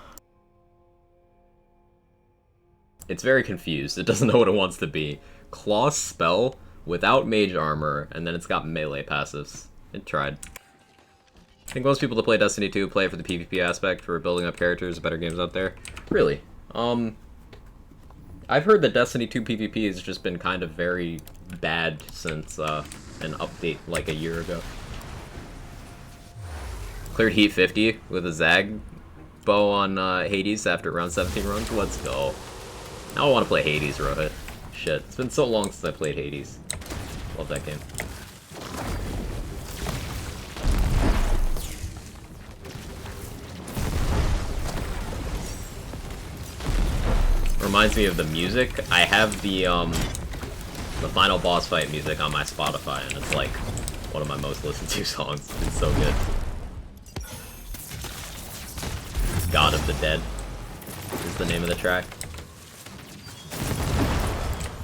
It's very confused. It doesn't know what it wants to be. Claw's spell without mage armor, and then it's got melee passives. It tried. I think most people that play Destiny 2 play it for the PvP aspect, for building up characters, better games out there. Really? I've heard that Destiny 2 PvP has just been kind of very bad since an update like a year ago. Cleared Heat 50 with a Zag bow on Hades after round 17 runs. Let's go. Now I want to play Hades, Rohit. Shit, it's been so long since I played Hades. Love that game. Reminds me of the music. I have the final boss fight music on my Spotify, and it's like one of my most listened to songs. It's so good. God of the Dead is the name of the track.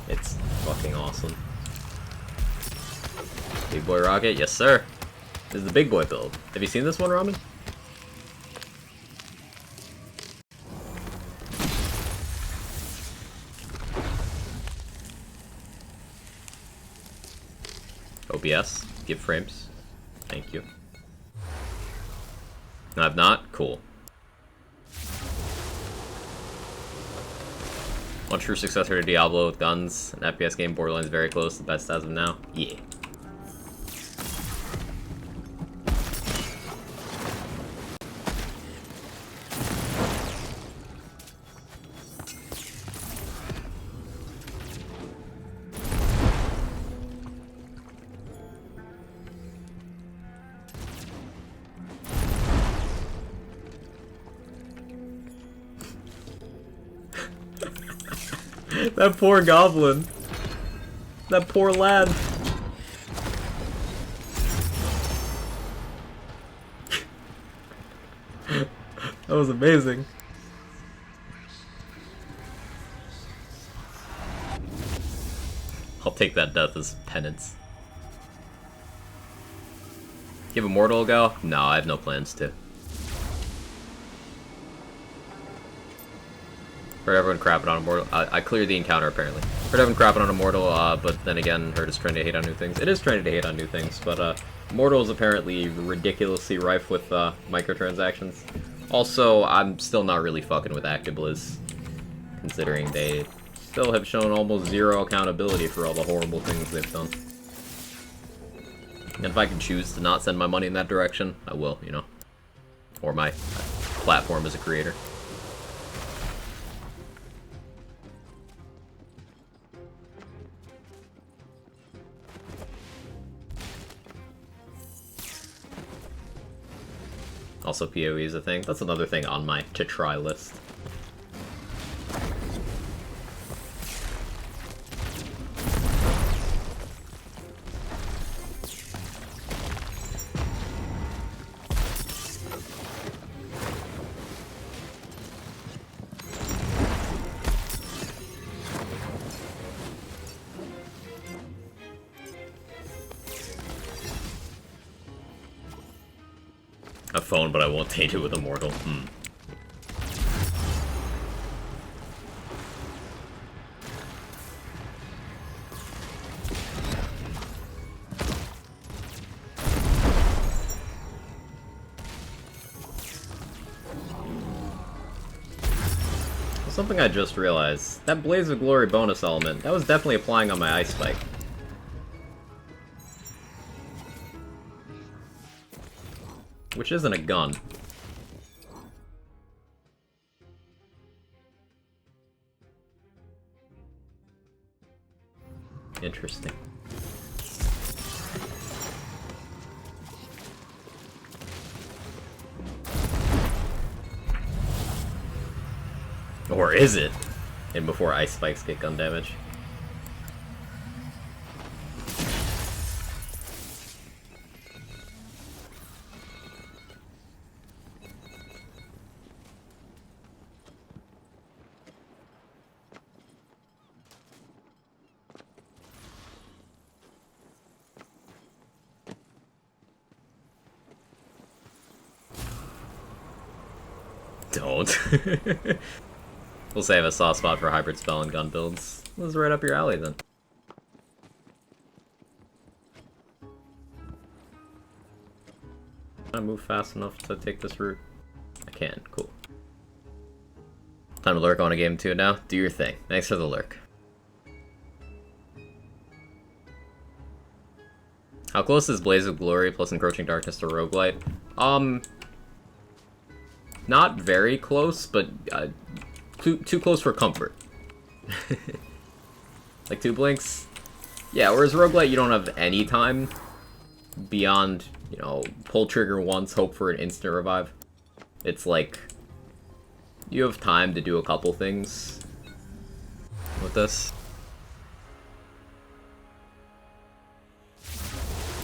It's fucking awesome. Big Boy Rocket, yes sir. This is the big boy build. Have you seen this one, Ramen? OBS, give frames. Thank you. No, I've not? Cool. One true successor to Diablo with guns. An FPS game, Borderlands very close, the best as of now. Yeah. That poor goblin. That poor lad. That was amazing. I'll take that death as penance. Give Immortal a go? No, I have no plans to. Heard everyone crapping on Immortal. I cleared the encounter, apparently. Heard everyone crapping on Immortal, but then again, heard it's trending to hate on new things. It is trending to hate on new things, but Immortal is apparently ridiculously rife with microtransactions. Also, I'm still not really fucking with ActiBliz, considering they still have shown almost zero accountability for all the horrible things they've done. And if I can choose to not send my money in that direction, I will, you know. Or my platform as a creator. Also, PoE is a thing. That's another thing on my to-try list. A phone, but I won't taint it with Immortal. Something I just realized. That Blaze of Glory bonus element, that was definitely applying on my Ice Spike. Which isn't a gun. Interesting. Or is it? And before Ice Spikes get gun damage. Don't. We'll say I have a soft spot for hybrid spell and gun builds. This is right up your alley then. Can I move fast enough to take this route? I can, cool. Time to lurk on a game 2 now. Do your thing. Thanks for the lurk. How close is Blaze of Glory plus Encroaching Darkness to Roguelite? Not very close, but too close for comfort. Like 2 blinks? Yeah, whereas Roguelite you don't have any time beyond, you know, pull trigger once, hope for an instant revive. It's like, you have time to do a couple things with this.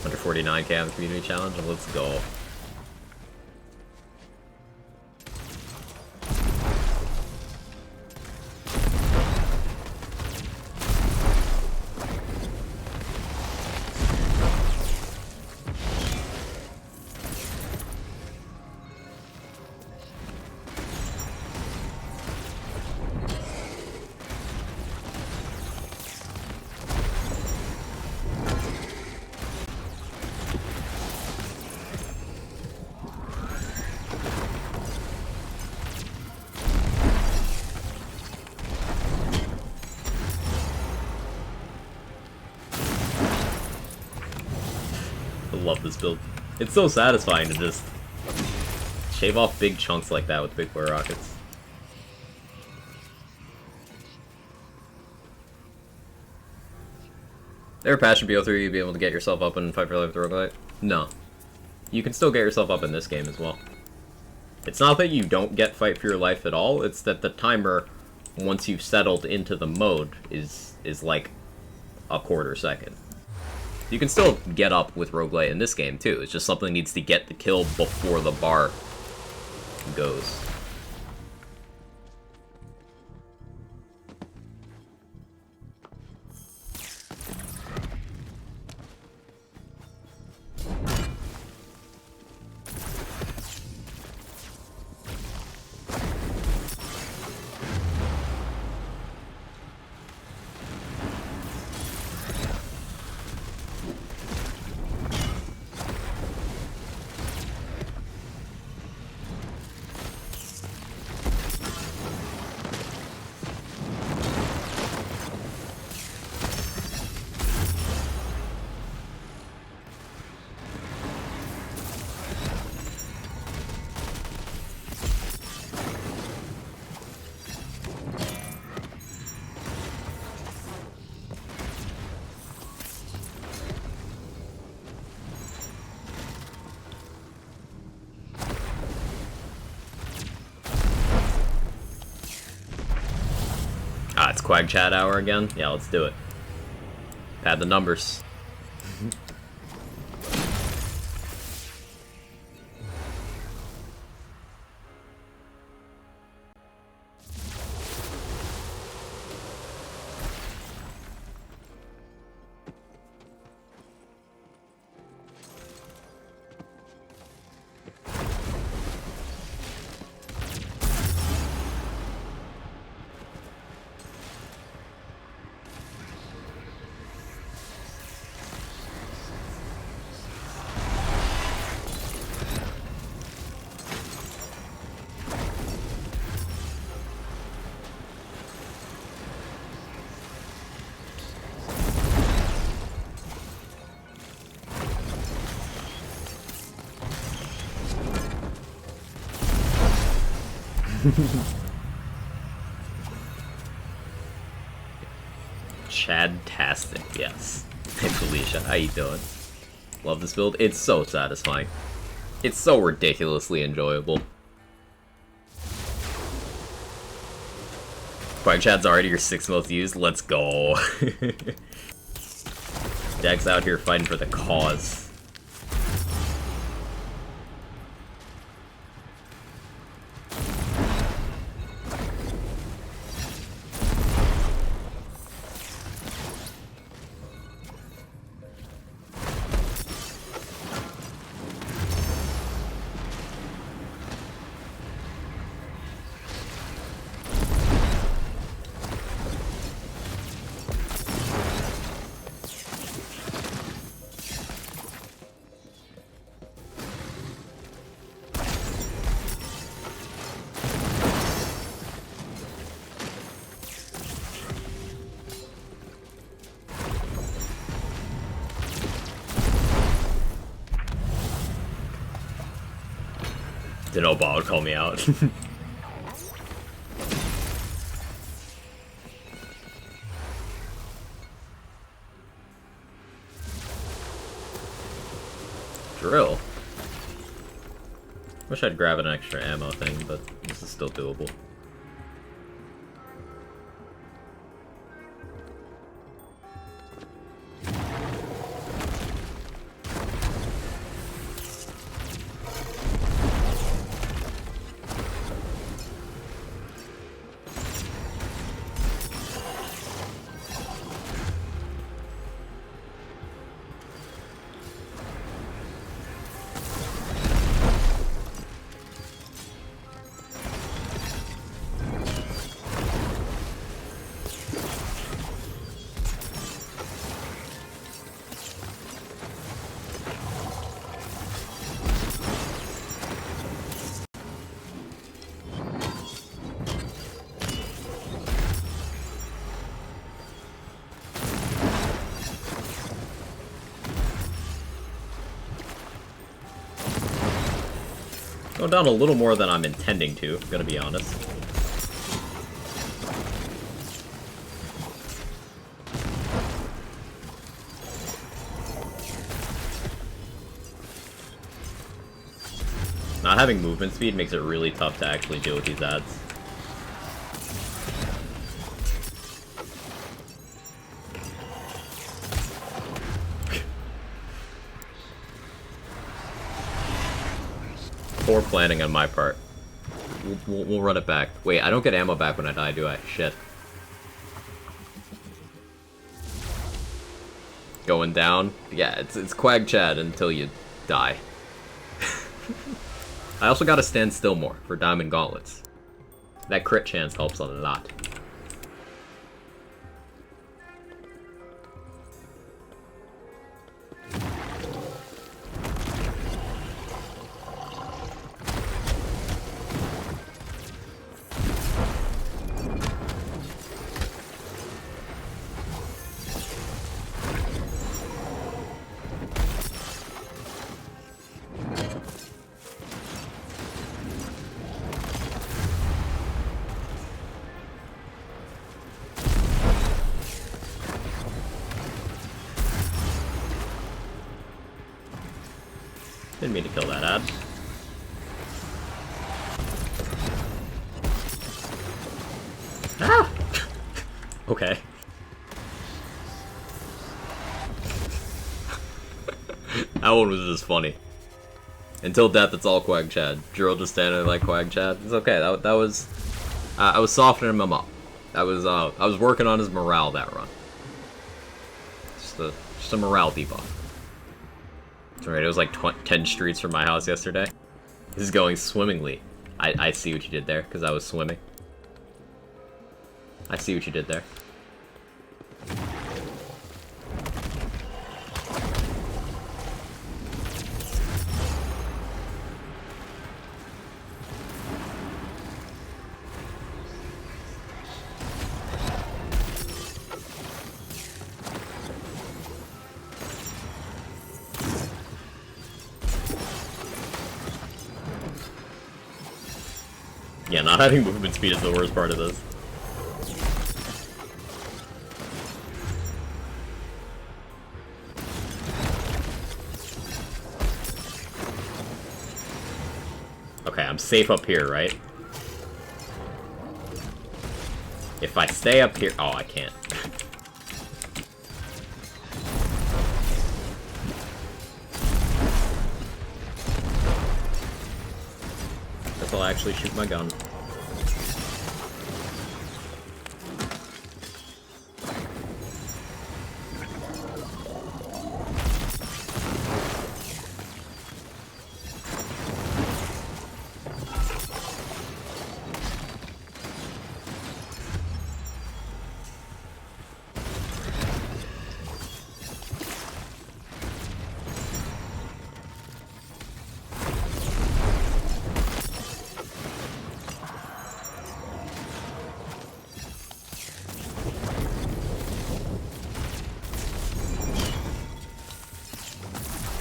Under 49k on the community challenge, let's go. I love this build. It's so satisfying to just shave off big chunks like that with big flare rockets. Ever passion BO3 you'd be able to get yourself up and fight for life with Roguelite? No. You can still get yourself up in this game as well. It's not that you don't get fight for your life at all, it's that the timer once you've settled into the mode is like a quarter second. You can still get up with roguelite in this game too. It's just something needs to get the kill before the bar goes. Ah, it's Quag Chat Hour again? Yeah, let's do it. Pad the numbers. Chadtastic, yes. Hey Felicia, how you doing? Love this build. It's so satisfying. It's so ridiculously enjoyable. Quag Chad's already your 6th most used. Let's go. Jack's out here fighting for the cause. Didn't know Bob would call me out. Drill. Wish I'd grab an extra ammo thing, but this is still doable. Going down a little more than I'm intending to, I'm gonna be honest. Not having movement speed makes it really tough to actually deal with these ads. Poor planning on my part. We'll run it back. Wait, I don't get ammo back when I die, do I? Shit. Going down? Yeah, it's Quag Chad until you die. I also gotta stand still more for Diamond Gauntlets. That crit chance helps a lot. Didn't mean to kill that ad. Ah! Okay. That one was just funny. Until death, it's all Quag Chad. Drill just standing there like Quag Chad. It's okay. That was. I was softening him up. I was working on his morale that run. Just a morale debuff. That's right. It was like 10 streets from my house yesterday. This is going swimmingly. I see what you did there because I was swimming. I see what you did there. Yeah, not having movement speed is the worst part of this. Okay, I'm safe up here, right? If I stay up here... Oh, I can't. Guess I'll actually shoot my gun.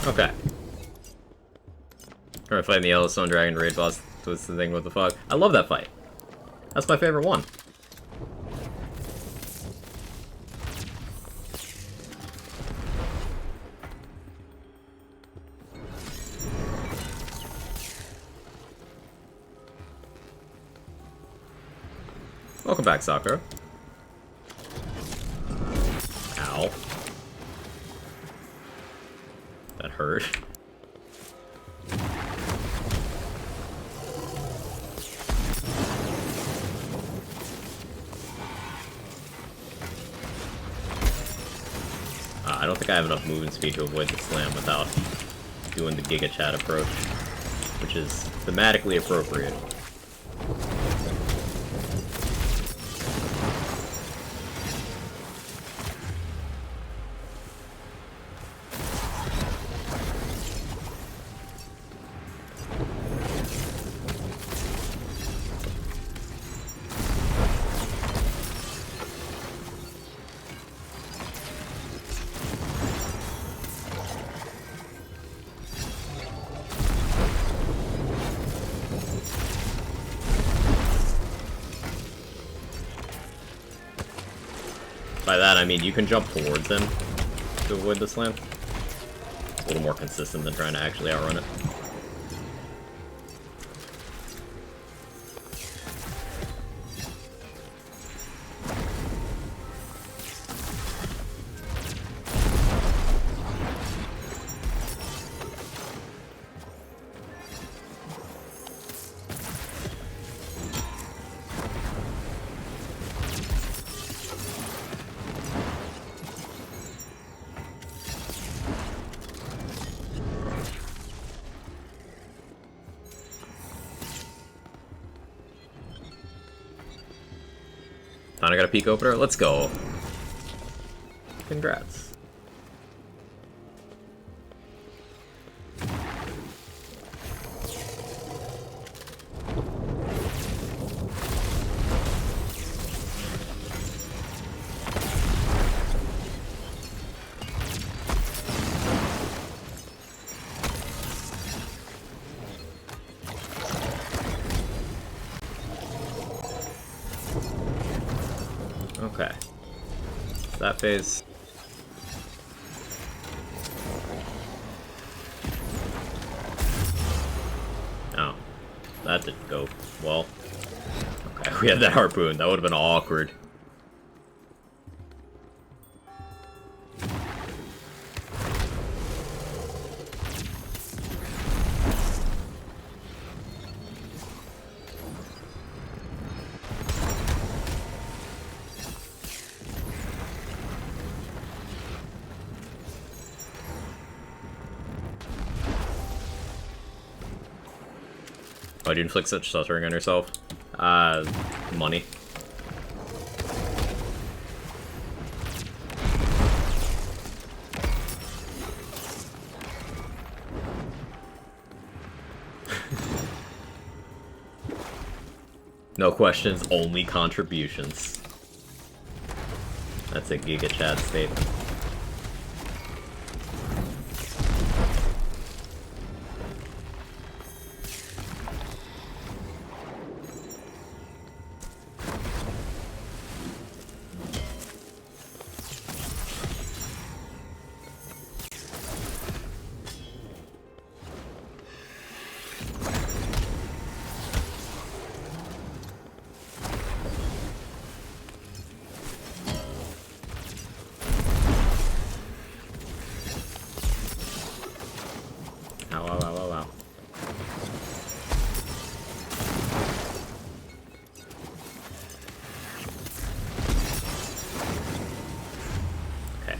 Okay. Alright, fighting the Yellowstone Dragon raid boss was the thing with the fog. I love that fight. That's my favorite one. Welcome back, Sakura. Ow. That hurt. I don't think I have enough movement speed to avoid the slam without doing the Giga Chat approach, which is thematically appropriate. By that, I mean you can jump towards him to avoid the slam. It's a little more consistent than trying to actually outrun it. Finally got a peak opener. Let's go. Congrats. Okay. That phase. Oh. That didn't go well. Okay, we had that harpoon. That would have been awkward. Why'd you inflict such suffering on yourself? Money. No questions, only contributions. That's a Giga Chad statement.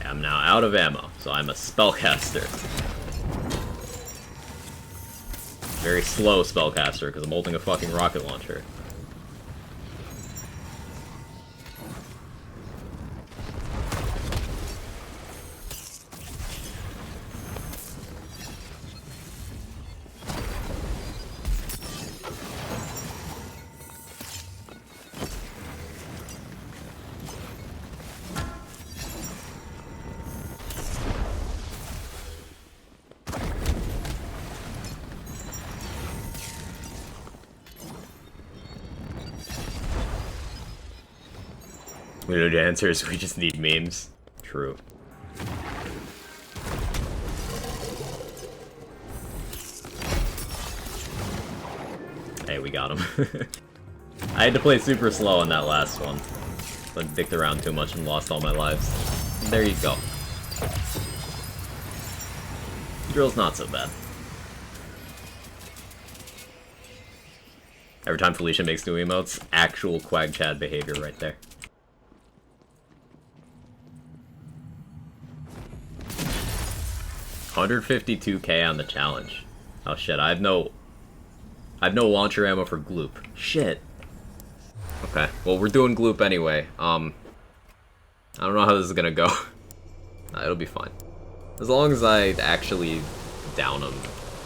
I'm now out of ammo, so I'm a spellcaster. Very slow spellcaster, because I'm holding a fucking rocket launcher. We don't need answers, we just need memes. True. Hey, we got him. I had to play super slow on that last one. I dicked around too much and lost all my lives. There you go. Drill's not so bad. Every time Felicia makes new emotes, actual Quag Chad behavior right there. $152K on the challenge. Oh shit, I have no launcher ammo for Gloop. Shit. Okay, well we're doing Gloop anyway. I don't know how this is gonna go. It'll be fine. As long as I actually down him,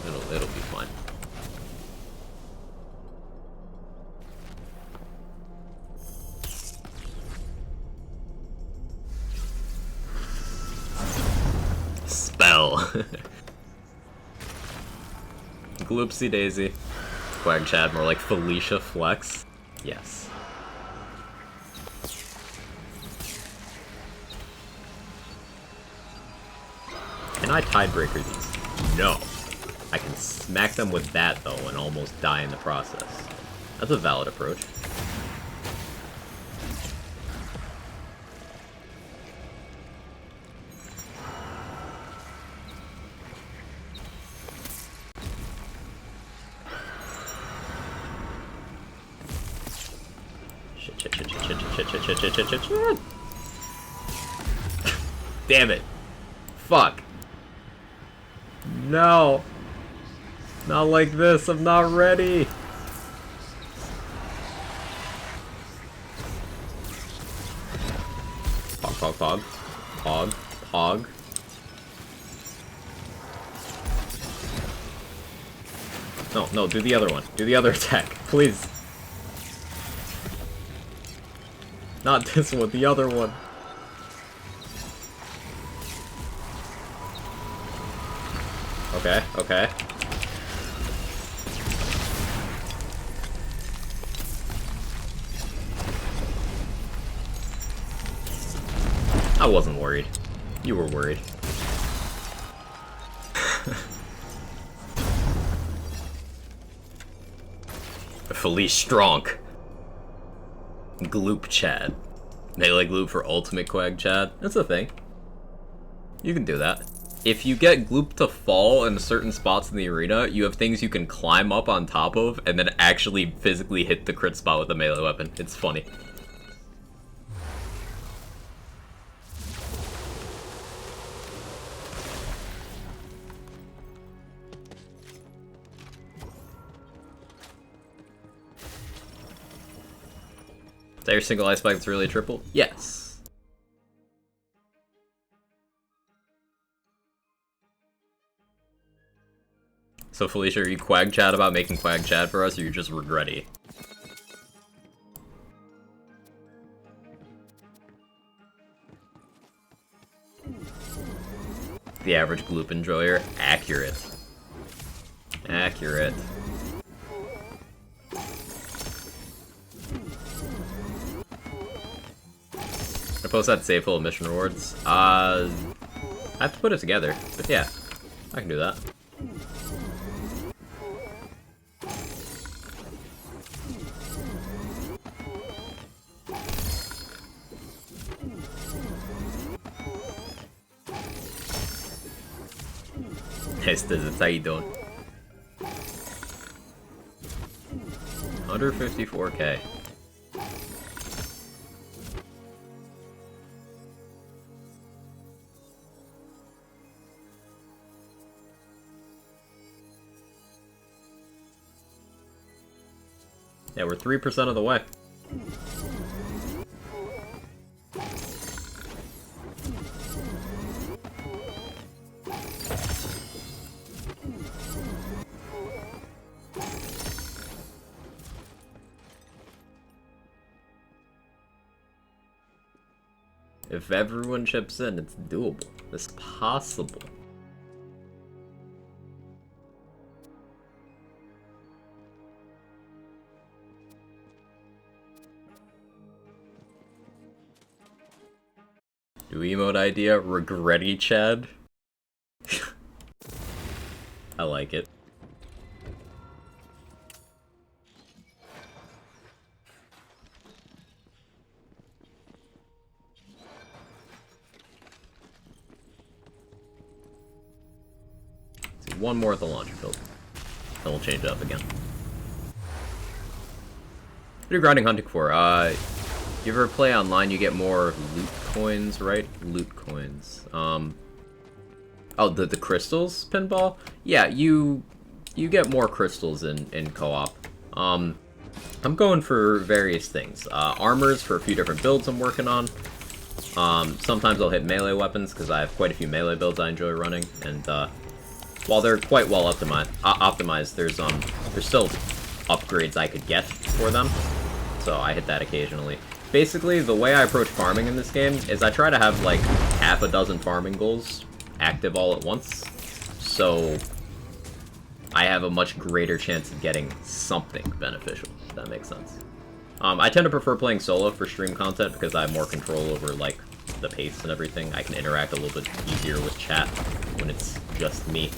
it'll be fine. Spell. Gloopsy daisy. Quag Chad, more like Felicia Flex. Yes. Can I tiebreaker these? No. I can smack them with that though and almost die in the process. That's a valid approach. Shit. Damn it. Fuck. No. Not like this. I'm not ready. Pog. Pog. Pog. No, do the other one. Do the other attack, please. Not this one, the other one. Okay, okay. I wasn't worried. You were worried. Felice Strong. Gloop Chad. Melee Gloop for Ultimate Quag Chad. That's a thing. You can do that. If you get Gloop to fall in certain spots in the arena, you have things you can climb up on top of and then actually physically hit the crit spot with a melee weapon. It's funny. Is that your single ice spike that's really a triple? Yes. So Felicia, are you Quag Chat about making Quag Chat for us, or you're just regretty? The average Gloop enjoyer? Accurate. Accurate. I post that save full of mission rewards. I have to put it together, but yeah, I can do that. Nice visits, how you doing? 154k. Yeah, we're 3% of the way. If everyone chips in, it's doable. It's possible. New emote idea, regretty Chad. I like it. One more at the launcher build. Then we'll change it up again. What are you grinding hunting for? You ever play online, you get more loot coins, right? Loot coins. Oh, the crystals, Pinball? Yeah, you get more crystals in co-op. I'm going for various things. Armors for a few different builds I'm working on. Sometimes I'll hit melee weapons, because I have quite a few melee builds I enjoy running, and while they're quite well optimized, there's still upgrades I could get for them, so I hit that occasionally. Basically, the way I approach farming in this game is I try to have like half a dozen farming goals active all at once, so I have a much greater chance of getting something beneficial, if that makes sense. I tend to prefer playing solo for stream content because I have more control over like the pace and everything. I can interact a little bit easier with chat when it's just me.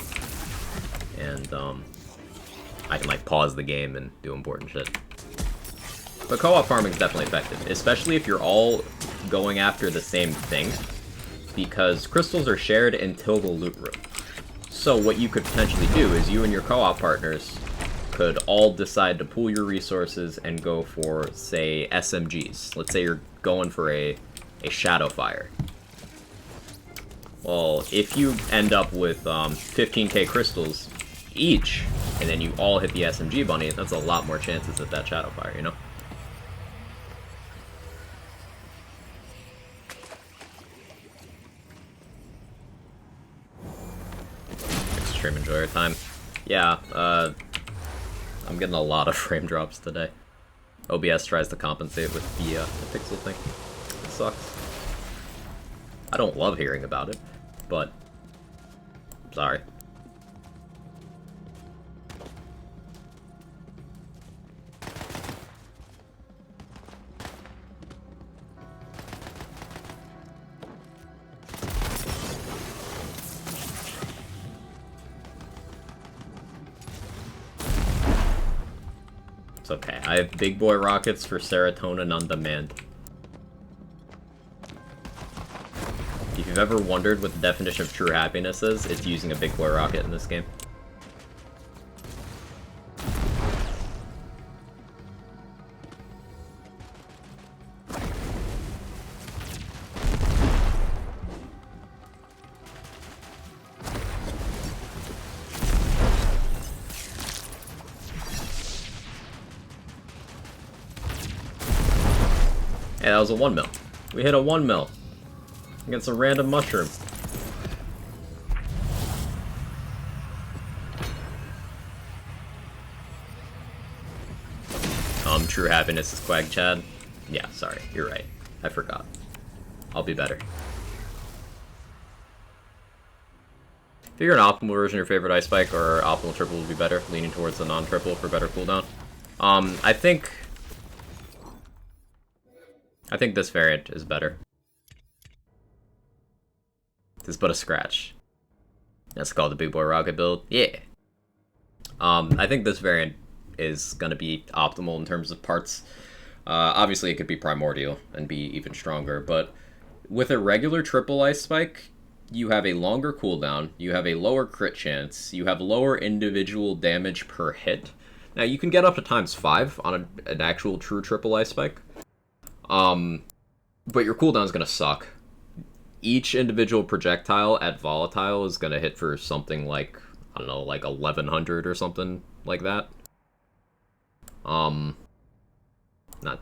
And I can like pause the game and do important shit. But co-op farming is definitely effective, especially if you're all going after the same thing, because crystals are shared until the loot room. So what you could potentially do is you and your co-op partners could all decide to pool your resources and go for, say, SMGs. Let's say you're going for a Shadow Fire. Well, if you end up with 15k crystals each, and then you all hit the SMG bunny, that's a lot more chances at that Shadow Fire, you know? stream enjoyer time. Yeah, I'm getting a lot of frame drops today. OBS tries to compensate with the pixel thing. It sucks. I don't love hearing about it, but sorry. It's okay. I have big boy rockets for serotonin on demand. If you've ever wondered what the definition of true happiness is, it's using a big boy rocket in this game. Hey, that was a 1 mil. We hit a 1 mil. Against a random mushroom. True happiness is Quag Chad. Yeah, sorry, you're right. I forgot. I'll be better. Figure an optimal version of your favorite ice spike or optimal triple would be better, leaning towards the non-triple for better cooldown. I think this variant is better. This is but a scratch. That's called the Big Boy Rocket build. Yeah. I think this variant is gonna be optimal in terms of parts. Obviously, it could be primordial and be even stronger, but with a regular triple ice spike, you have a longer cooldown, you have a lower crit chance, you have lower individual damage per hit. Now, you can get up to ×5 on an actual true triple ice spike, but your cooldown is gonna suck. Each individual projectile at volatile is gonna hit for something like, I don't know, like 1100 or something like that.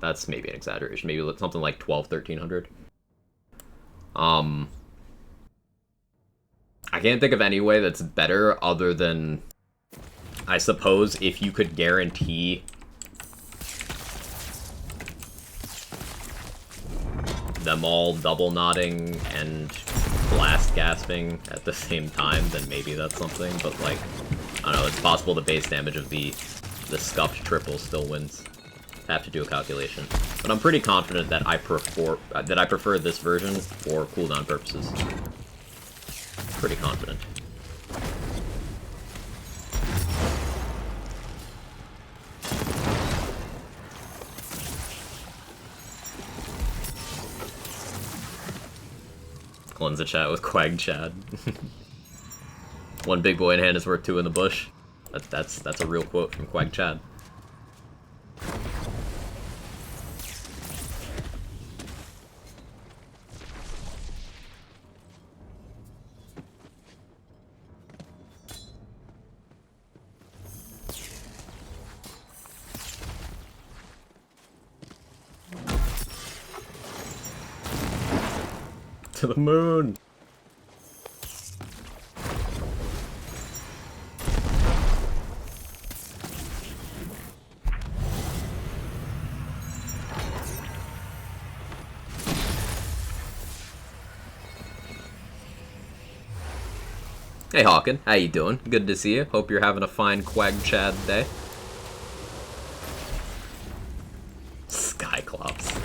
That's maybe an exaggeration. Maybe something like 1300. I can't think of any way that's better other than, I suppose, if you could guarantee them all double nodding and blast gasping at the same time, then maybe that's something, but like, I don't know, it's possible the base damage of the scuffed triple still wins. Have to do a calculation. But I'm pretty confident that I prefer this version for cooldown purposes. Pretty confident. Cleanse the chat with Quag Chad. One big boy in hand is worth two in the bush. That's a real quote from Quag Chad. To the moon! Hey Hawken, how you doing? Good to see you. Hope you're having a fine Quag Chad day. Skyclops.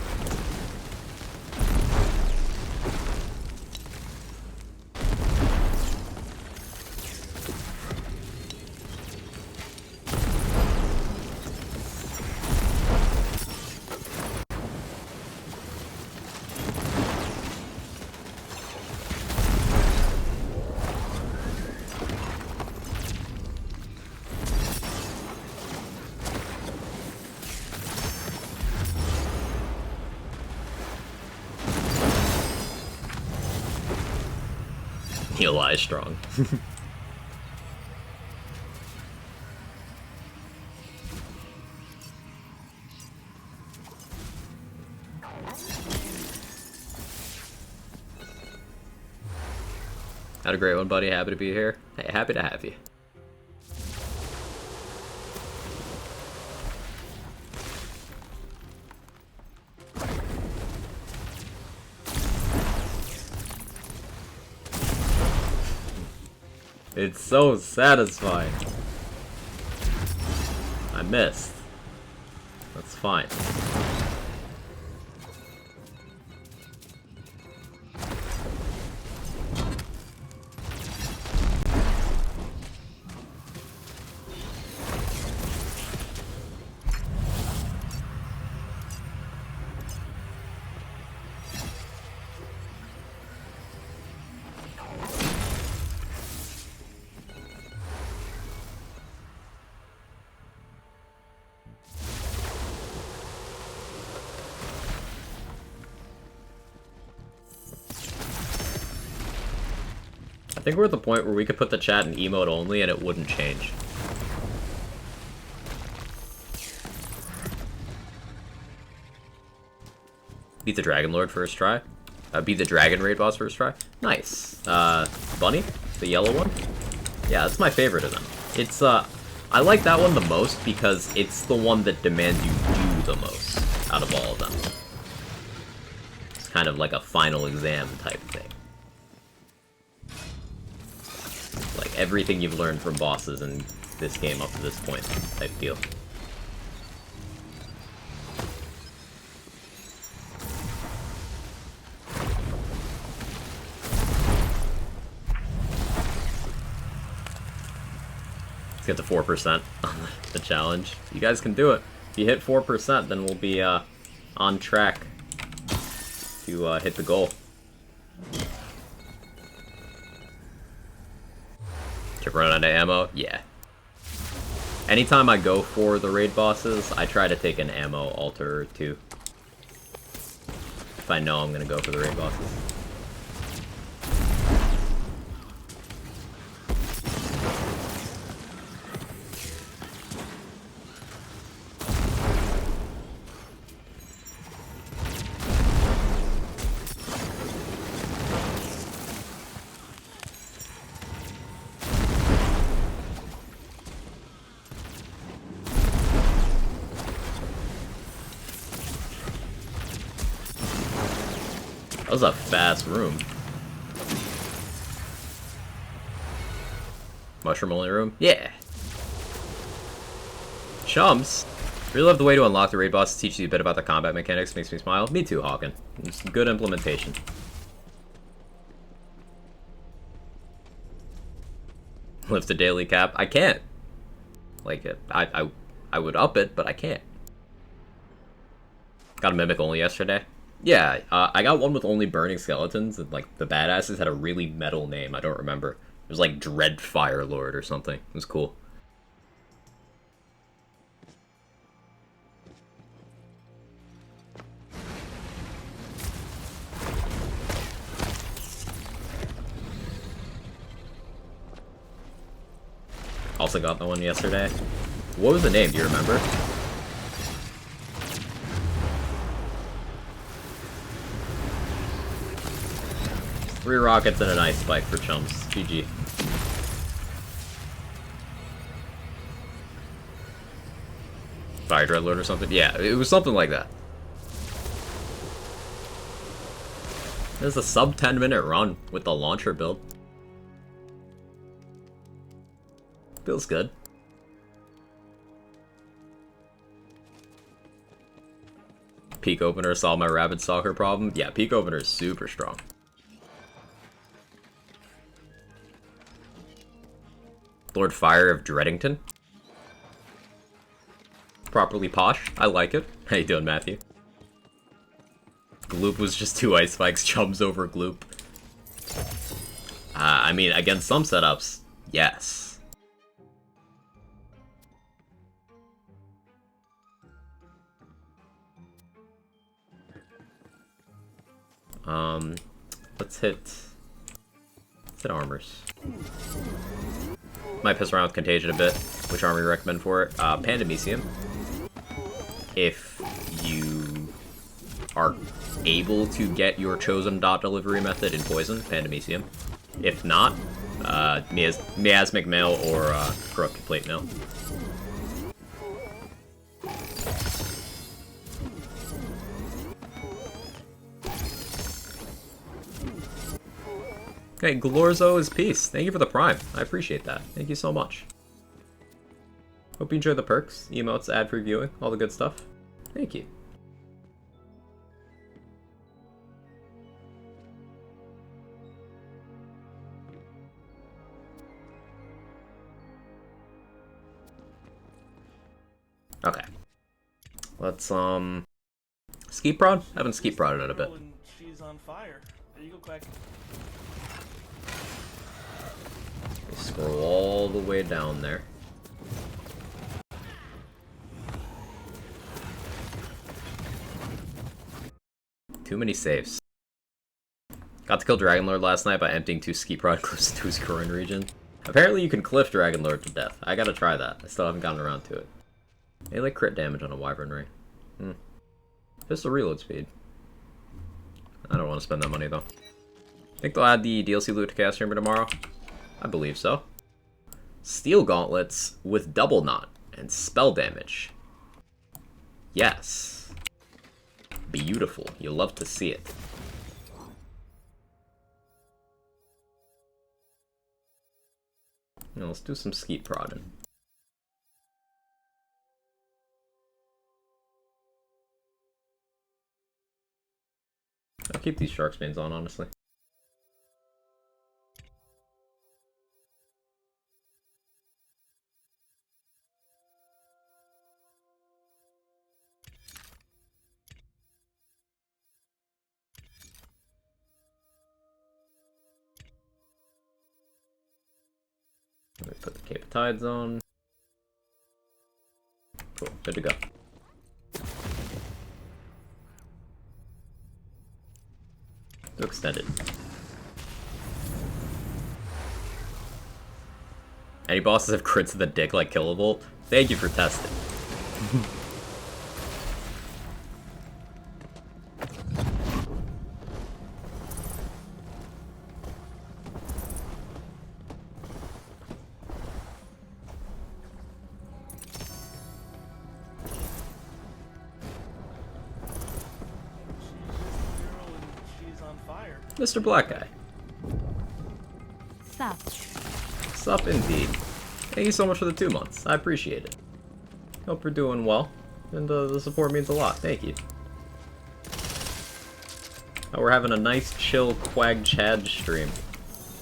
Eli strong. Had a great one, buddy. Happy to be here. Hey, happy to have you. It's so satisfying. I missed. That's fine. I think we're at the point where we could put the chat in emote only and it wouldn't change. Beat the Dragon Lord first try. Beat the Dragon Raid boss first try. Nice. Bunny? The yellow one? Yeah, that's my favorite of them. It's, I like that one the most because it's the one that demands you do the most out of all of them. It's kind of like a final exam type thing. Like everything you've learned from bosses in this game up to this point type deal. Let's get to 4% on the challenge. You guys can do it. If you hit 4%, then we'll be on track to hit the goal. Keep running out of ammo? Yeah. Anytime I go for the raid bosses, I try to take an ammo alter or two. If I know I'm gonna go for the raid bosses. That was a fast room. Mushroom only room? Yeah. Chumps. Really love the way to unlock the raid boss. Teaches you a bit about the combat mechanics. Makes me smile. Me too, Hawken. It's good implementation. Lift the daily cap? I can't. Like, I would up it, but I can't. Got a mimic only yesterday. Yeah, I got one with only burning skeletons, and, like, the badasses had a really metal name. I don't remember. It was, like, Dread Fire Lord or something. It was cool. Also got the one yesterday. What was the name? Do you remember? Three rockets and an ice spike for chumps. GG. Fire Dreadlord or something? Yeah, it was something like that. There's a sub 10-minute run with the launcher build. Feels good. Peak opener solved my rabid stalker problem. Yeah, peak opener is super strong. Lord Fire of Dreadington. Properly posh. I like it. How you doing, Matthew? Gloop was just 2 ice spikes, chums over Gloop. I mean, against some setups, yes. Let's hit armors. Might piss around with Contagion a bit. Which armor you recommend for it? Pandemisium. If you are able to get your chosen dot delivery method in Poison, Pandemisium. If not, miasmic mail or corrupted plate mail. Okay, Glorzo is peace. Thank you for the prime. I appreciate that. Thank you so much. Hope you enjoy the perks, emotes, ad-free viewing, all the good stuff. Thank you. Okay. Let's, ski prod? I haven't ski prodded in a bit. She's on fire. There you go, Quack. Scroll all the way down there. Too many saves. Got to kill Dragonlord last night by emptying 2 ski prod close to his groin region. Apparently you can cliff Dragonlord to death. I gotta try that. I still haven't gotten around to it. They like crit damage on a Wyvern Ray. Pistol reload speed. I don't want to spend that money though. Think they'll add the DLC loot to Chaos Chamber tomorrow? I believe so. Steel gauntlets with double knot and spell damage. Yes. Beautiful. You'll love to see it. Now let's do some skeet prodding. I'll keep these Shark's Banes on, honestly. Let me put the Cape of Tides on. Cool, good to go. To extend it. Any bosses have crits to the dick like Killable? Thank you for testing. Mr. Black Guy. Sup. Sup indeed. Thank you so much for the 2 months. I appreciate it. Hope you're doing well. And the support means a lot. Thank you. We're having a nice chill Quag Chad stream.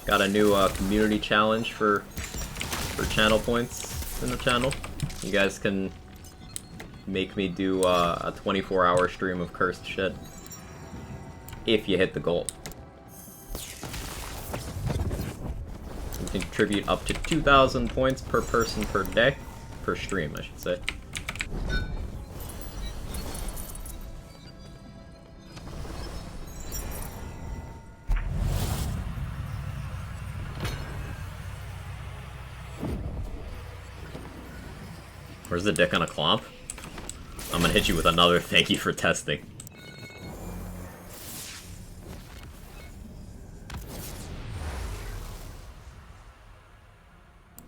Got a new community challenge for channel points in the channel. You guys can make me do a 24-hour stream of cursed shit. If you hit the goal. You can contribute up to 2,000 points per person per day. Per stream, I should say. Where's the dick on a clomp? I'm gonna hit you with another thank you for testing.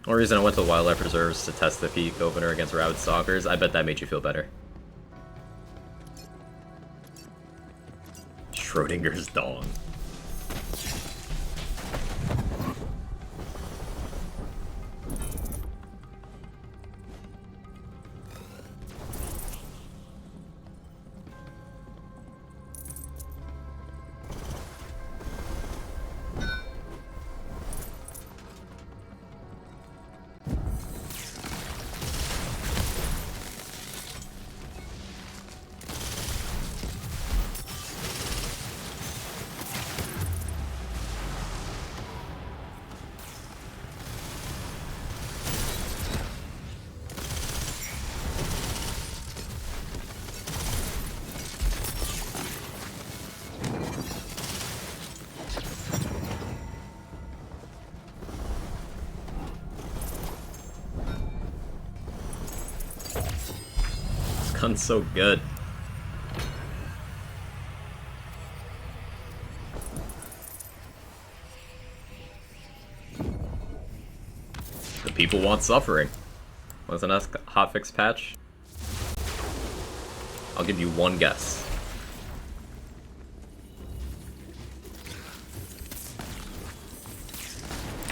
One reason I went to the Wildlife Reserves to test the peak opener against Rabid Stalkers. I bet that made you feel better. Schrodinger's dog. Gun's so good. People want suffering. What's the next hotfix patch? I'll give you one guess.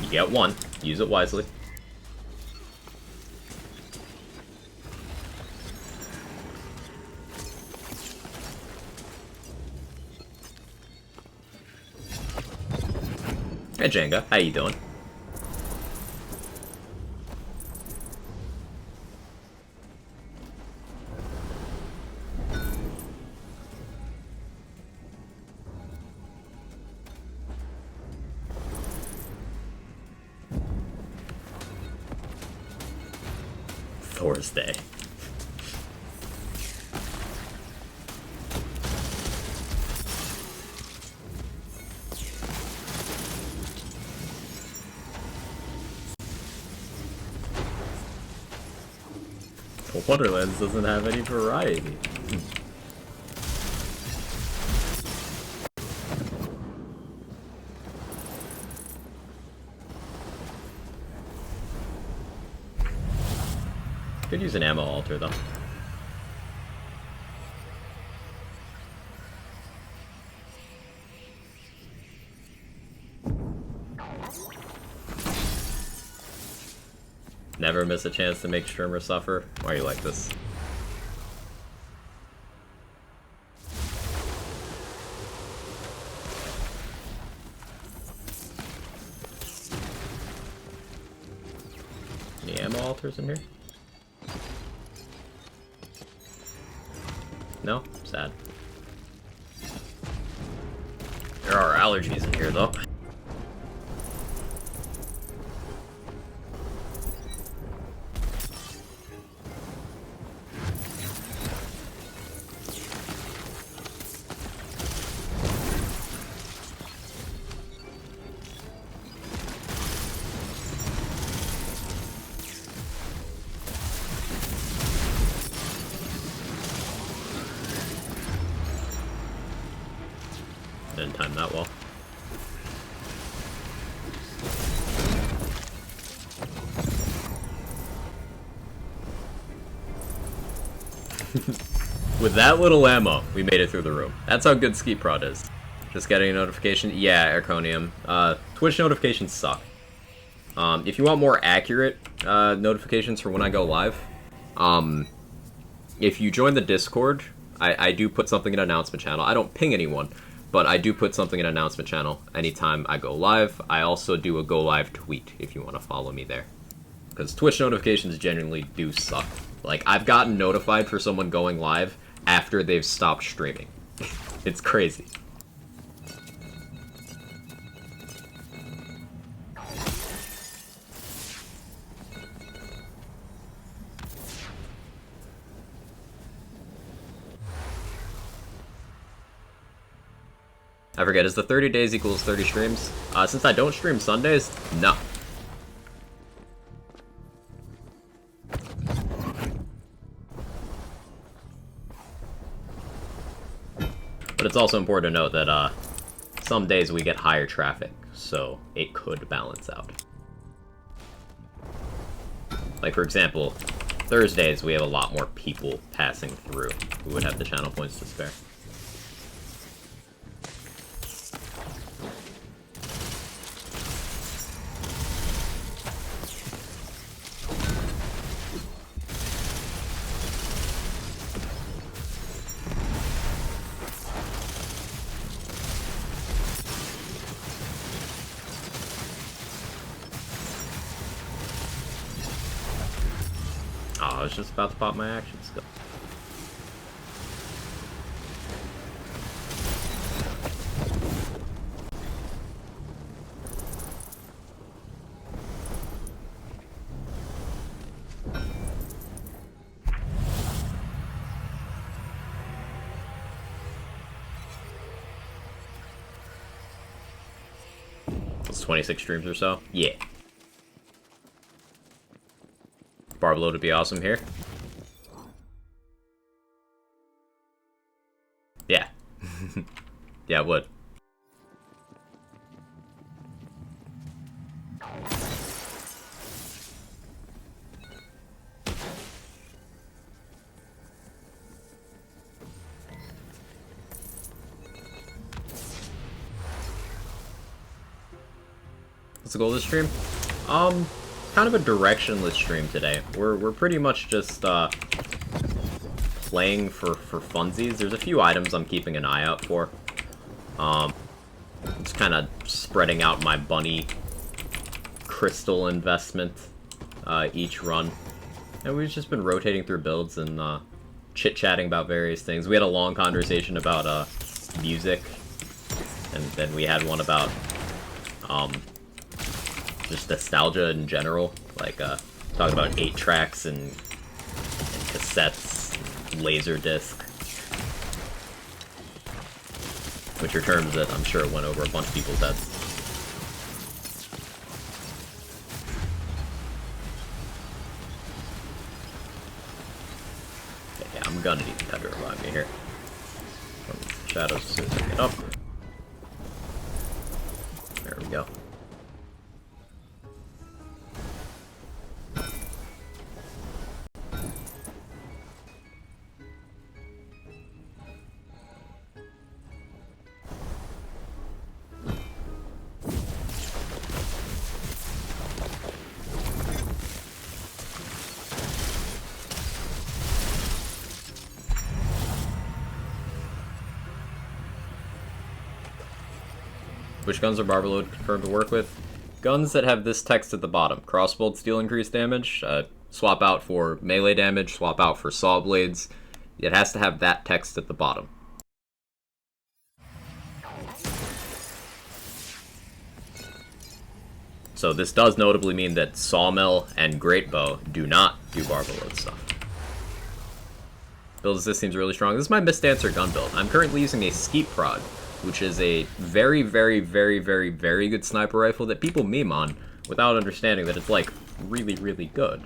You get one. Use it wisely. Hey Jenga, how you doing? Thursday. Well, Wonderlands doesn't have any variety. Could use an ammo altar though. Never miss a chance to make streamers suffer. Why are you like this? Any ammo altars in here? No? Sad. There are allergies in here though. Didn't time that well. With that little ammo, we made it through the room. That's how good Ski Prod is. Just getting a notification? Yeah, Arconium. Twitch notifications suck. If you want more accurate notifications for when I go live, if you join the Discord, I do put something in an announcement channel. I don't ping anyone, but I do put something in an announcement channel anytime I go live. I also do a go live tweet if you want to follow me there. Because Twitch notifications genuinely do suck. Like, I've gotten notified for someone going live after they've stopped streaming. It's crazy. I forget, is the 30 days equals 30 streams? Since I don't stream Sundays, no. But it's also important to note that some days we get higher traffic, so it could balance out. Like, for example, Thursdays we have a lot more people passing through who would have the channel points to spare. I was just about to pop my action skill. It's 26 streams or so? Yeah. Barblow to be awesome here. Yeah. Yeah, it would. What's the goal of this stream? Kind of a directionless stream today. We're pretty much just playing for funsies. There's a few items I'm keeping an eye out for. Just kind of spreading out my bunny crystal investment each run. And we've just been rotating through builds and chit-chatting about various things. We had a long conversation about music, and then we had one about just nostalgia in general, like talking about 8 tracks and cassettes, laserdisc, which are terms that I'm sure went over a bunch of people's heads. Okay, yeah, I'm gonna need Petra to revive me here. From the shadows as soon as I get up. There we go. Which guns are Barbarload confirmed to work with? Guns that have this text at the bottom. Crossbolts deal increased damage. Swap out for melee damage. Swap out for saw blades. It has to have that text at the bottom. So this does notably mean that Sawmill and Greatbow do not do Barbarload stuff. Build as this seems really strong. This is my Misdancer gun build. I'm currently using a Skeet Prod, which is a very, very, very, very, very good sniper rifle that people meme on without understanding that it's, like, really, really good.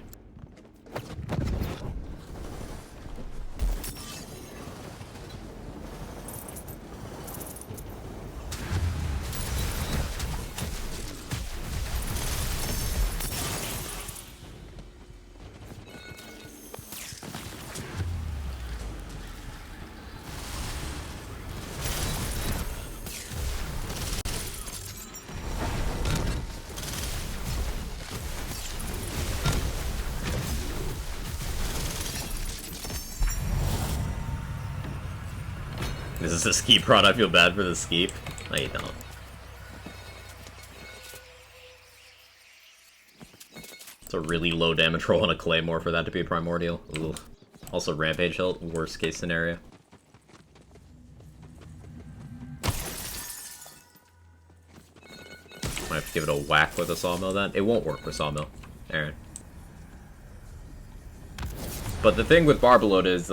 This is a Skeep prod. I feel bad for the Skeep. No, you don't. It's a really low damage roll on a Claymore for that to be a Primordial. Ooh. Also Rampage hilt, worst case scenario. Might have to give it a whack with a Sawmill then. It won't work with Sawmill, Aaron. But the thing with Barbarload is,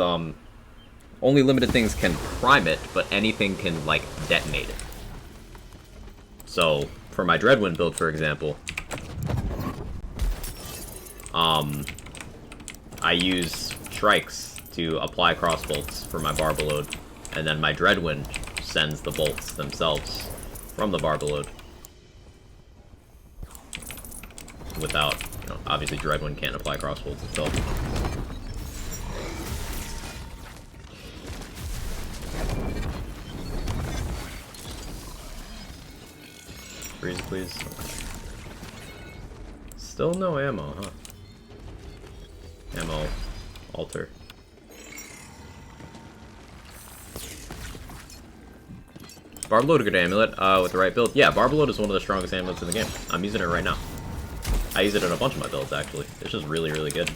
only limited things can prime it, but anything can, like, detonate it. So, for my Dreadwind build, for example, I use Shrikes to apply crossbolts for my Barbarload, and then my Dreadwind sends the bolts themselves from the Barbarload. Without, you know, obviously Dreadwind can't apply crossbolts itself. Freeze, please. Okay. Still no ammo, huh? Ammo alter. Barbarload a good amulet with the right build. Yeah, Barbarload is one of the strongest amulets in the game. I'm using it right now. I use it in a bunch of my builds, actually. It's just really, really good.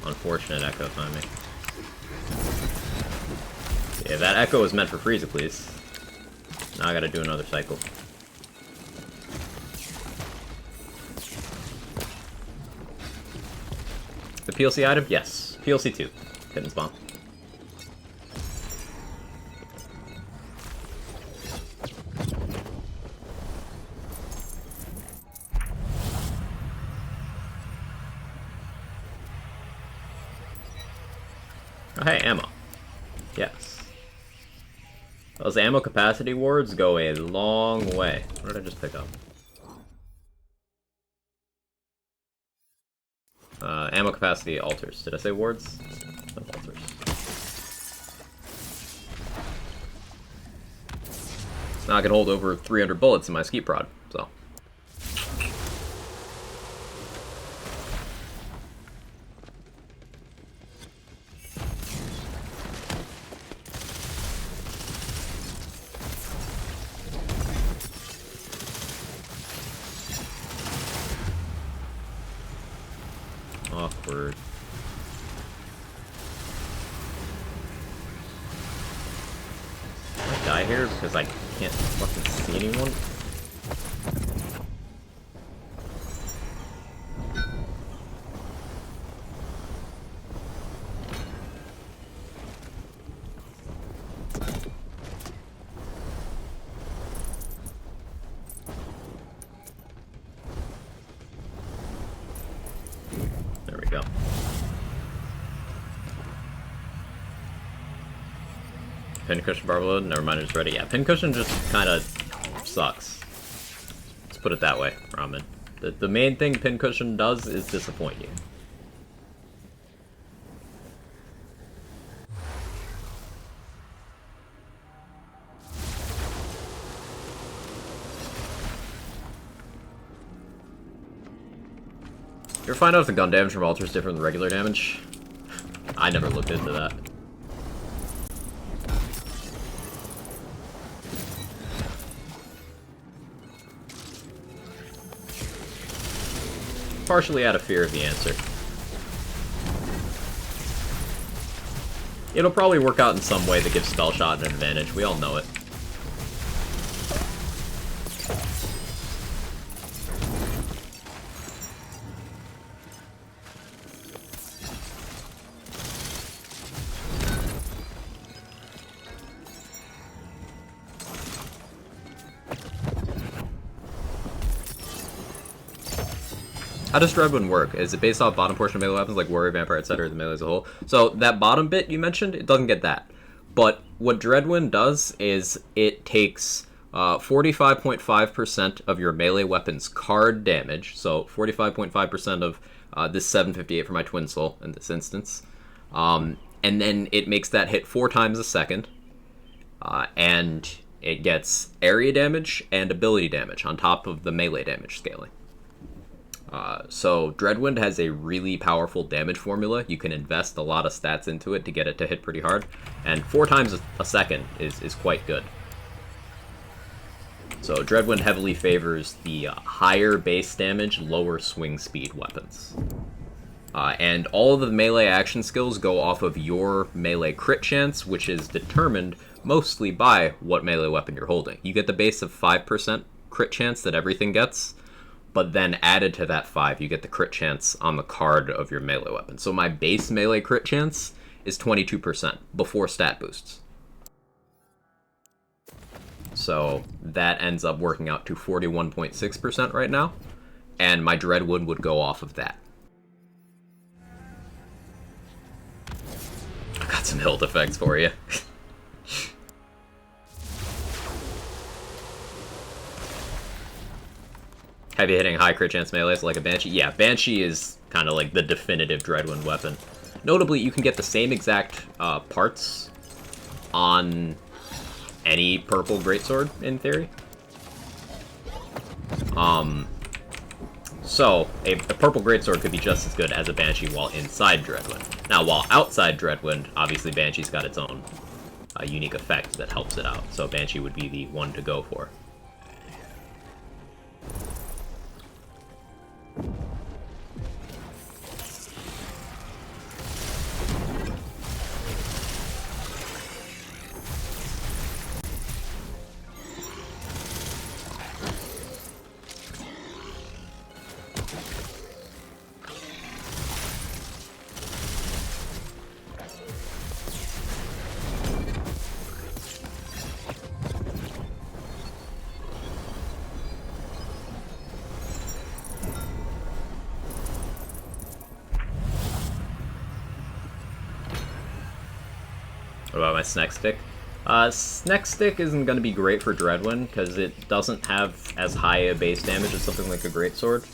Unfortunate echo timing. Yeah, that echo was meant for Frieza, please. Now I gotta do another cycle. The PLC item? Yes. PLC 2. Hidden spawn. Oh, hey, ammo. Yes. Those ammo capacity wards go a long way. What did I just pick up? Ammo capacity alters. Did I say wards? No, alters. Now I can hold over 300 bullets in my skeet prod, so. Awkward. I die here because I can't fucking see anyone? There we go. Pincushion barload? Never mind, it's ready. Yeah, pincushion just kind of sucks. Let's put it that way, Ramen. The main thing pincushion does is disappoint you. You ever find out if the gun damage from Alter is different than regular damage? I never looked into that. Partially out of fear of the answer. It'll probably work out in some way that gives Spell Shot an advantage. We all know it. How does Dreadwind work? Is it based off bottom portion of melee weapons like Warrior, Vampire, etc., the melee as a whole? So that bottom bit you mentioned, it doesn't get that. But what Dreadwind does is it takes 45.5% of your melee weapon's card damage, so 45.5% of this 758 for my Twin Soul in this instance, and then it makes that hit 4 times a second, and it gets area damage and ability damage on top of the melee damage scaling. So Dreadwind has a really powerful damage formula. You can invest a lot of stats into it to get it to hit pretty hard, and 4 times a second is quite good. So Dreadwind heavily favors the higher base damage, lower swing speed weapons. And all of the melee action skills go off of your melee crit chance, which is determined mostly by what melee weapon you're holding. You get the base of 5% crit chance that everything gets, but then added to that 5, you get the crit chance on the card of your melee weapon. So my base melee crit chance is 22% before stat boosts. So that ends up working out to 41.6% right now, and my Dreadwind would go off of that. I've got some hilt effects for you. Heavy hitting high crit chance melees like a Banshee? Yeah, Banshee is kind of like the definitive Dreadwind weapon. Notably, you can get the same exact parts on any purple greatsword, in theory. So, a purple greatsword could be just as good as a Banshee while inside Dreadwind. Now, while outside Dreadwind, obviously Banshee's got its own unique effect that helps it out, so Banshee would be the one to go for. What about my Snack Stick? Snack Stick isn't going to be great for Dreadwind, because it doesn't have as high a base damage as something like a Greatsword.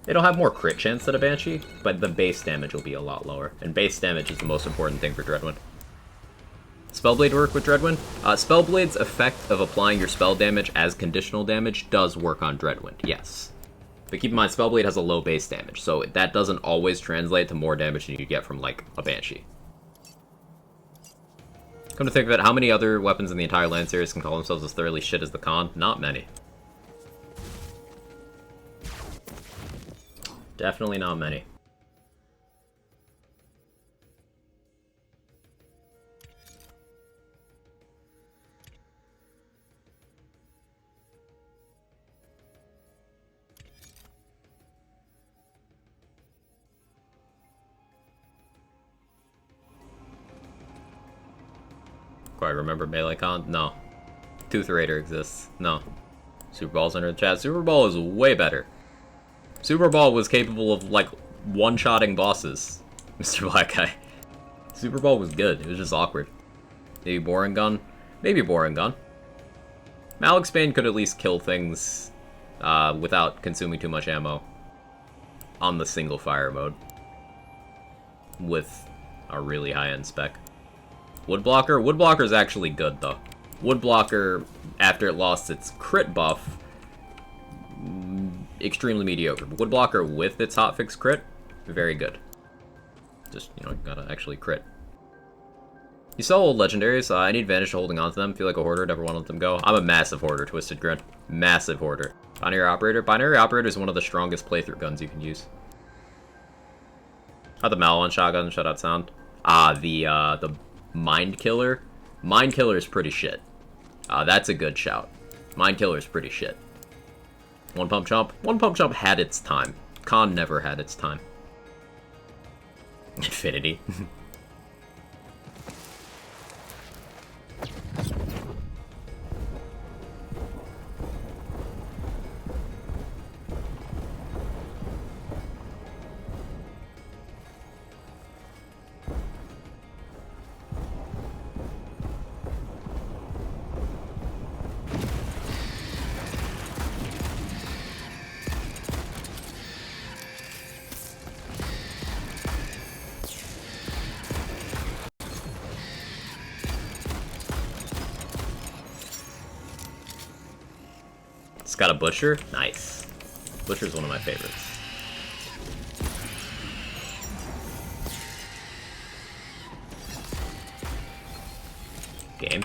It'll have more crit chance than a Banshee, but the base damage will be a lot lower, and base damage is the most important thing for Dreadwind. Spellblade work with Dreadwind? Spellblade's effect of applying your spell damage as conditional damage does work on Dreadwind, yes. But keep in mind, Spellblade has a low base damage, so that doesn't always translate to more damage than you get from, like, a Banshee. Come to think of it, how many other weapons in the entire Land series can call themselves as thoroughly shit as the Khan? Not many. Definitely not many. Quite remember Melee Con? No. Tooth Raider exists? No. Super Ball's under the chat. Super Ball is way better. Super Ball was capable of, like, one-shotting bosses, Mr. Black Guy. Super Ball was good. It was just awkward. Maybe Boring Gun? Maybe Boring Gun. Malix Bane could at least kill things without consuming too much ammo on the single fire mode with a really high-end spec. Woodblocker? Woodblocker is actually good, though. Woodblocker, after it lost its crit buff, extremely mediocre. Woodblocker with its hotfix crit, very good. Just, you know, gotta actually crit. You sell old legendaries, I need advantage to holding on to them. Feel like a hoarder, never want to let them go. I'm a massive hoarder, Twisted Grin. Massive hoarder. Binary Operator? Binary Operator is one of the strongest playthrough guns you can use. The Malawan shotgun, shutout sound. The Mind Killer. Mind Killer is pretty shit. That's a good shout. Mind Killer is pretty shit. One Pump Chump? One Pump Chump had its time. Khan never had its time. Infinity. It's got a Butcher? Nice. Butcher's one of my favorites. Game.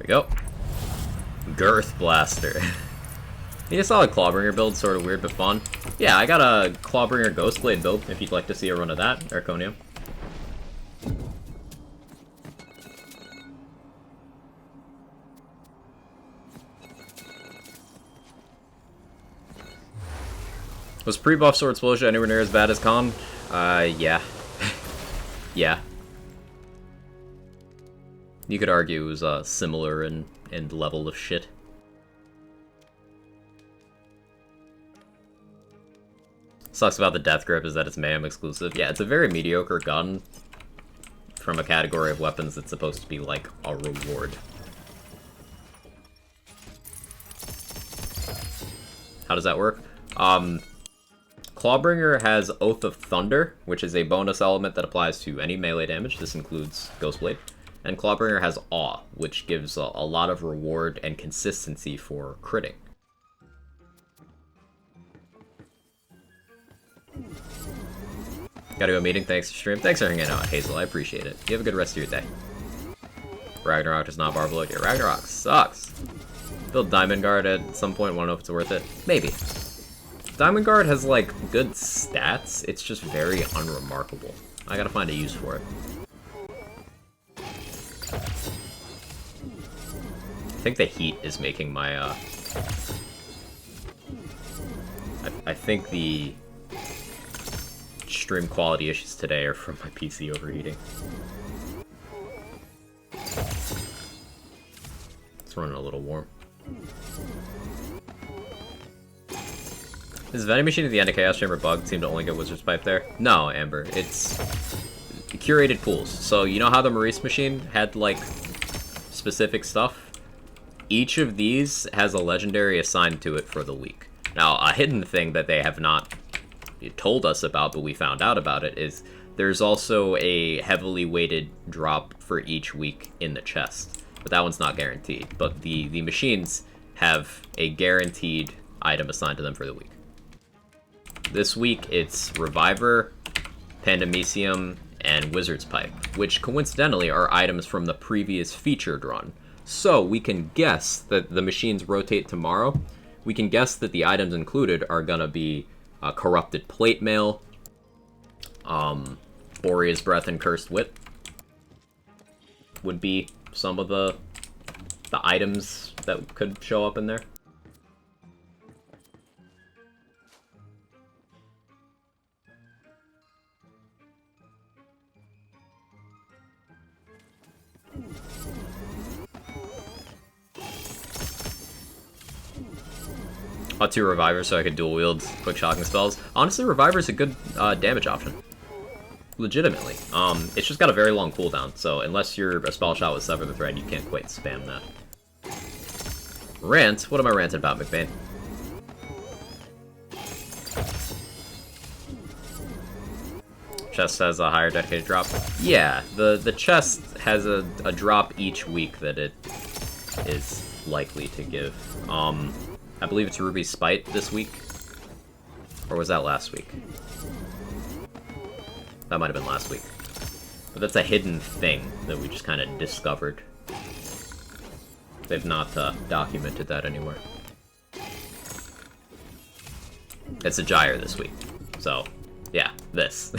Go. Girth Blaster. You just saw a Clawbringer build, sort of weird but fun. Yeah, I got a Clawbringer Ghostblade build, if you'd like to see a run of that, Arconium. Was pre-buff Sword Explosion anywhere near as bad as Khan? Yeah. Yeah. You could argue it was similar in level of shit. Sucks about the Death Grip is that it's Mayhem exclusive. Yeah, it's a very mediocre gun from a category of weapons that's supposed to be like a reward. How does that work? Clawbringer has Oath of Thunder, which is a bonus element that applies to any melee damage. This includes Ghostblade. And Clawbringer has Awe, which gives a lot of reward and consistency for critting. Gotta go meeting. Thanks for stream. Thanks for hanging out, Hazel. I appreciate it. You have a good rest of your day. Ragnarok does not Barbaloid. Yeah, Ragnarok sucks. Build Diamond Guard at some point. Wanna know if it's worth it? Maybe. Diamond Guard has, like, good stats. It's just very unremarkable. I gotta find a use for it. I think the heat is making my, I think the stream quality issues today are from my PC overheating. It's running a little warm. Is vending machine at the end of Chaos Chamber bugged? Seem to only get Wizard's Pipe there? No, Amber. It's curated pools. So you know how the Maurice machine had, like, specific stuff? Each of these has a legendary assigned to it for the week. Now, a hidden thing that they have not told us about, but we found out about it, is there's also a heavily weighted drop for each week in the chest. But that one's not guaranteed. But the machines have a guaranteed item assigned to them for the week. This week, it's Reviver, Pandemicium, and Wizard's Pipe, which coincidentally are items from the previous featured run. So we can guess that the machines rotate tomorrow. We can guess that the items included are gonna be Corrupted Plate Mail, Borea's Breath and Cursed Wit would be some of the items that could show up in there. Bought 2 Revivers so I could dual wield quick shocking spells. Honestly, Reviver's a good damage option. Legitimately. It's just got a very long cooldown, so unless you're a spell shot with Sever the Thread, you can't quite spam that. Rant? What am I ranting about, McBain? Chest has a higher dedicated drop. Yeah, the chest has a drop each week that it is likely to give. I believe it's Ruby's Spite this week. Or was that last week? That might have been last week. But that's a hidden thing that we just kind of discovered. They've not documented that anywhere. It's a Gyre this week. So, yeah, this.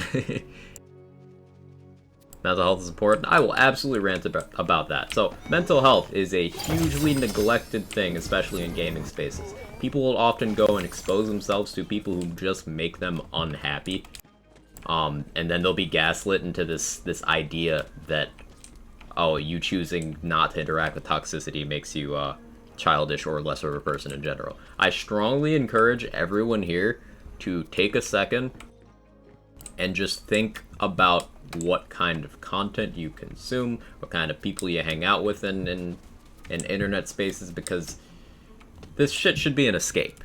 Mental health is important. I will absolutely rant about that. So, mental health is a hugely neglected thing, especially in gaming spaces. People will often go and expose themselves to people who just make them unhappy. And then they'll be gaslit into this idea that, oh, you choosing not to interact with toxicity makes you childish or lesser of a person in general. I strongly encourage everyone here to take a second and just think about what kind of content you consume, what kind of people you hang out with in internet spaces, because this shit should be an escape.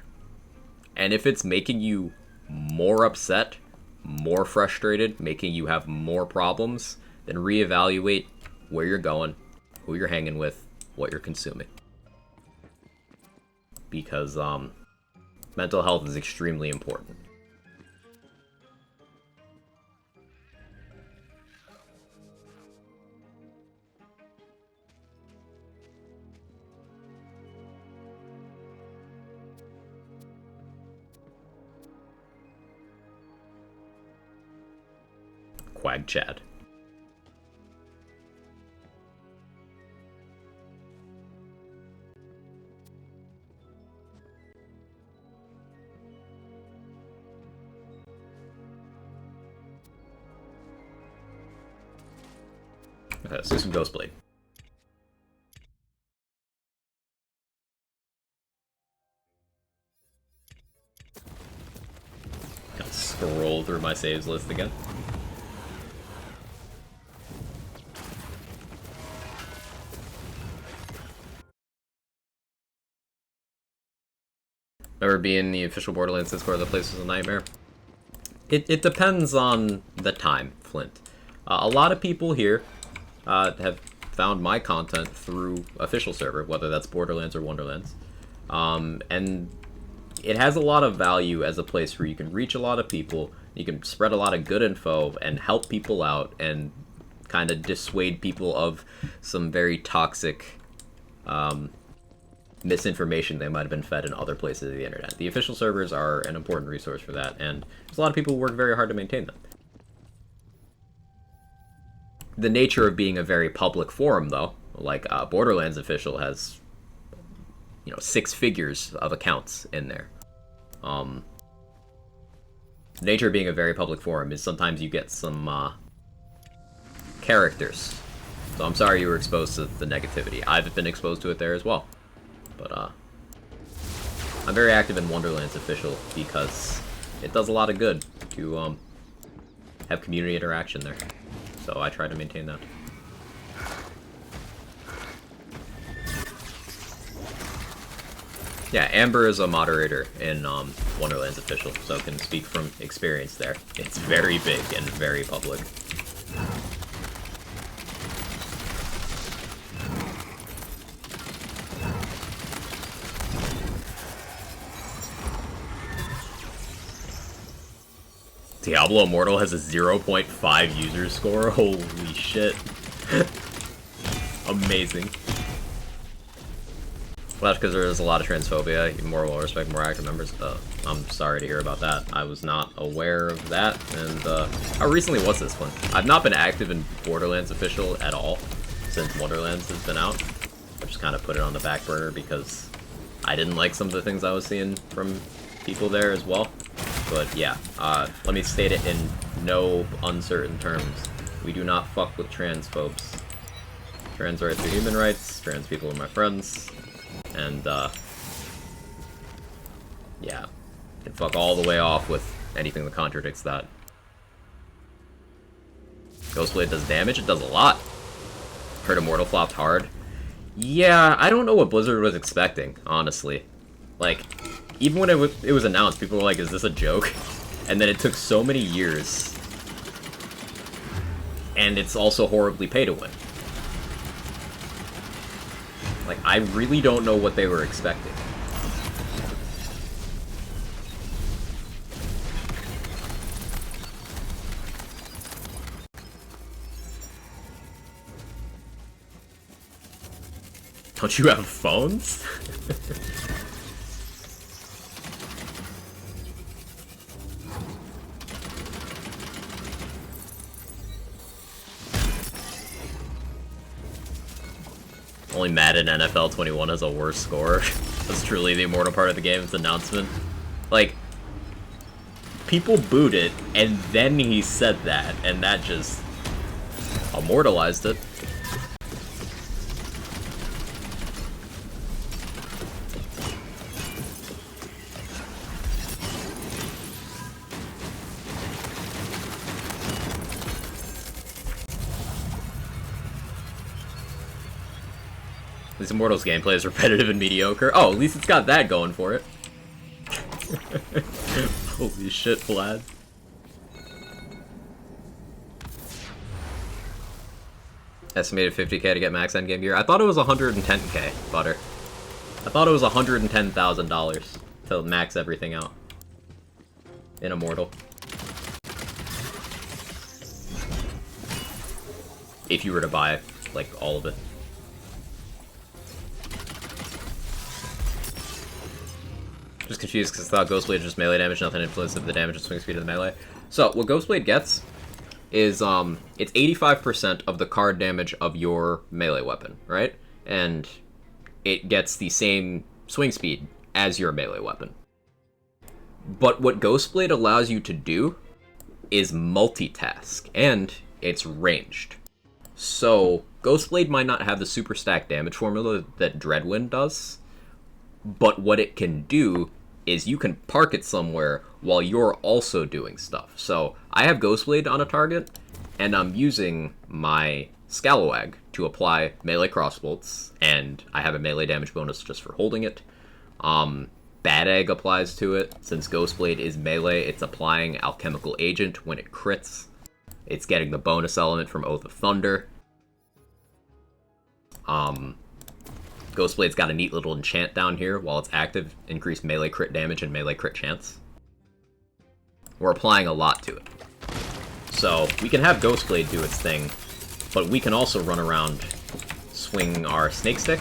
And if it's making you more upset, more frustrated, making you have more problems, then reevaluate where you're going, who you're hanging with, what you're consuming. Because mental health is extremely important. Quag Chad. Okay, let's do some Ghostblade. Gotta scroll through my saves list again. Remember being the official Borderlands Discord, the place was a nightmare? It depends on the time, Flint. A lot of people here have found my content through official server, whether that's Borderlands or Wonderlands. And it has a lot of value as a place where you can reach a lot of people, You can spread a lot of good info and help people out and kind of dissuade people of some very toxic misinformation they might have been fed in other places of the internet. The official servers are an important resource for that, and there's a lot of people who work very hard to maintain them. The nature of being a very public forum, though, like Borderlands official has, 6 figures of accounts in there. The nature of being a very public forum is sometimes you get some characters. So I'm sorry you were exposed to the negativity. I've been exposed to it there as well. But I'm very active in Wonderlands official because it does a lot of good to have community interaction there. So I try to maintain that. Yeah, Amber is a moderator in Wonderlands official, so can speak from experience there. It's very big and very public. Diablo Immortal has a 0.5 user score? Holy shit. Amazing. Well, that's because there's a lot of transphobia. Even more will respect more active members. I'm sorry to hear about that. I was not aware of that. And how recently was this one? I've not been active in Borderlands official at all since Wonderlands has been out. I just kind of put it on the back burner because I didn't like some of the things I was seeing from people there as well. But yeah, let me state it in no uncertain terms. We do not fuck with transphobes. Trans rights are human rights, trans people are my friends, and yeah, can fuck all the way off with anything that contradicts that. Ghostblade does damage? It does a lot. Heard Immortal flopped hard. Yeah, I don't know what Blizzard was expecting, honestly. Like, even when it was announced, people were like, is this a joke? And then it took so many years. And it's also horribly pay to win. Like, I really don't know what they were expecting. Don't you have phones? Only Madden NFL 21 has a worse score. That's truly the immortal part of the game's announcement. Like, people booed it, and then he said that, and that just immortalized it. This Immortals gameplay is repetitive and mediocre. Oh, at least it's got that going for it. Holy shit, Vlad. Estimated 50k to get max endgame gear. I thought it was 110k, Butter. I thought it was $110,000 to max everything out in Immortal. If you were to buy, like, all of it. Just confused because I thought Ghostblade just melee damage, nothing influenced the damage and swing speed of the melee. So, what Ghostblade gets is, it's 85% of the card damage of your melee weapon, right? And it gets the same swing speed as your melee weapon. But what Ghostblade allows you to do is multitask, and it's ranged. So, Ghostblade might not have the super stack damage formula that Dreadwind does, but what it can do is you can park it somewhere while you're also doing stuff. So I have Ghostblade on a target, and I'm using my Scalawag to apply melee crossbolts, and I have a melee damage bonus just for holding it. Bad Egg applies to it. Since Ghostblade is melee, it's applying Alchemical Agent when it crits. It's getting the bonus element from Oath of Thunder. Ghostblade's got a neat little enchant down here. While it's active, increased melee crit damage and melee crit chance. We're applying a lot to it. So, we can have Ghostblade do its thing, but we can also run around, swing our Snake Stick,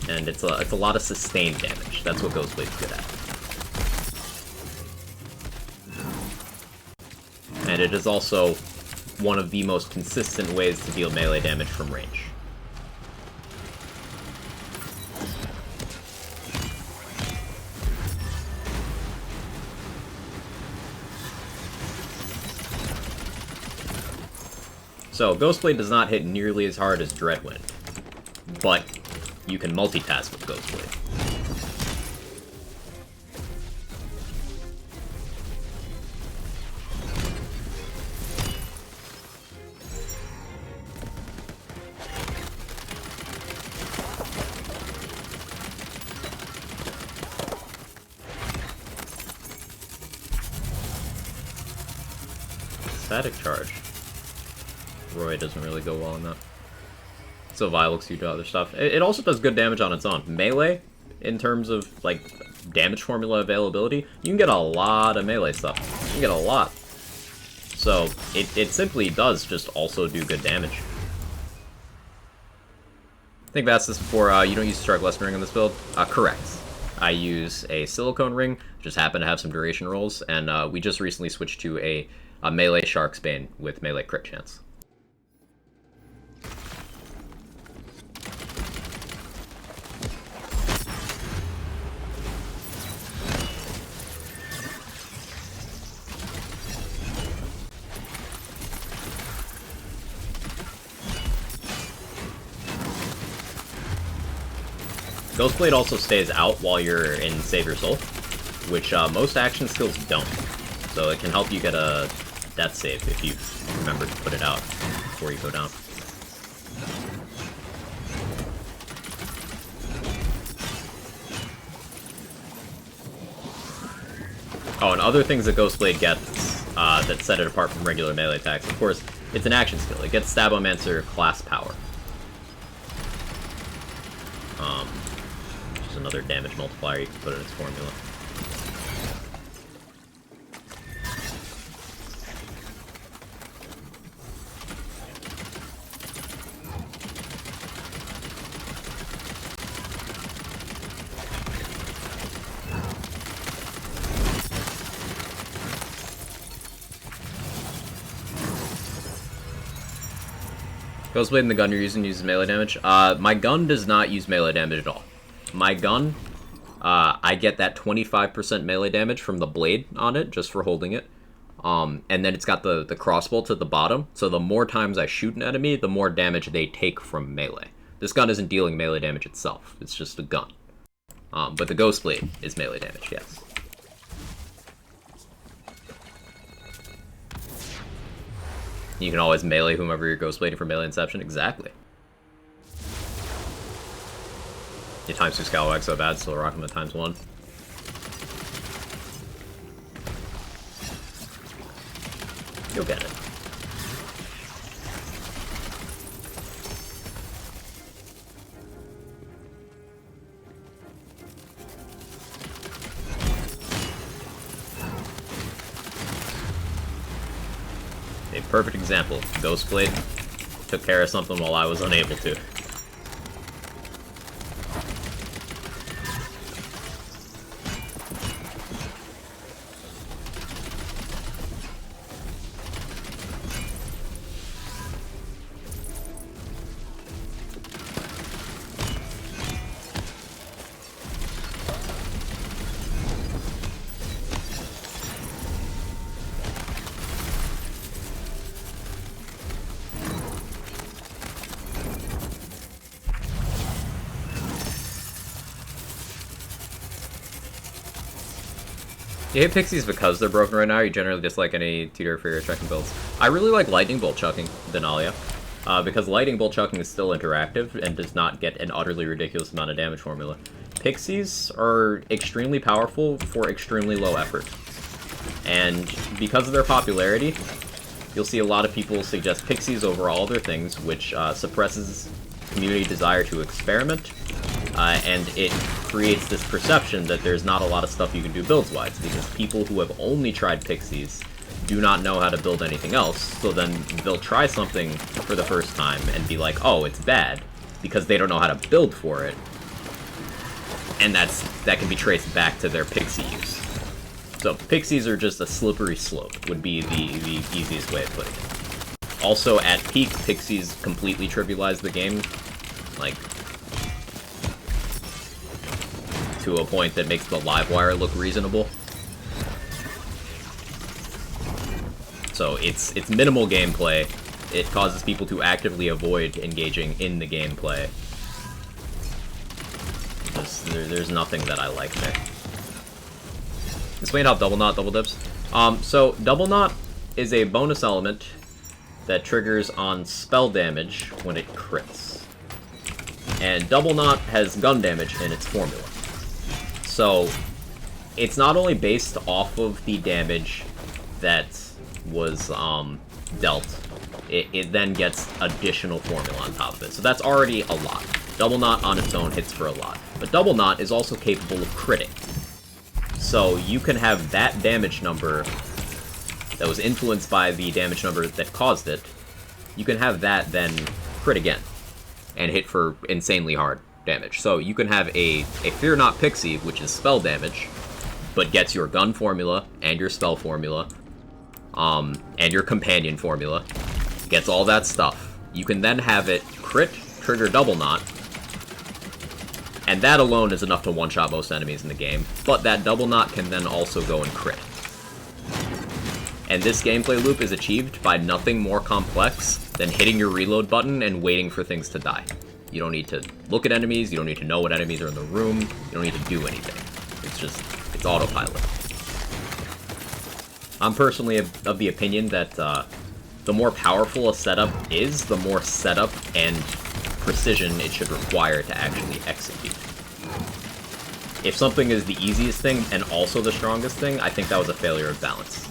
and it's a lot of sustained damage. That's what Ghostblade's good at. And it is also one of the most consistent ways to deal melee damage from range. So, Ghostblade does not hit nearly as hard as Dreadwind, but you can multitask with Ghostblade. Static Charge. Roy doesn't really go well in that. So Vilux, you do other stuff. It also does good damage on its own. Melee, in terms of, like, damage formula availability, you can get a lot of melee stuff. You can get a lot. So, it simply does just also do good damage. I think I've asked this before, you don't use a Shark Lesson Ring in this build? Correct. I use a Silicone Ring, just happen to have some duration rolls, and we just recently switched to a melee Shark's Bane with melee crit chance. Ghostblade also stays out while you're in Save Your Soul, which most action skills don't. So it can help you get a death save if you remember to put it out before you go down. Oh, and other things that Ghostblade gets that set it apart from regular melee attacks. Of course, it's an action skill. It gets Stabomancer class power. Which is another damage multiplier you can put in its formula. Ghostblade and the gun you're using uses melee damage. My gun does not use melee damage at all. My gun, I get that 25% melee damage from the blade on it, just for holding it. And then it's got the crossbolt at the bottom, so the more times I shoot an enemy, the more damage they take from melee. This gun isn't dealing melee damage itself, it's just a gun. But the Ghostblade is melee damage, yes. You can always melee whomever you're Ghostblading for melee inception. Exactly. Your times 2 Scalawag so bad, still rock him at times 1. You'll get it. A perfect example. Ghostblade took care of something while I was unable to. You hate Pixies because they're broken right now, or you generally dislike any Tutor for your chucking builds? I really like Lightning Bolt chucking, Denalia, because Lightning Bolt chucking is still interactive and does not get an utterly ridiculous amount of damage formula. Pixies are extremely powerful for extremely low effort. And because of their popularity, you'll see a lot of people suggest Pixies over all other things, which suppresses community desire to experiment and it creates this perception that there's not a lot of stuff you can do builds-wise, because people who have only tried Pixies do not know how to build anything else, so then they'll try something for the first time and be like, oh, it's bad, because they don't know how to build for it, and that can be traced back to their Pixie use. So Pixies are just a slippery slope, would be the easiest way of putting it. Also, at peak, Pixies completely trivialize the game, like, to a point that makes the live wire look reasonable. So it's minimal gameplay. It causes people to actively avoid engaging in the gameplay. There's nothing that I like there. Explain how Double Knot double dips. So Double Knot is a bonus element that triggers on spell damage when it crits. And Double Knot has gun damage in its formula. So, it's not only based off of the damage that was dealt, it then gets additional formula on top of it. So that's already a lot. Double Knot on its own hits for a lot. But Double Knot is also capable of critting. So you can have that damage number that was influenced by the damage number that caused it, you can have that then crit again, and hit for insanely hard damage. So you can have a Fear Not Pixie, which is spell damage, but gets your gun formula, and your spell formula, and your companion formula, gets all that stuff. You can then have it crit, trigger Double Knot, and that alone is enough to one-shot most enemies in the game, but that Double Knot can then also go and crit. And this gameplay loop is achieved by nothing more complex than hitting your reload button and waiting for things to die. You don't need to look at enemies, you don't need to know what enemies are in the room, you don't need to do anything. It's autopilot. I'm personally of the opinion that the more powerful a setup is, the more setup and precision it should require to actually execute. If something is the easiest thing and also the strongest thing, I think that was a failure of balance.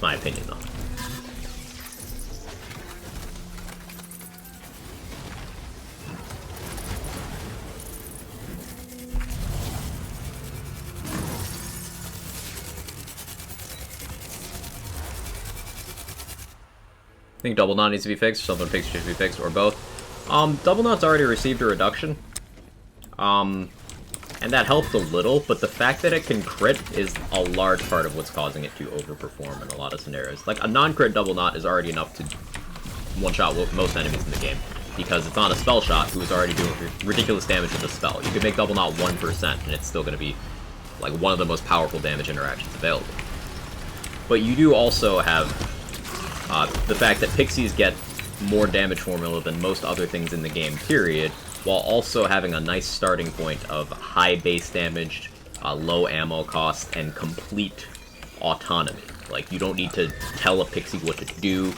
My opinion, though. I think Double Knot needs to be fixed, or something Pixie should be fixed, or both. Double Knot's already received a reduction. And that helped a little, but the fact that it can crit is a large part of what's causing it to overperform in a lot of scenarios. Like, a non-crit Double Knot is already enough to one-shot most enemies in the game, because it's on a spell shot who is already doing ridiculous damage with the spell. You can make Double Knot 1%, and it's still going to be, like, one of the most powerful damage interactions available. But you do also have the fact that Pixies get more damage formula than most other things in the game, period, while also having a nice starting point of high base damage, low ammo cost, and complete autonomy. Like, you don't need to tell a Pixie what to do,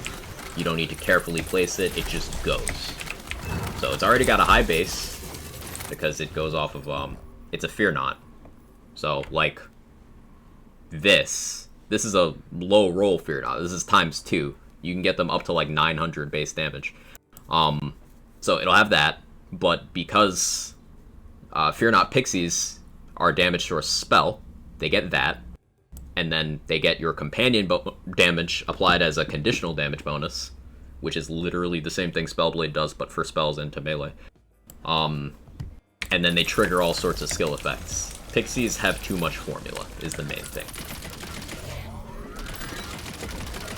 you don't need to carefully place it, it just goes. So it's already got a high base, because it goes off of, it's a Fear Knot. So, like, this is a low roll Fear Knot, this is times 2. You can get them up to, like, 900 base damage. So it'll have that. But because Fear Not Pixies are damaged to a spell, they get that, and then they get your companion damage applied as a conditional damage bonus, which is literally the same thing Spellblade does, but for spells into melee. And then they trigger all sorts of skill effects. Pixies have too much formula, is the main thing.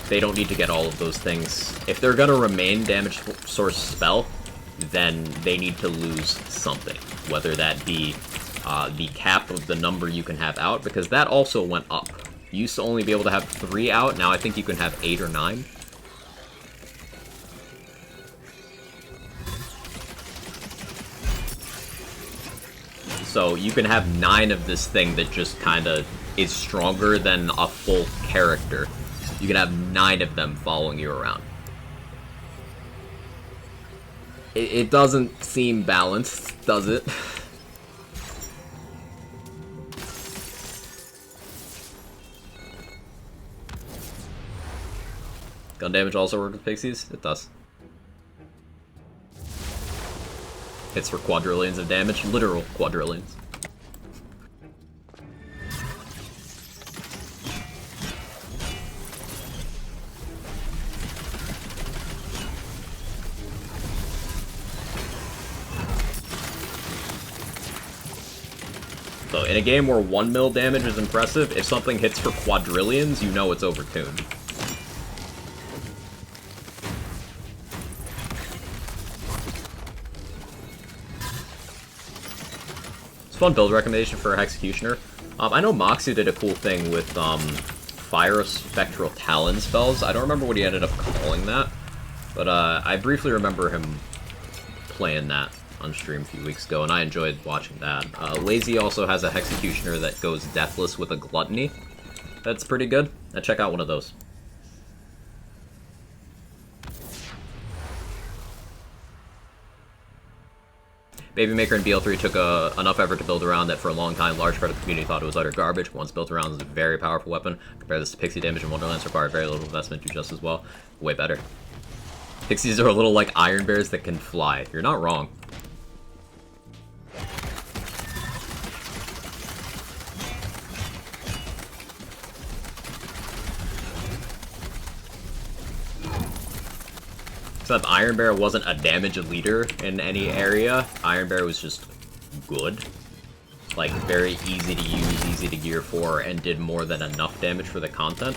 They don't need to get all of those things. If they're gonna remain damage source spell, then they need to lose something, whether that be the cap of the number you can have out, because that also went up. You used to only be able to have 3 out, now I think you can have 8 or 9. So you can have 9 of this thing that just kinda is stronger than a full character. You can have 9 of them following you around. It doesn't seem balanced, does it? Gun damage also works with pixies? It does. Hits for quadrillions of damage, literal quadrillions. So in a game where 1 mil damage is impressive, if something hits for quadrillions, you know it's overtuned. Fun build recommendation for Executioner. I know Moxie did a cool thing with Fire Spectral Talon spells. I don't remember what he ended up calling that, but I briefly remember him playing that on stream a few weeks ago, and I enjoyed watching that. Lazy also has a Executioner that goes Deathless with a Gluttony. That's pretty good. Check out one of those. Babymaker and BL3 took enough effort to build around that for a long time, large part of the community thought it was utter garbage. Once built around, it's a very powerful weapon. Compare this to Pixie damage in Wonderlands, require very little investment, do just as well. Way better. Pixies are a little like Iron Bears that can fly. You're not wrong. Except Iron Bear wasn't a damage leader in any area. Iron Bear was just good. Like, very easy to use, easy to gear for, and did more than enough damage for the content.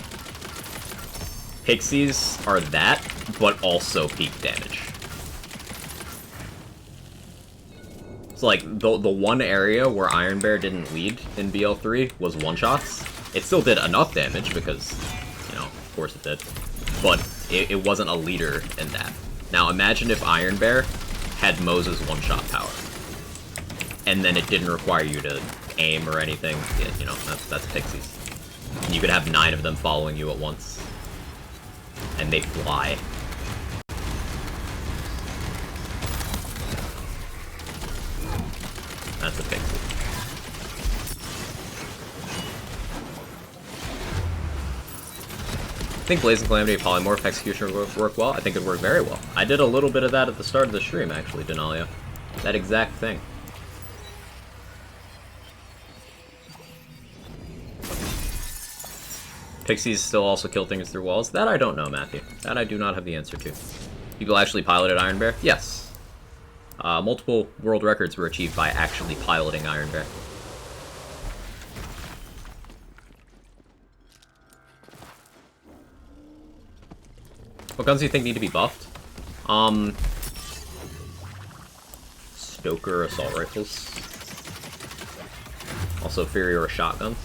Pixies are that, but also peak damage. So, like, the one area where Iron Bear didn't lead in BL3 was one-shots. It still did enough damage, because, you know, of course it did. But it wasn't a leader in that. Now imagine if Iron Bear had Moses one-shot power. And then it didn't require you to aim or anything. Yeah, you know, that's Pixies. And you could have 9 of them following you at once. And they fly. That's a Pixie. I think Blazing Calamity Polymorph Executioner would work well. I think it would work very well. I did a little bit of that at the start of the stream, actually, Denalia. That exact thing. Pixies still also kill things through walls? That I don't know, Matthew. That I do not have the answer to. People actually piloted Iron Bear? Yes. Multiple world records were achieved by actually piloting Iron Bear. What guns do you think need to be buffed? Stoker assault rifles. Also inferior shotguns.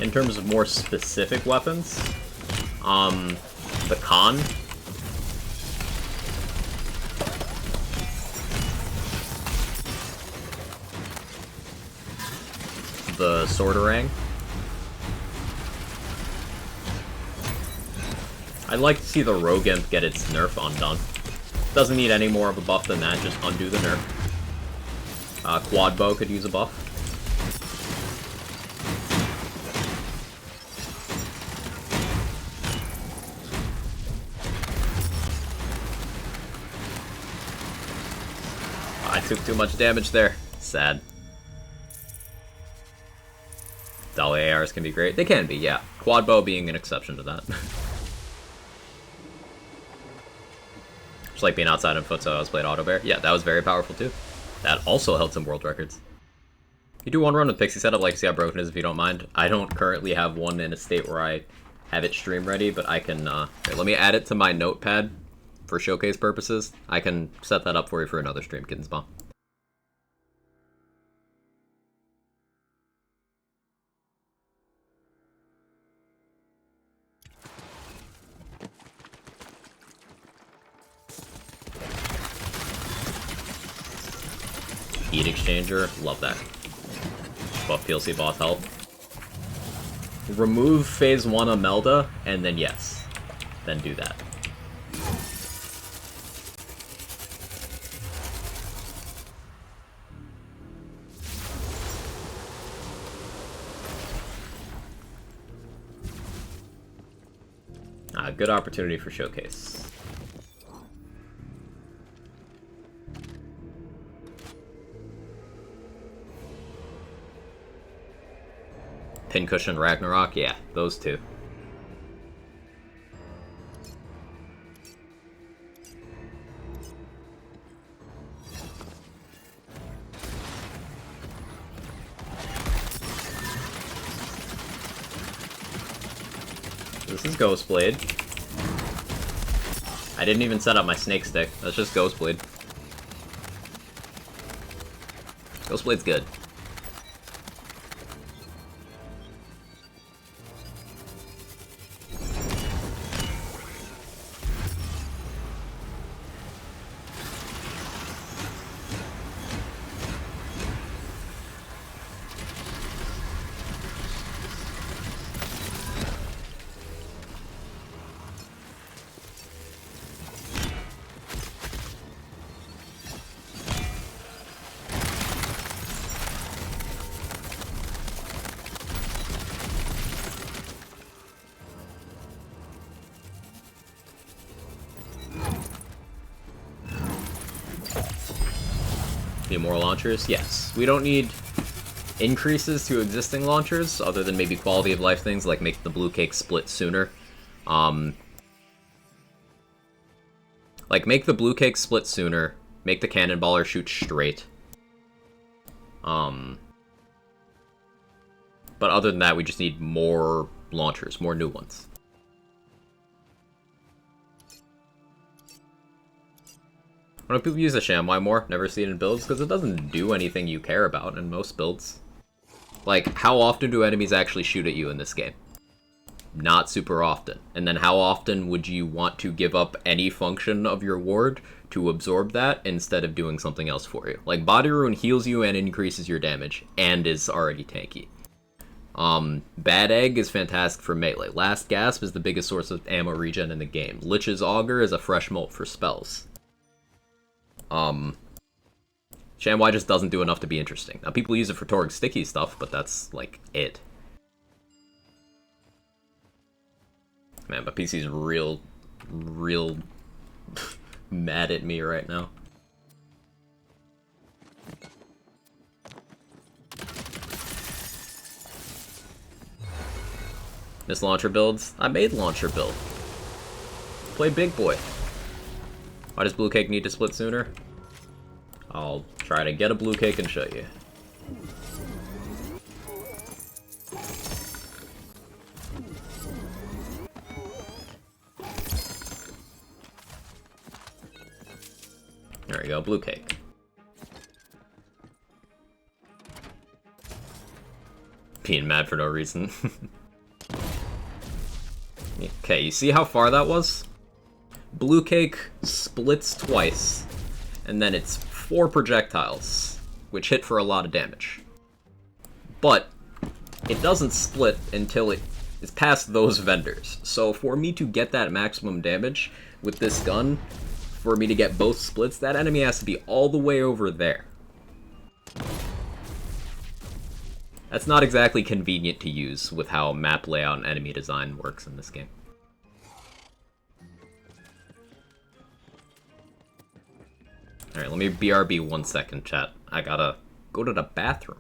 In terms of more specific weapons, the Khan. The Swordorang. I'd like to see the Rogue Imp get its nerf undone. Doesn't need any more of a buff than that, just undo the nerf. Quad Bow could use a buff. I took too much damage there. Sad. Dolly ARs can be great. They can be, yeah. Quad Bow being an exception to that. Just like being outside on foot, so I was playing Auto Bear. Yeah, that was very powerful too. That also held some world records. You do one run with Pixie setup, like see how broken it is if you don't mind. I don't currently have one in a state where I have it stream ready, but I can, here, let me add it to my notepad for showcase purposes. I can set that up for you for another stream, Kittens Bomb. Heat Exchanger, love that. Buff PLC boss health. remove phase 1 of Melda, and then yes. Then do that. Good opportunity for showcase. Pincushion Ragnarok, yeah, those two. This is Ghostblade. I didn't even set up my snake stick. That's just Ghostblade. Ghostblade's good. Need more launchers? Yes. We don't need increases to existing launchers, other than maybe quality of life things, like make the blue cake split sooner. Like, make the blue cake split sooner, make the cannonballer shoot straight. But other than that, we just need more launchers, more new ones. Why don't people use the ShamWai more? Never see it in builds, because it doesn't do anything you care about in most builds. Like, how often do enemies actually shoot at you in this game? Not super often. And then how often would you want to give up any function of your ward to absorb that instead of doing something else for you? Like, Body Ruin heals you and increases your damage, and is already tanky. Bad Egg is fantastic for melee. Last Gasp is the biggest source of ammo regen in the game. Lich's Auger is a fresh molt for spells. ShamWai just doesn't do enough to be interesting. Now, people use it for Torg sticky stuff, but that's, like, it. Man, my PC's real mad at me right now. Miss launcher builds? I made launcher build. Play big boy. Why does blue cake need to split sooner? I'll try to get a blue cake and show you. There we go, blue cake. Being mad for no reason. Okay, you see how far that was? Blue cake splits twice, and then it's 4 projectiles, which hit for a lot of damage. But it doesn't split until it is past those vendors. So for me to get that maximum damage with this gun, for me to get both splits, that enemy has to be all the way over there. That's not exactly convenient to use with how map layout and enemy design works in this game. Alright, let me BRB 1 second, chat. I gotta go to the bathroom.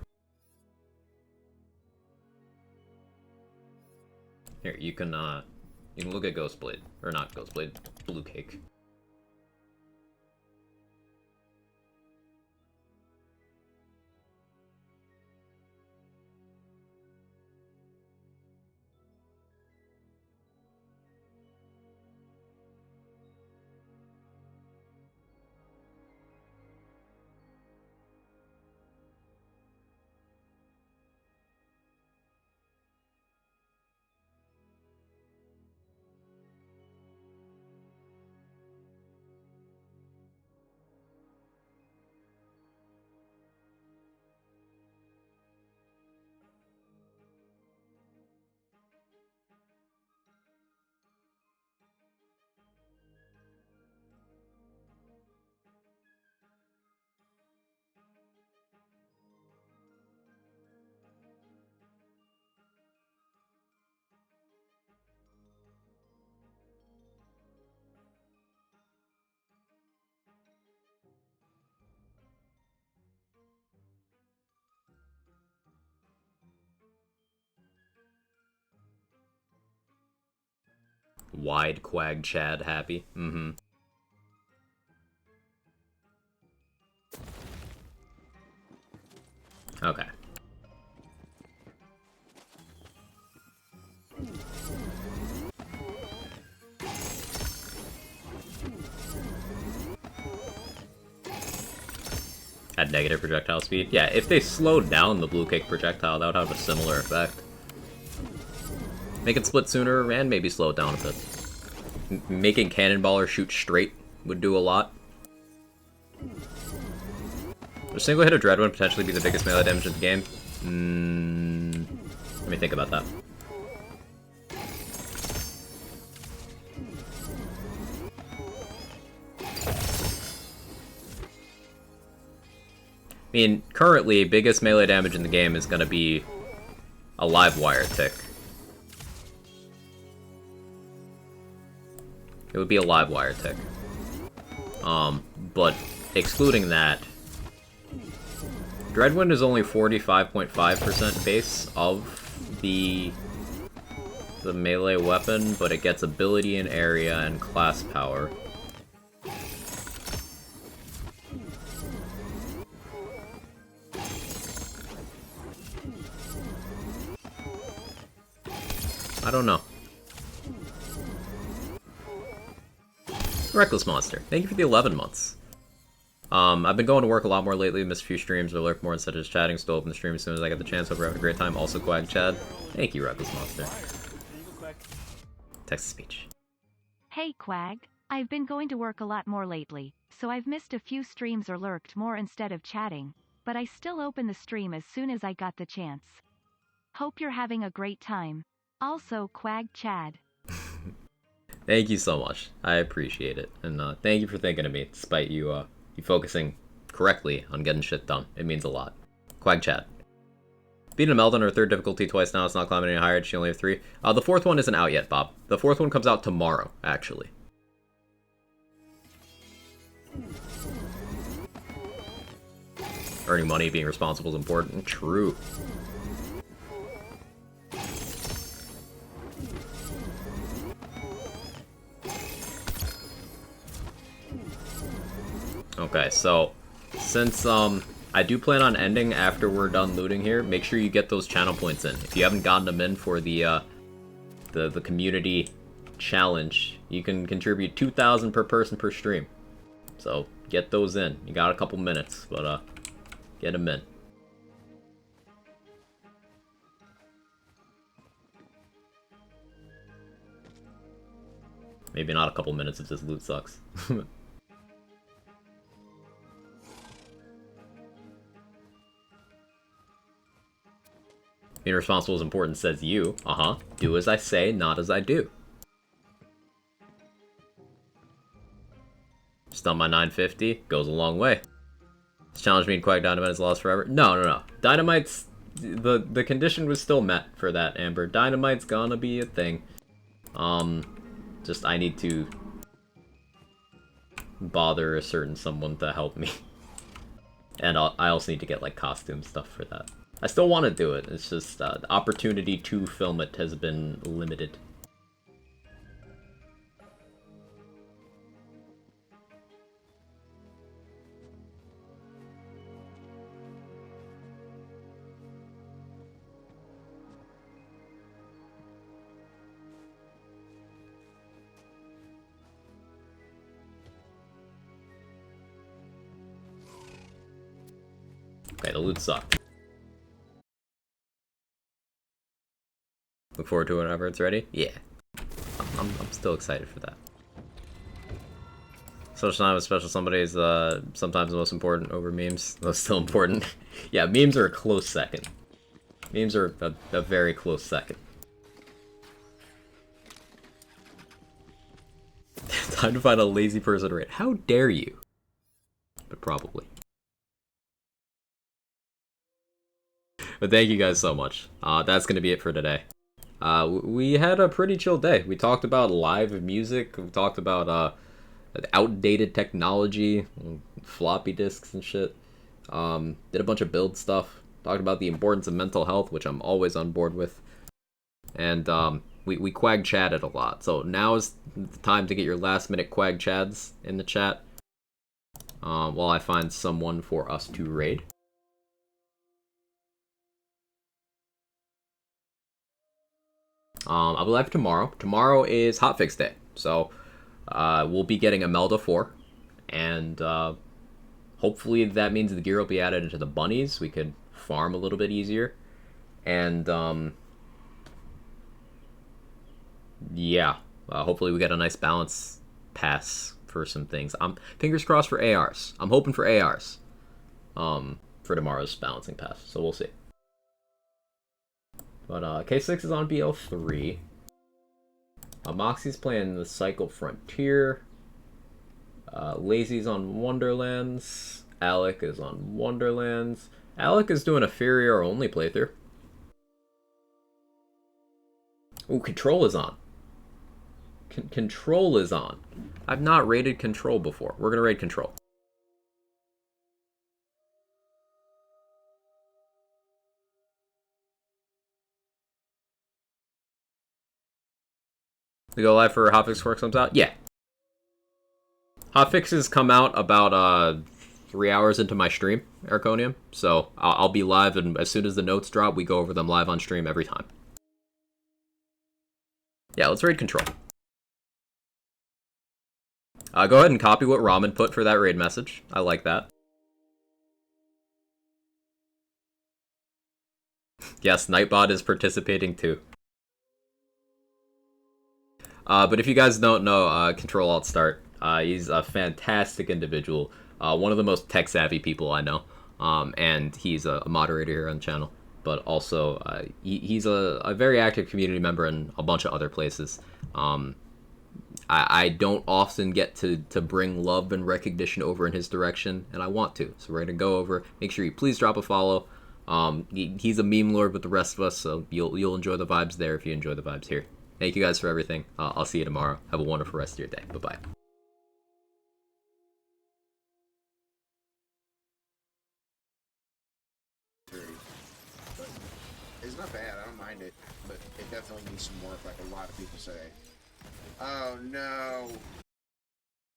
Here, you can look at Ghostblade. Or not Ghostblade, Blue Cake. Wide Quag Chad happy. Mm-hmm. Okay. At negative projectile speed? Yeah, if they slowed down the blue cake projectile, that would have a similar effect. Make it split sooner and maybe slow it down a bit. Making Cannonballer shoot straight would do a lot. Would a single hit of Dreadwind potentially be the biggest melee damage in the game? Let me think about that. I mean, currently, biggest melee damage in the game is going to be a live wire tick. It would be a live wire tick. But excluding that, Dreadwind is only 45.5% base of the melee weapon, but it gets ability and area and class power. I don't know. Reckless Monster, thank you for the 11 months. I've been going to work a lot more lately, missed a few streams, or lurk more instead of just chatting, still open the stream as soon as I get the chance. Hope you're having a great time. Also, Quag Chad. Thank you, Reckless Monster. Text-to-speech. Hey Quag, I've been going to work a lot more lately, so I've missed a few streams or lurked more instead of chatting, but I still open the stream as soon as I got the chance. Hope you're having a great time. Also, Quag Chad. Thank you so much. I appreciate it, and thank you for thinking of me, despite you focusing correctly on getting shit done. It means a lot. Quag Chad. Beating Imelda on her 3rd difficulty twice now. It's not climbing any higher. She only have 3. The 4th one isn't out yet, Bob. The 4th one comes out tomorrow, actually. Earning money, being responsible is important. True. Okay, so since I do plan on ending after we're done looting here, make sure you get those channel points in. If you haven't gotten them in for the community challenge, you can contribute 2,000 per person per stream. So get those in. You got a couple minutes, but get them in. Maybe not a couple minutes if this loot sucks. Being responsible is important, says you. Do as I say, not as I do. Stun my 950 goes a long way. This challenge me and Quag Dynamite is lost forever. No. Dynamite's... The condition was still met for that, Amber. Dynamite's gonna be a thing. Just I need to bother a certain someone to help me. And I also need to get, like, costume stuff for that. I still want to do it, it's just the opportunity to film it has been limited. Okay, the loot sucked. Look forward to it whenever it's ready? Yeah. I'm still excited for that. Social time with special somebody is sometimes the most important over memes. Though still important. Yeah, memes are a close second. Memes are a very close second. Time to find a lazy person to rate. How dare you? But probably. But thank you guys so much. That's going to be it for today. We had a pretty chill day. We talked about live music. We talked about outdated technology, floppy disks and shit. Did a bunch of build stuff. Talked about the importance of mental health, which I'm always on board with. And We quag chatted a lot, so now is the time to get your last minute quag chads in the chat. While I find someone for us to raid. I'll be live tomorrow. Tomorrow is hotfix day, so we'll be getting Imelda 4, and hopefully that means the gear will be added into the bunnies. We could farm a little bit easier, and yeah, hopefully we get a nice balance pass for some things. Fingers crossed for ARs. I'm hoping for ARs for tomorrow's balancing pass, so we'll see. But K6 is on BL3. Moxie's playing the Cycle Frontier. Lazy's on Wonderlands. Alec is on Wonderlands. Alec is doing a Furier only playthrough. Ooh, Control is on. Control is on. I've not raided Control before. We're gonna raid Control. To go live for Hotfix Works comes out? Yeah. Hotfixes come out about 3 hours into my stream, Arconium. So I'll be live, and as soon as the notes drop, we go over them live on stream every time. Yeah, let's raid Control. Go ahead and copy what Ramen put for that raid message. I like that. Yes, Nightbot is participating too. But if you guys don't know, Control Alt Start, he's a fantastic individual. One of the most tech-savvy people I know. And he's a moderator here on the channel. But also, he's a very active community member in a bunch of other places. I don't often get to bring love and recognition over in his direction, and I want to. So we're going to go over. Make sure you please drop a follow. He's a meme lord with the rest of us, so you'll enjoy the vibes there if you enjoy the vibes here. Thank you guys for everything. I'll see you tomorrow. Have a wonderful rest of your day. Bye-bye. It's not bad, I don't mind it, but it definitely needs some work, like a lot of people say. Oh no!